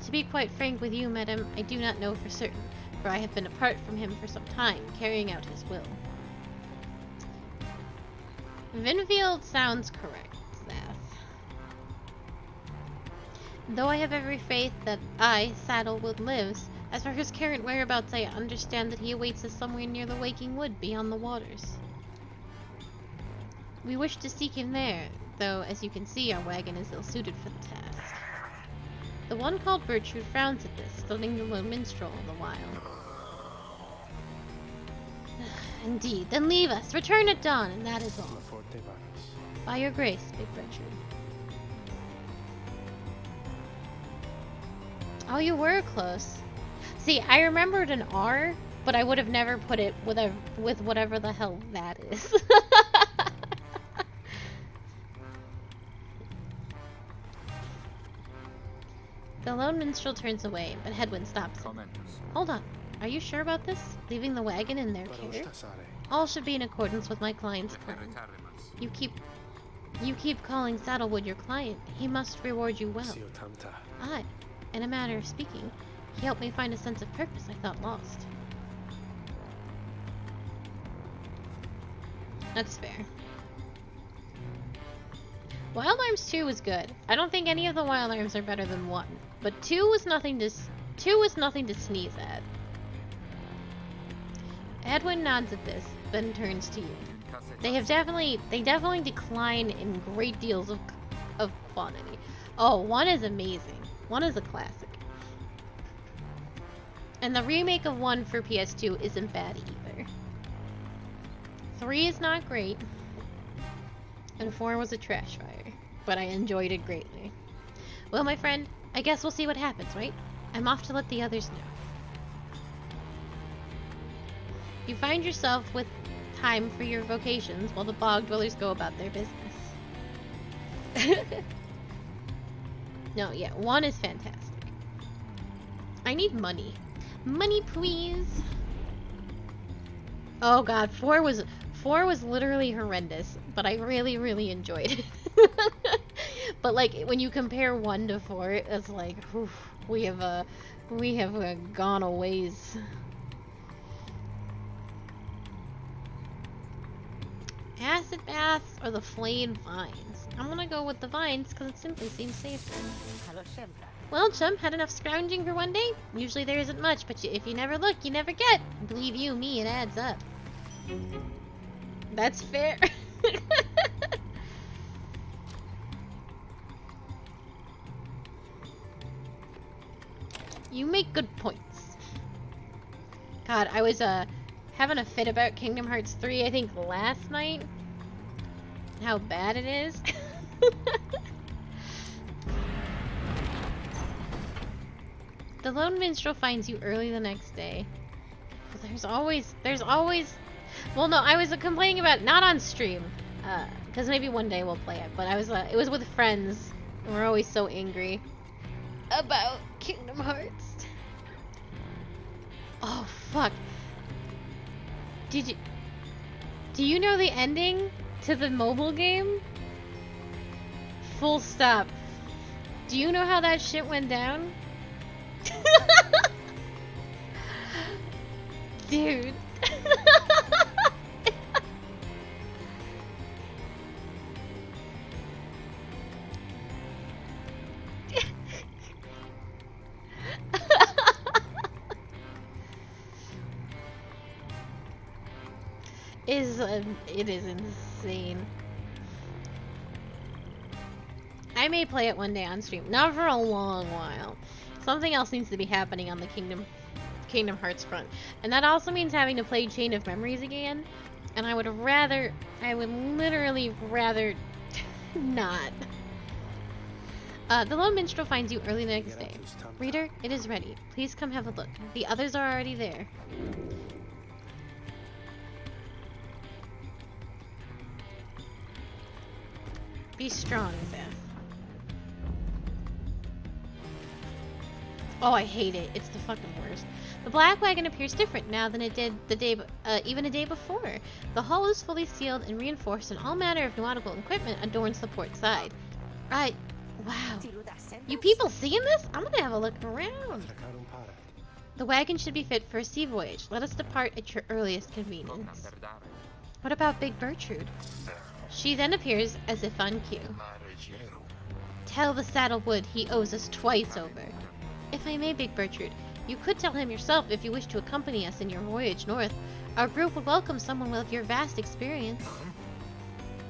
To be quite frank with you, madam, I do not know for certain, for I have been apart from him for some time, carrying out his will. Vinfield sounds correct, Zath. Though I have every faith that Saddlewood lives, as for his current whereabouts, I understand that he awaits us somewhere near the Waking Wood beyond the waters. We wish to seek him there, though, as you can see, our wagon is ill-suited for the task. The one called Birchroot frowns at this, studying the lone minstrel all the while. Indeed. Then leave us. Return at dawn, and that is all. By your grace, Big Birchroot. Oh, you were close. See, I remembered an R, but I would have never put it with whatever the hell that is. The lone minstrel turns away, but Hedwyn stops him. Hold on. Are you sure about this? Leaving the wagon in their care? All should be in accordance with my client's plan. You keep calling Saddlewood your client. He must reward you well. Aye. In a manner of speaking, he helped me find a sense of purpose I thought lost. That's fair. Wild Arms 2 was good. I don't think any of the Wild Arms are better than 1, but 2 was nothing to sneeze at. Edwin nods at this, then turns to you. They definitely decline in great deals of quantity. Oh, 1 is amazing. 1 is a classic. And the remake of 1 for PS2 isn't bad either. 3 is not great. And 4 was a trash fire. But I enjoyed it greatly. Well, my friend, I guess we'll see what happens, right? I'm off to let the others know. You find yourself with time for your vocations while the bog dwellers go about their business. No, yeah, 1 is fantastic. I need money. Money, please. Oh god, 4 was literally horrendous, but I really, really enjoyed it. But like when you compare 1 to 4, it's like, whew, we have gone a ways. Acid baths or the flayed vines? I'm gonna go with the vines because it simply seems safer. Well, chum, had enough scrounging for one day? Usually there isn't much, but if you never look, you never get. Believe you me, it adds up. That's fair. You make good points. God, I was having a fit about Kingdom Hearts 3, I think, last night. How bad it is. The lone minstrel finds you early the next day. But there's always... Well, no, I was complaining about not on stream. Because maybe one day we'll play it. But I was, it was with friends. And we're always so angry about Kingdom Hearts. Oh, fuck. Do you know the ending to the mobile game? Full stop. Do you know how that shit went down? Dude. It is insane. I may play it one day on stream. Not for a long while. Something else needs to be happening on the Kingdom Hearts front. And that also means having to play Chain of Memories again. And I would literally rather not. The lone minstrel finds you early the next day. Reader, it is ready. Please come have a look. The others are already there. Be strong, Zeph. Oh, I hate it. It's the fucking worst. The black wagon appears different now than it did even a day before. The hull is fully sealed and reinforced, and all manner of nautical equipment adorns the port side. Wow. You people seeing this? I'm gonna have a look around. The wagon should be fit for a sea voyage. Let us depart at your earliest convenience. What about Big Bertrude? She then appears as if on cue. Tell the Saddlewood he owes us twice over. If I may, Big Bertrude, you could tell him yourself if you wish to accompany us in your voyage north. Our group would welcome someone with your vast experience.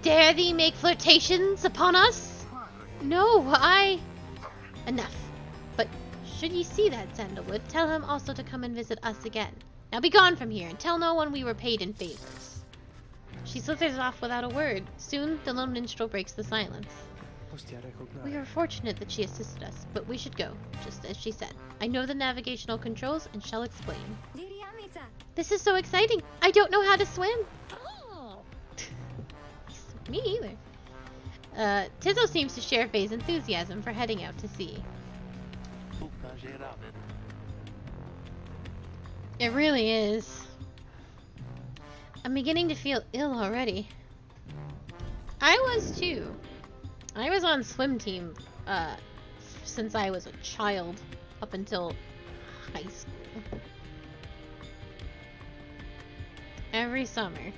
Dare thee make flirtations upon us? No, Enough. But should ye see that Sandalwood, tell him also to come and visit us again. Now be gone from here, and tell no one we were paid in favors. She slithers off without a word. Soon, the lone minstrel breaks the silence. We are fortunate that she assisted us, but we should go, just as she said. I know the navigational controls and shall explain. This is so exciting! I don't know how to swim! Oh. Me either. Tizzo seems to share Faye's enthusiasm for heading out to sea. It really is. I'm beginning to feel ill already. I was too. I was on swim team since I was a child up until high school. Every summer.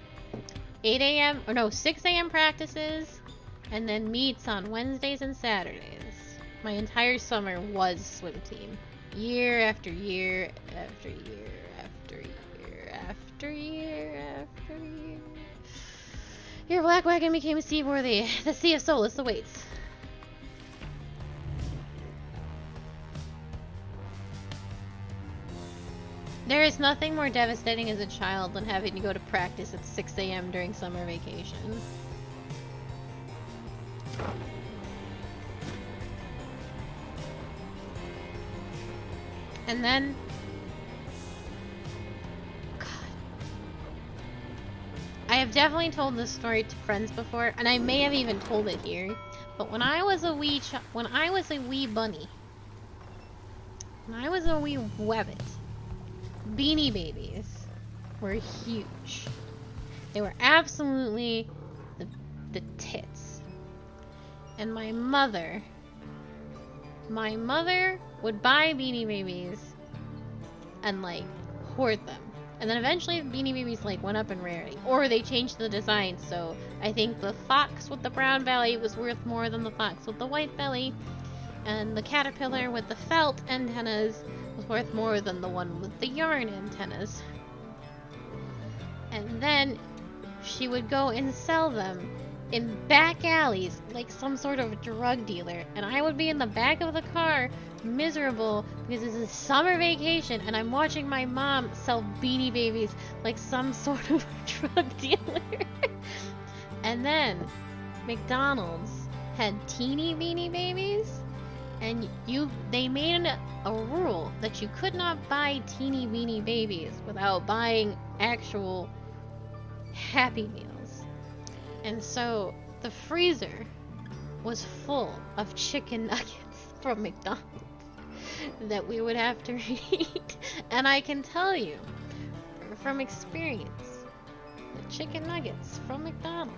8 a.m. or no, 6 a.m. practices and then meets on Wednesdays and Saturdays. My entire summer was swim team. Year after year after year after year after year after year. Your black wagon became seaworthy. The Sea of Solace awaits. There is nothing more devastating as a child than having to go to practice at 6 a.m. during summer vacation. And then... God. I have definitely told this story to friends before, and I may have even told it here. But when I was a wee bunny, when I was a wee webbit, Beanie Babies were huge. They were absolutely the tits. And my mother would buy Beanie Babies and like hoard them. And then eventually Beanie Babies like went up in rarity, or they changed the design. So I think the fox with the brown belly was worth more than the fox with the white belly, and the caterpillar with the felt antennas was worth more than the one with the yarn antennas. And then she would go and sell them in back alleys like some sort of drug dealer, and I would be in the back of the car miserable because it's a summer vacation and I'm watching my mom sell Beanie Babies like some sort of drug dealer. And then McDonald's had teeny Beanie Babies, and they made a rule that you could not buy teeny Beanie Babies without buying actual Happy Meals. And so the freezer was full of chicken nuggets from McDonald's that we would have to reheat. And I can tell you from experience, the chicken nuggets from McDonald's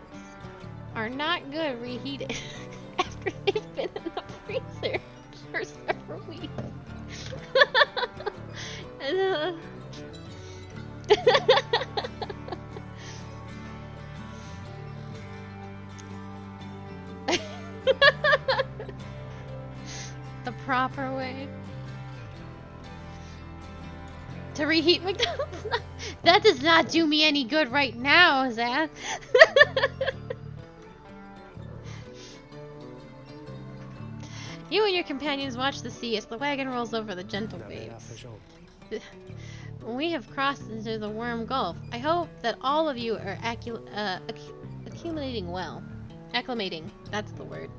are not good reheated after they've been in the freezer for several weeks. The proper way to reheat McDonald's. That does not do me any good right now, Zach. You and your companions watch the sea as the wagon rolls over the gentle waves. We have crossed into the Worm Gulf. I hope that all of you are acclimating well. Acclimating, that's the word.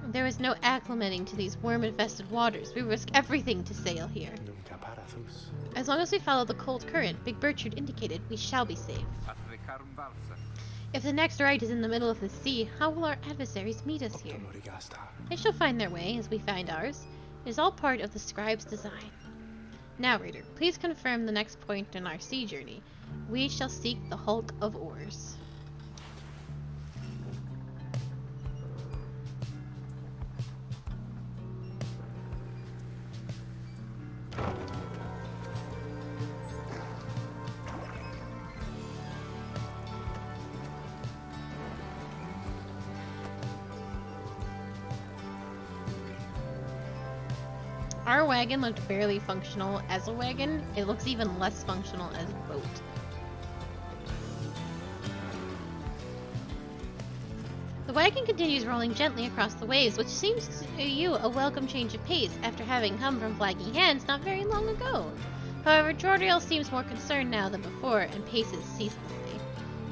There is no acclimating to these worm-infested waters. We risk everything to sail here. As long as we follow the cold current Big Bertrude indicated, we shall be safe. If the next rite is in the middle of the sea, how will our adversaries meet us here? They shall find their way as we find ours. It is all part of the scribe's design. Now, reader, please confirm the next point in our sea journey. We shall seek the Hulk of Oars. Our wagon looked barely functional as a wagon. It looks even less functional as a boat. The wagon continues rolling gently across the waves, which seems to you a welcome change of pace after having come from flagging hands not very long ago. However, Jordriel seems more concerned now than before and paces ceaselessly.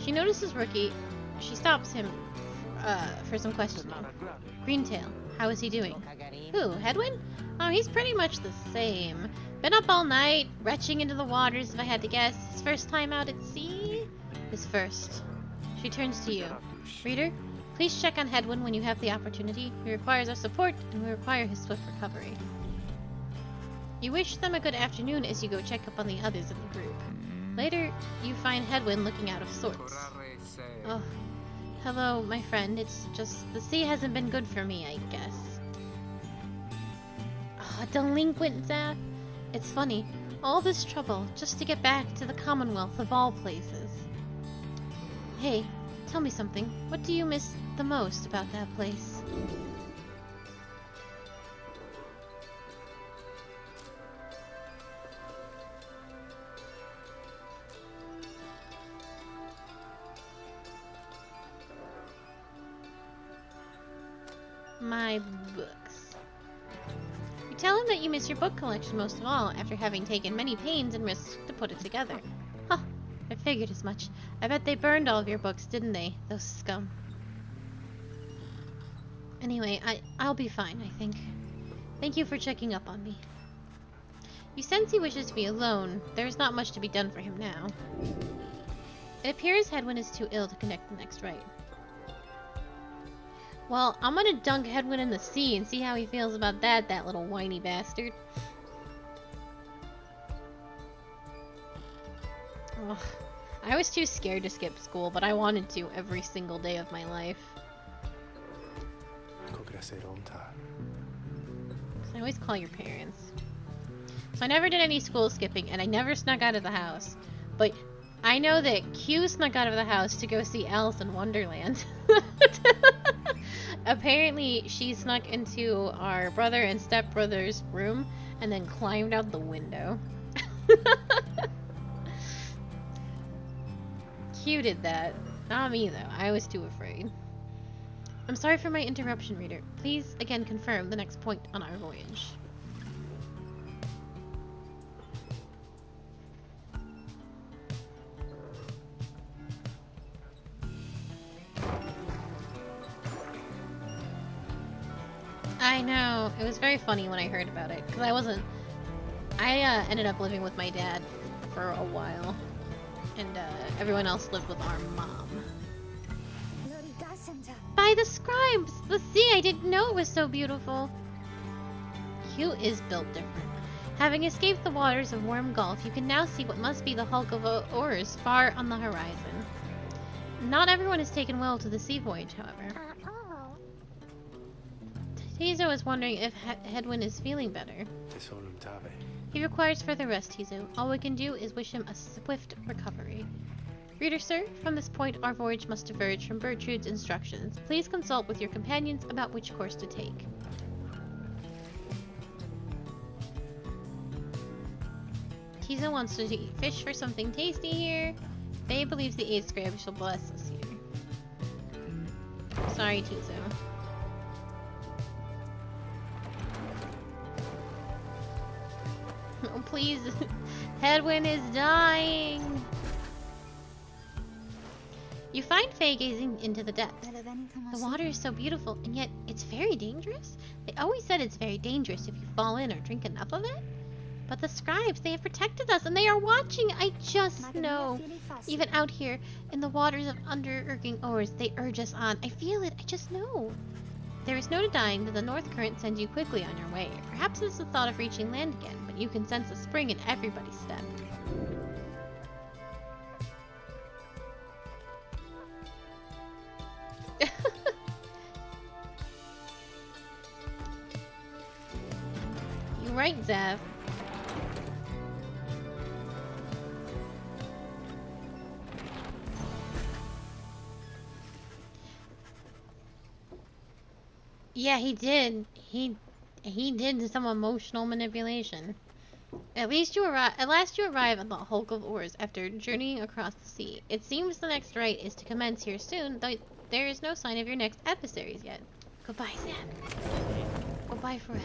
She notices Rookie. She stops him for some questioning. Greentail, how is he doing? Who, Hedwin? Oh, he's pretty much the same. Been up all night, retching into the waters if I had to guess. His first time out at sea? His first. She turns to you. Reader, please check on Hedwin when you have the opportunity. He requires our support, and we require his swift recovery. You wish them a good afternoon as you go check up on the others in the group. Later, you find Hedwin looking out of sorts. Oh, hello, my friend. It's just the sea hasn't been good for me, I guess. Oh, delinquent Zap. It's funny. All this trouble just to get back to the Commonwealth of all places. Hey, tell me something. What do you miss the most about that place? My books. You tell him that you miss your book collection most of all, after having taken many pains and risks to put it together. Huh, I figured as much. I bet they burned all of your books, didn't they? Those scum. Anyway, I'll be fine, I think. Thank you for checking up on me. You sense he wishes to be alone. There is not much to be done for him now. It appears Hedwyn is too ill to connect the next rite. Well, I'm gonna dunk Hedwyn in the sea and see how he feels about that little whiny bastard. Ugh. I was too scared to skip school, but I wanted to every single day of my life. I always call your parents. So I never did any school skipping, and I never snuck out of the house. But I know that Q snuck out of the house to go see Alice in Wonderland. Apparently, she snuck into our brother and stepbrother's room and then climbed out the window. Q did that. Not me, though. I was too afraid. I'm sorry for my interruption, reader. Please again confirm the next point on our voyage. I know. It was very funny when I heard about it, because I ended up living with my dad for a while, and everyone else lived with our mom. By the scribes! The sea! I didn't know it was so beautiful! Q is built different. Having escaped the waters of Worm Gulf, you can now see what must be the hulk of oars far on the horizon. Not everyone has taken well to the sea voyage, however. Tizo is wondering if Hedwyn is feeling better. He requires further rest, Tizo. All we can do is wish him a swift recovery. Reader, sir, from this point our voyage must diverge from Bertrude's instructions. Please consult with your companions about which course to take. Tizo wants to eat fish for something tasty here. Faye believes the 8th scribe shall bless us here. Sorry, Tizo. Oh, please. Hedwyn is dying. You find Faye gazing into the depths. The water is so beautiful, and yet it's very dangerous. They always said it's very dangerous if you fall in or drink enough of it. But the scribes, they have protected us, and they are watching. I just know. Even out here, in the waters of under-irking oars, they urge us on. I feel it. I just know. There is no denying that the North Current sends you quickly on your way. Perhaps it's the thought of reaching land again, but you can sense a spring in everybody's step. You're right, Zev. Yeah, he did. He did some emotional manipulation. At last you arrive at the hulk of oars after journeying across the sea. It seems the next rite is to commence here soon, though there is no sign of your next adversaries yet. Goodbye, Sam. Goodbye forever.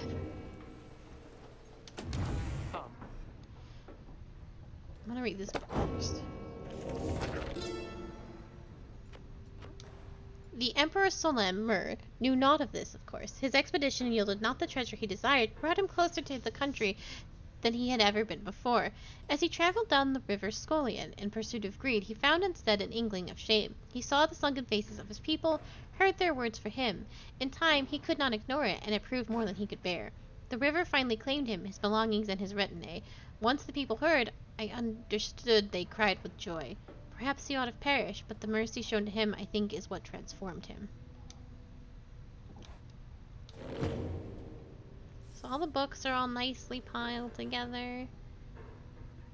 I'm gonna read this first. The Emperor Solem Mur knew naught of this, of course. His expedition yielded not the treasure he desired, brought him closer to the country than he had ever been before. As he traveled down the river Scolian in pursuit of greed, he found instead an inkling of shame. He saw the sunken faces of his people, heard their words for him. In time, he could not ignore it, and it proved more than he could bear. The river finally claimed him, his belongings, and his retinue. Once the people heard, I understood they cried with joy. Perhaps he ought to perish, but the mercy shown to him, I think, is what transformed him. So all the books are all nicely piled together.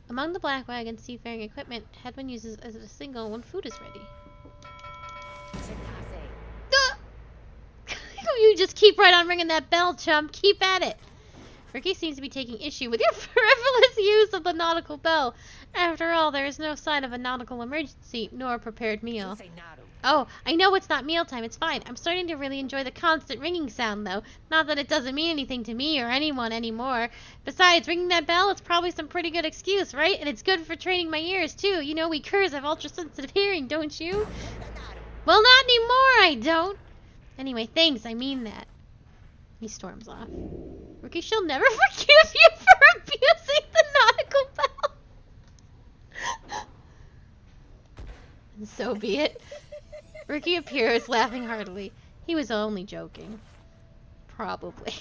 Among the black wagon seafaring equipment, Hedwyn uses as a single when food is ready. You just keep right on ringing that bell, chump. Keep at it. Ricky seems to be taking issue with your frivolous use of the nautical bell. After all, there is no sign of a nautical emergency, nor a prepared meal. Oh, I know it's not mealtime, it's fine. I'm starting to really enjoy the constant ringing sound, though. Not that it doesn't mean anything to me or anyone anymore. Besides, ringing that bell is probably some pretty good excuse, right? And it's good for training my ears, too. You know, we curs have ultra-sensitive hearing, don't you? Well, not anymore, I don't. Anyway, thanks, I mean that. He storms off. Ricky, she'll never forgive you for abusing the nautical bell. And so be it. Ricky appears, laughing heartily. He was only joking. Probably.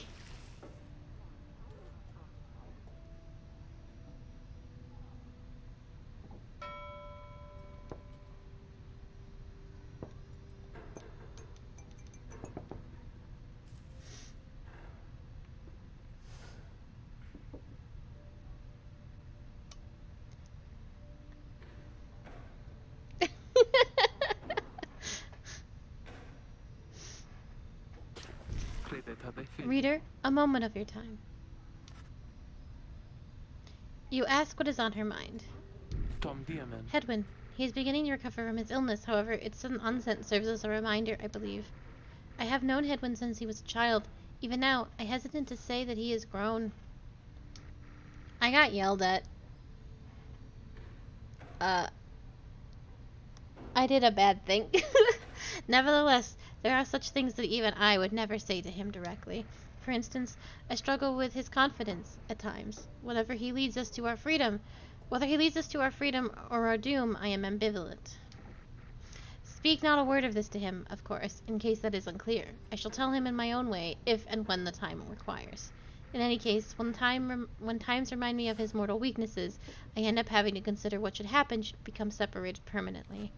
Reader, a moment of your time. You ask what is on her mind. Hedwyn. He is beginning to recover from his illness, however, its sudden onset serves as a reminder, I believe. I have known Hedwyn since he was a child. Even now, I hesitate to say that he has grown. I got yelled at. I did a bad thing. Nevertheless, there are such things that even I would never say to him directly. For instance, I struggle with his confidence at times. Whether he leads us to our freedom or our doom, I am ambivalent. Speak not a word of this to him, of course, in case that is unclear. I shall tell him in my own way, if and when the time requires. In any case, when times remind me of his mortal weaknesses, I end up having to consider what should happen should become separated permanently.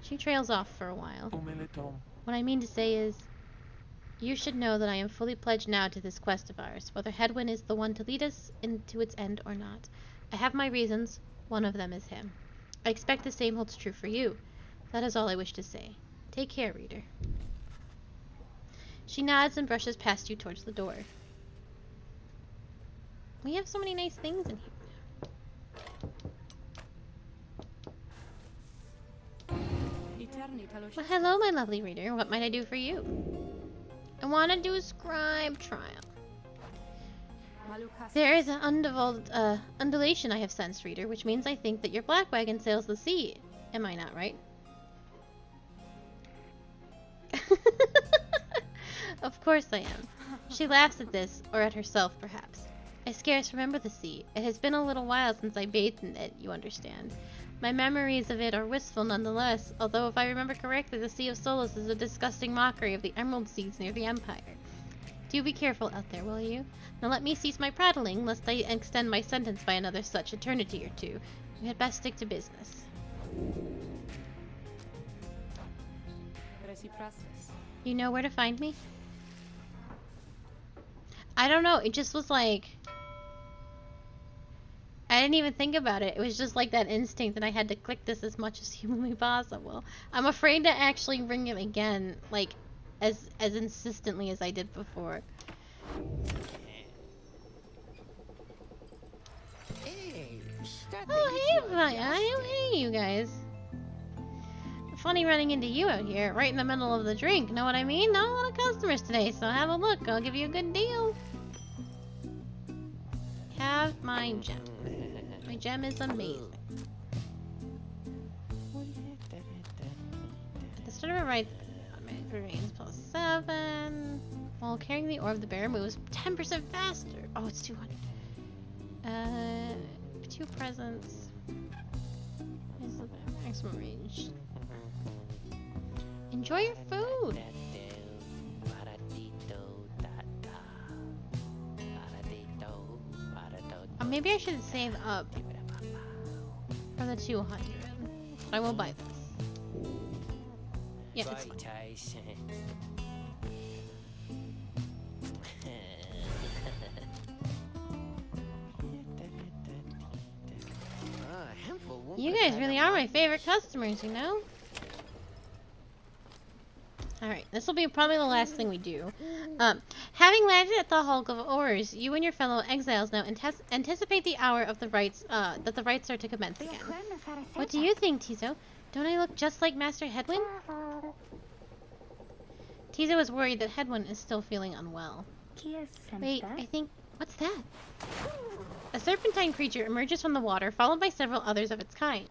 She trails off for a while. What I mean to say is, you should know that I am fully pledged now to this quest of ours, whether Hedwyn is the one to lead us into its end or not. I have my reasons. One of them is him. I expect the same holds true for you. That is all I wish to say. Take care, reader. She nods and brushes past you towards the door. We have so many nice things in here. Well, hello, my lovely reader. What might I do for you? I want to do a scribe trial. There is an undulation I have sensed, reader, which means I think that your black wagon sails the sea. Am I not right? Of course I am. She laughs at this, or at herself, perhaps. I scarce remember the sea. It has been a little while since I bathed in it, you understand. My memories of it are wistful nonetheless, although if I remember correctly, the Sea of Solace is a disgusting mockery of the emerald seas near the Empire. Do be careful out there, will you? Now let me cease my prattling, lest I extend my sentence by another such eternity or two. We had best stick to business. You know where to find me? I don't know, it just was like... I didn't even think about it. It was just like that instinct that I had to click this as much as humanly possible. I'm afraid to actually ring him again, like, as insistently as I did before. Oh, hey, you guys. Funny running into you out here, right in the middle of the drink. Know what I mean? Not a lot of customers today, so have a look. I'll give you a good deal. Have my gem. My gem is amazing. At the start of a right, remains +7. While carrying the orb, the bear moves 10% faster. Oh, it's 200. 2 presents. Is the maximum range. Enjoy your food. Maybe I should save up for the 200. I will buy this. Yeah, it's fine. You guys really are my favorite customers, you know? Alright, this will be probably the last thing we do. Having landed at the Hulk of Oars, you and your fellow exiles now anticipate the hour of the rites, that the rites are to commence again. What do you think, Tizo? Don't I look just like Master Hedwyn? Tizo is worried that Hedwyn is still feeling unwell. Wait, I think... What's that? A serpentine creature emerges from the water, followed by several others of its kind.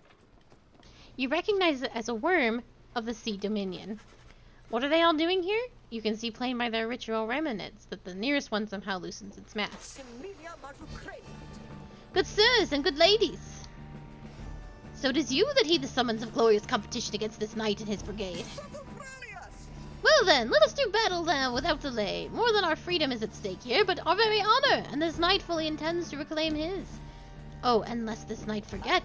You recognize it as a worm of the Sea Dominion. What are they all doing here? You can see plain by their ritual remnants that the nearest one somehow loosens its mask. good sirs and good ladies. So it is you that heed the summons of glorious competition against this knight and his brigade. Well then, let us do battle now without delay. More than our freedom is at stake here, but our very honor, and this knight fully intends to reclaim his. Oh, and lest this knight forget,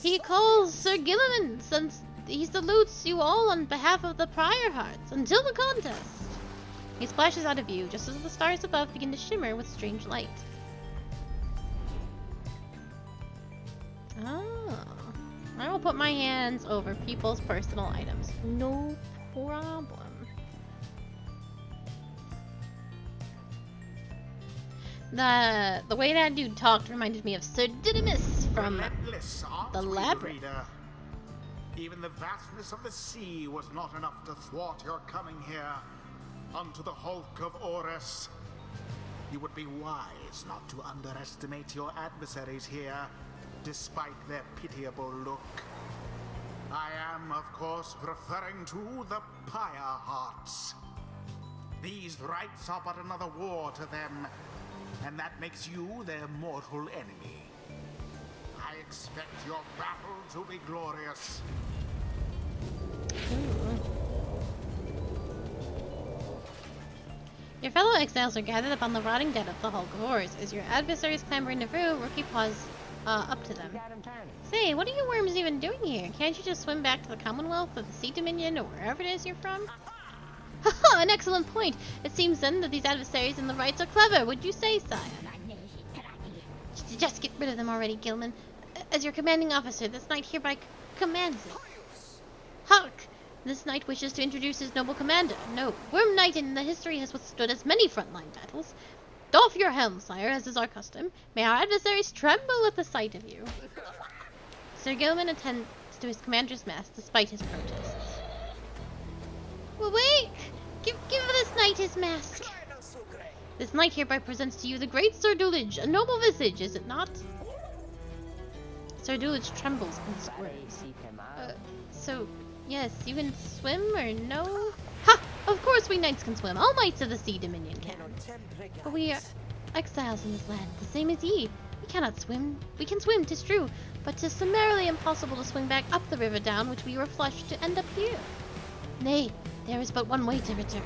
he calls Sir Gilliman, since he salutes you all on behalf of the Pyre hearts until the contest. He splashes out of view just as the stars above begin to shimmer with strange light. Oh. I will put my hands over people's personal items. No problem. The way that dude talked reminded me of Sir Didymus from the Labyrinth. Even the vastness of the sea was not enough to thwart your coming here unto the hulk of Orus. You would be wise not to underestimate your adversaries here, despite their pitiable look. I am, of course, referring to the Pyre hearts. These rites are but another war to them, and that makes you their mortal enemy. I expect your battle to be glorious. Your fellow exiles are gathered upon the rotting dead of the Hulk of Horrors. As your adversaries clamber into view, Rookie paws up to them. Say, what are you worms even doing here? Can't you just swim back to the Commonwealth or the Sea Dominion or wherever it is you're from? Haha, an excellent point. It seems then that these adversaries and the rites are clever, would you say, sire? Just get rid of them already, Gilman. As your commanding officer, this knight hereby commands it. Hark! This knight wishes to introduce his noble commander. No, Worm Knight in the history has withstood as many frontline battles. Doff your helm, sire, as is our custom. May our adversaries tremble at the sight of you. Sir Gilman attends to his commander's mass despite his protests. Awake! Give this knight his mask. This knight hereby presents to you the great Sir Dulidge, a noble visage, is it not? Sir Dulidge trembles and squirms. So, yes, you can swim or no? Ha! Of course we knights can swim. All knights of the Sea Dominion can. But we are exiles in this land, the same as ye. We cannot swim. We can swim, 'tis true, but 'tis summarily impossible to swing back up the river down which we were flushed to end up here. Nay, there is but one way to return.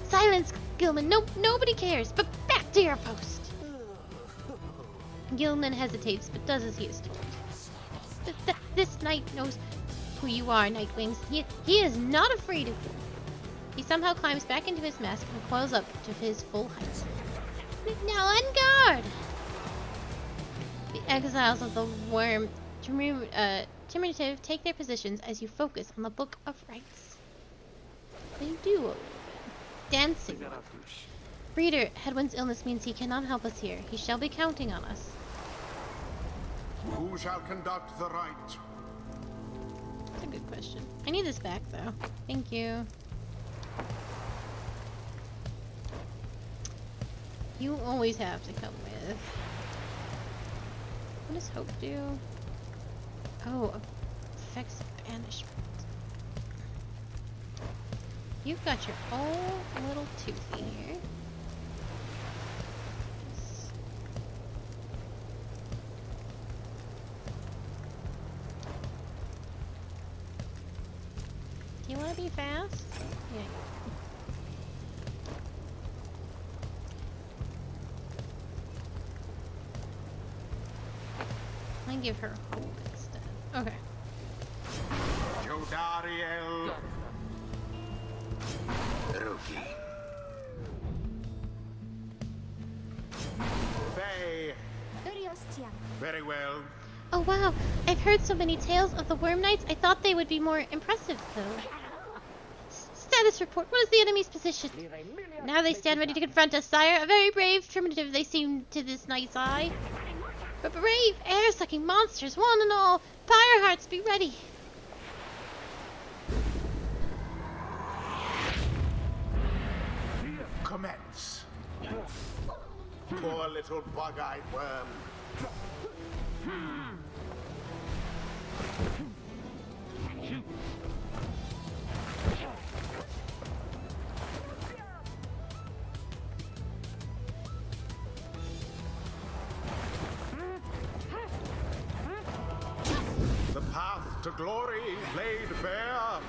Silence, Gilman. Nobody cares, but back to your post. Gilman hesitates, but does as he is told. This knight knows who you are, Nightwings. He is not afraid of you. He somehow climbs back into his mask and coils up to his full height. Now on guard! The exiles of the Worm Diminutive take their positions as you focus on the Book of Rites. They do open. Dancing. Reader, Hedwin's illness means he cannot help us here. He shall be counting on us. Who shall conduct the rite? That's a good question. I need this back, though. Thank you. You always have to come with. What does hope do? Oh, affects banishment. You've got your own little toothy here. Do you want to be fast? Yeah. I give her hope instead. Okay. Jodariel. Rookie. Faye. Very well. Oh wow, I've heard so many tales of the Worm Knights. I thought they would be more impressive, though. Status report. What is the enemy's position? Now they stand ready to confront us, sire. A very brave primitive they seem to this knight's eye. But brave, air-sucking monsters, one and all. Pyre hearts, be ready. Commence. Poor little bug-eyed worm. to glory laid bare.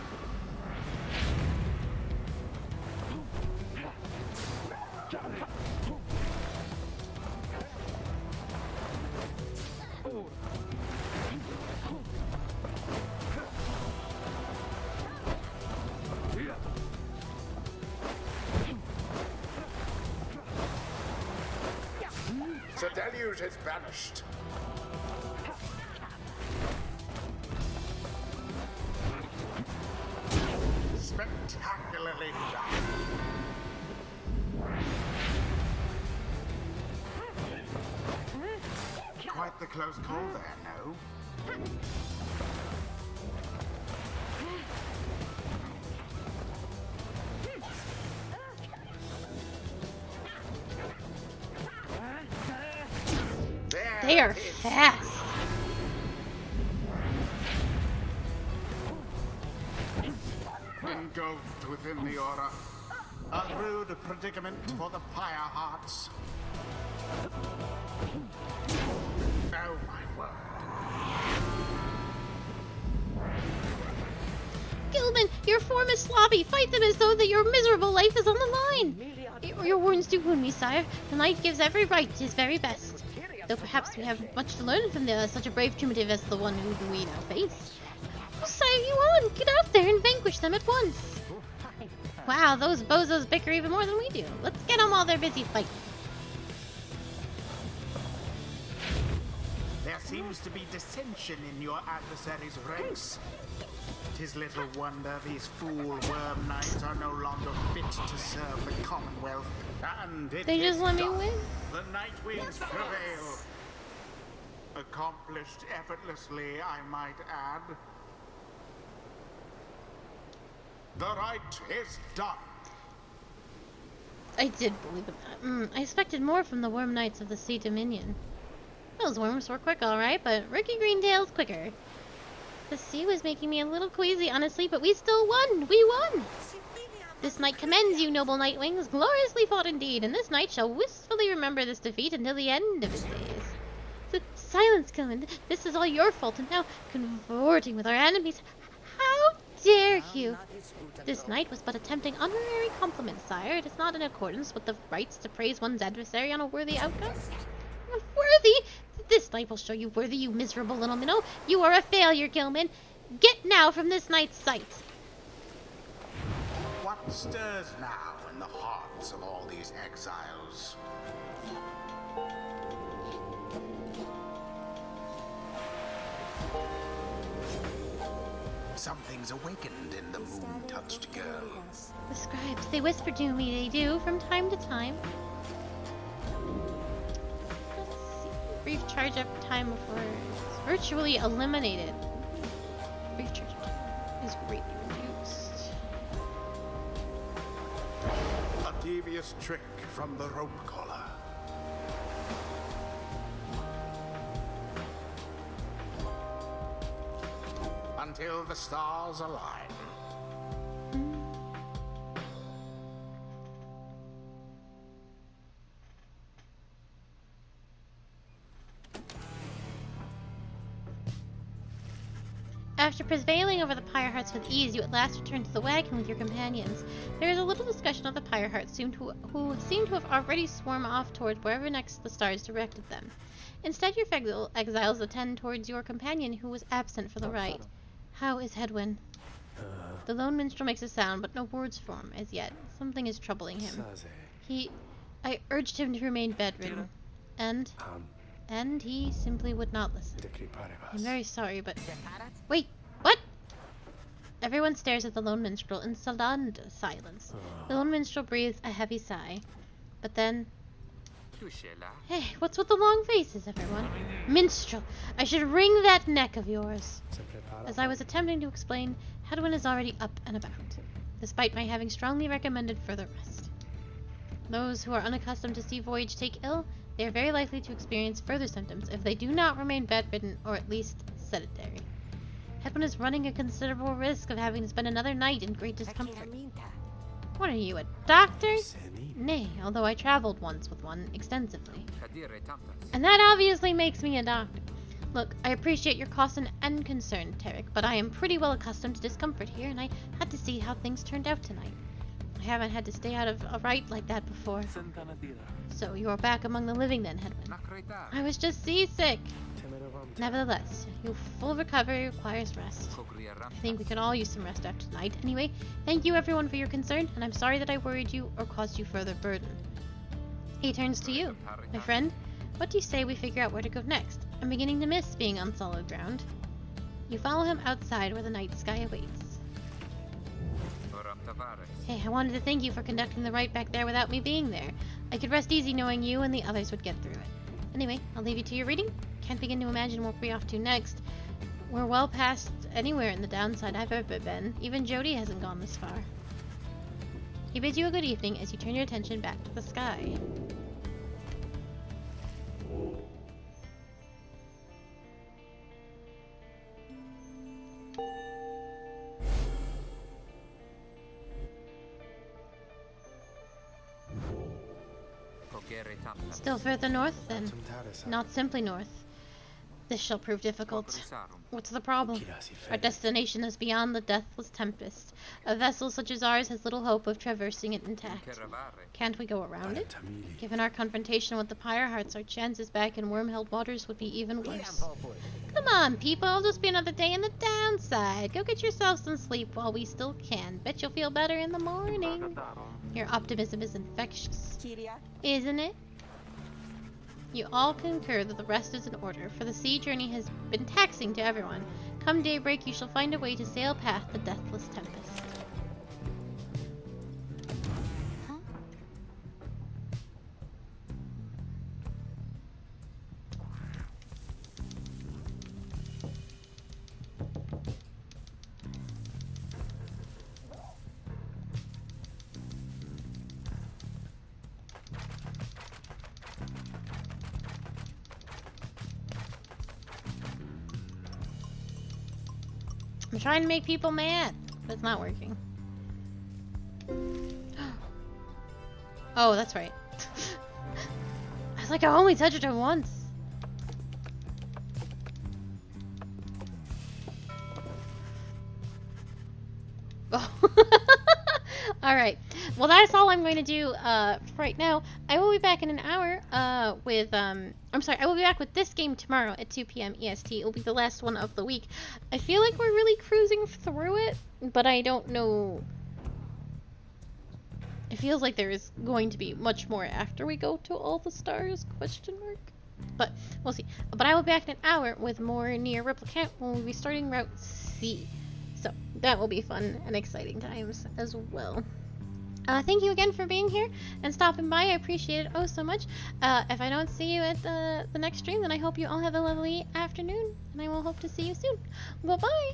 The deluge is banished. Spectacularly done. Quite the close call there, no? They are fast. Engulfed within the aura. A rude predicament for the Pyre hearts. Oh my word. Gilman, your form is sloppy. Fight them as though that your miserable life is on the line. Your wounds do wound me, sire. The knight gives every right his very best. Though perhaps we have much to learn from such a brave primitive as the one who we now face. Oh, sire, you on? Get out there and vanquish them at once. Wow, those bozos bicker even more than we do. Let's get them while they're busy fighting. There seems to be dissension in your adversary's ranks. 'Tis little wonder these fool worm knights are no longer fit to serve the Commonwealth. And they just let me win. The Nightwings prevail. Accomplished effortlessly, I might add. The right is done. I did believe in that. I expected more from the Worm Knights of the Sea Dominion. Those worms were quick, alright, but Ricky Greentail's quicker. The sea was making me a little queasy, honestly, but we still won! We won! This knight commends you, noble Nightwings. Gloriously fought indeed, and this knight shall wistfully remember this defeat until the end of his days. Silence, Gilman. This is all your fault, and now consorting with our enemies. How dare you? This knight was but attempting honorary compliment, sire. It is not in accordance with the rights to praise one's adversary on a worthy outcome. Worthy? This knight will show you worthy, you miserable little minnow. You are a failure, Gilman. Get now from this knight's sight. What stirs now in the hearts of all these exiles? Something's awakened in the moon-touched girl. The scribes, they whisper to me, they do, from time to time. Let's see. Brief charge up time before it's virtually eliminated. Brief charge up time is greatly reduced. A devious trick from the rope collar. Until the stars align. After prevailing over the Pyre Hearts with ease, you at last return to the wagon with your companions. There is a little discussion of the Pyre Hearts who seem to have already swarmed off towards wherever next the stars directed them. Instead, your exiles attend towards your companion who was absent for the rite. How is Hedwyn? The lone minstrel makes a sound, but no words form as yet. Something is troubling him. I urged him to remain bedridden, and he simply would not listen. I'm very sorry, but... Wait, what? Everyone stares at the lone minstrel in stunned silence. The lone minstrel breathes a heavy sigh. But then... Hey, what's with the long faces, everyone? Minstrel, I should wring that neck of yours. As I was attempting to explain, Hedwyn is already up and about, despite my having strongly recommended further rest. Those who are unaccustomed to sea voyage take ill. They are very likely to experience further symptoms if they do not remain bedridden or at least sedentary. Hedwyn is running a considerable risk of having to spend another night in great discomfort. What are you, a doctor? Nay, although I traveled once with one extensively. And that obviously makes me a doctor. Look, I appreciate your caution and concern, Tarek, but I am pretty well accustomed to discomfort here, and I had to see how things turned out tonight. I haven't had to stay out of a rite like that before. So you are back among the living then, Hedwin. I was just seasick. Nevertheless, your full recovery requires rest. I think we can all use some rest after tonight. Anyway, thank you everyone for your concern, and I'm sorry that I worried you or caused you further burden. He turns to you, my friend. What do you say we figure out where to go next? I'm beginning to miss being on solid ground. You follow him outside where the night sky awaits. Hey, I wanted to thank you for conducting the rite back there without me being there. I could rest easy knowing you and the others would get through it. Anyway, I'll leave you to your reading. Can't begin to imagine what we're off to next. We're well past anywhere in the downside I've ever been. Even Jody hasn't gone this far. He bids you a good evening as you turn your attention back to the sky. Still further north, then? Not simply north. This shall prove difficult. What's the problem? Our destination is beyond the deathless tempest. A vessel such as ours has little hope of traversing it intact. Can't we go around it? Given our confrontation with the Pyre Hearts, our chances back in worm-held waters would be even worse. Come on, people. It'll just be another day in the downside. Go get yourself some sleep while we still can. Bet you'll feel better in the morning. Your optimism is infectious. Isn't it? You all concur that the rest is in order, for the sea journey has been taxing to everyone. Come daybreak, you shall find a way to sail past the deathless tempest. I'm trying to make people mad, but it's not working. Oh, that's right. I was like, I only touched it once. Oh. Alright. Well, that's all I'm going to do right now. I will be back in an hour with I'm sorry, I will be back with this game tomorrow at 2 p.m. EST. It will be the last one of the week. I feel like we're really cruising through it, but I don't know. It feels like there is going to be much more after we go to all the stars, question mark. But we'll see. But I will be back in an hour with more Near Replicant when we'll be starting Route C. So that will be fun and exciting times as well. Thank you again for being here and stopping by. I appreciate it oh so much. If I don't see you at the next stream, then I hope you all have a lovely afternoon, and I will hope to see you soon. Bye-bye!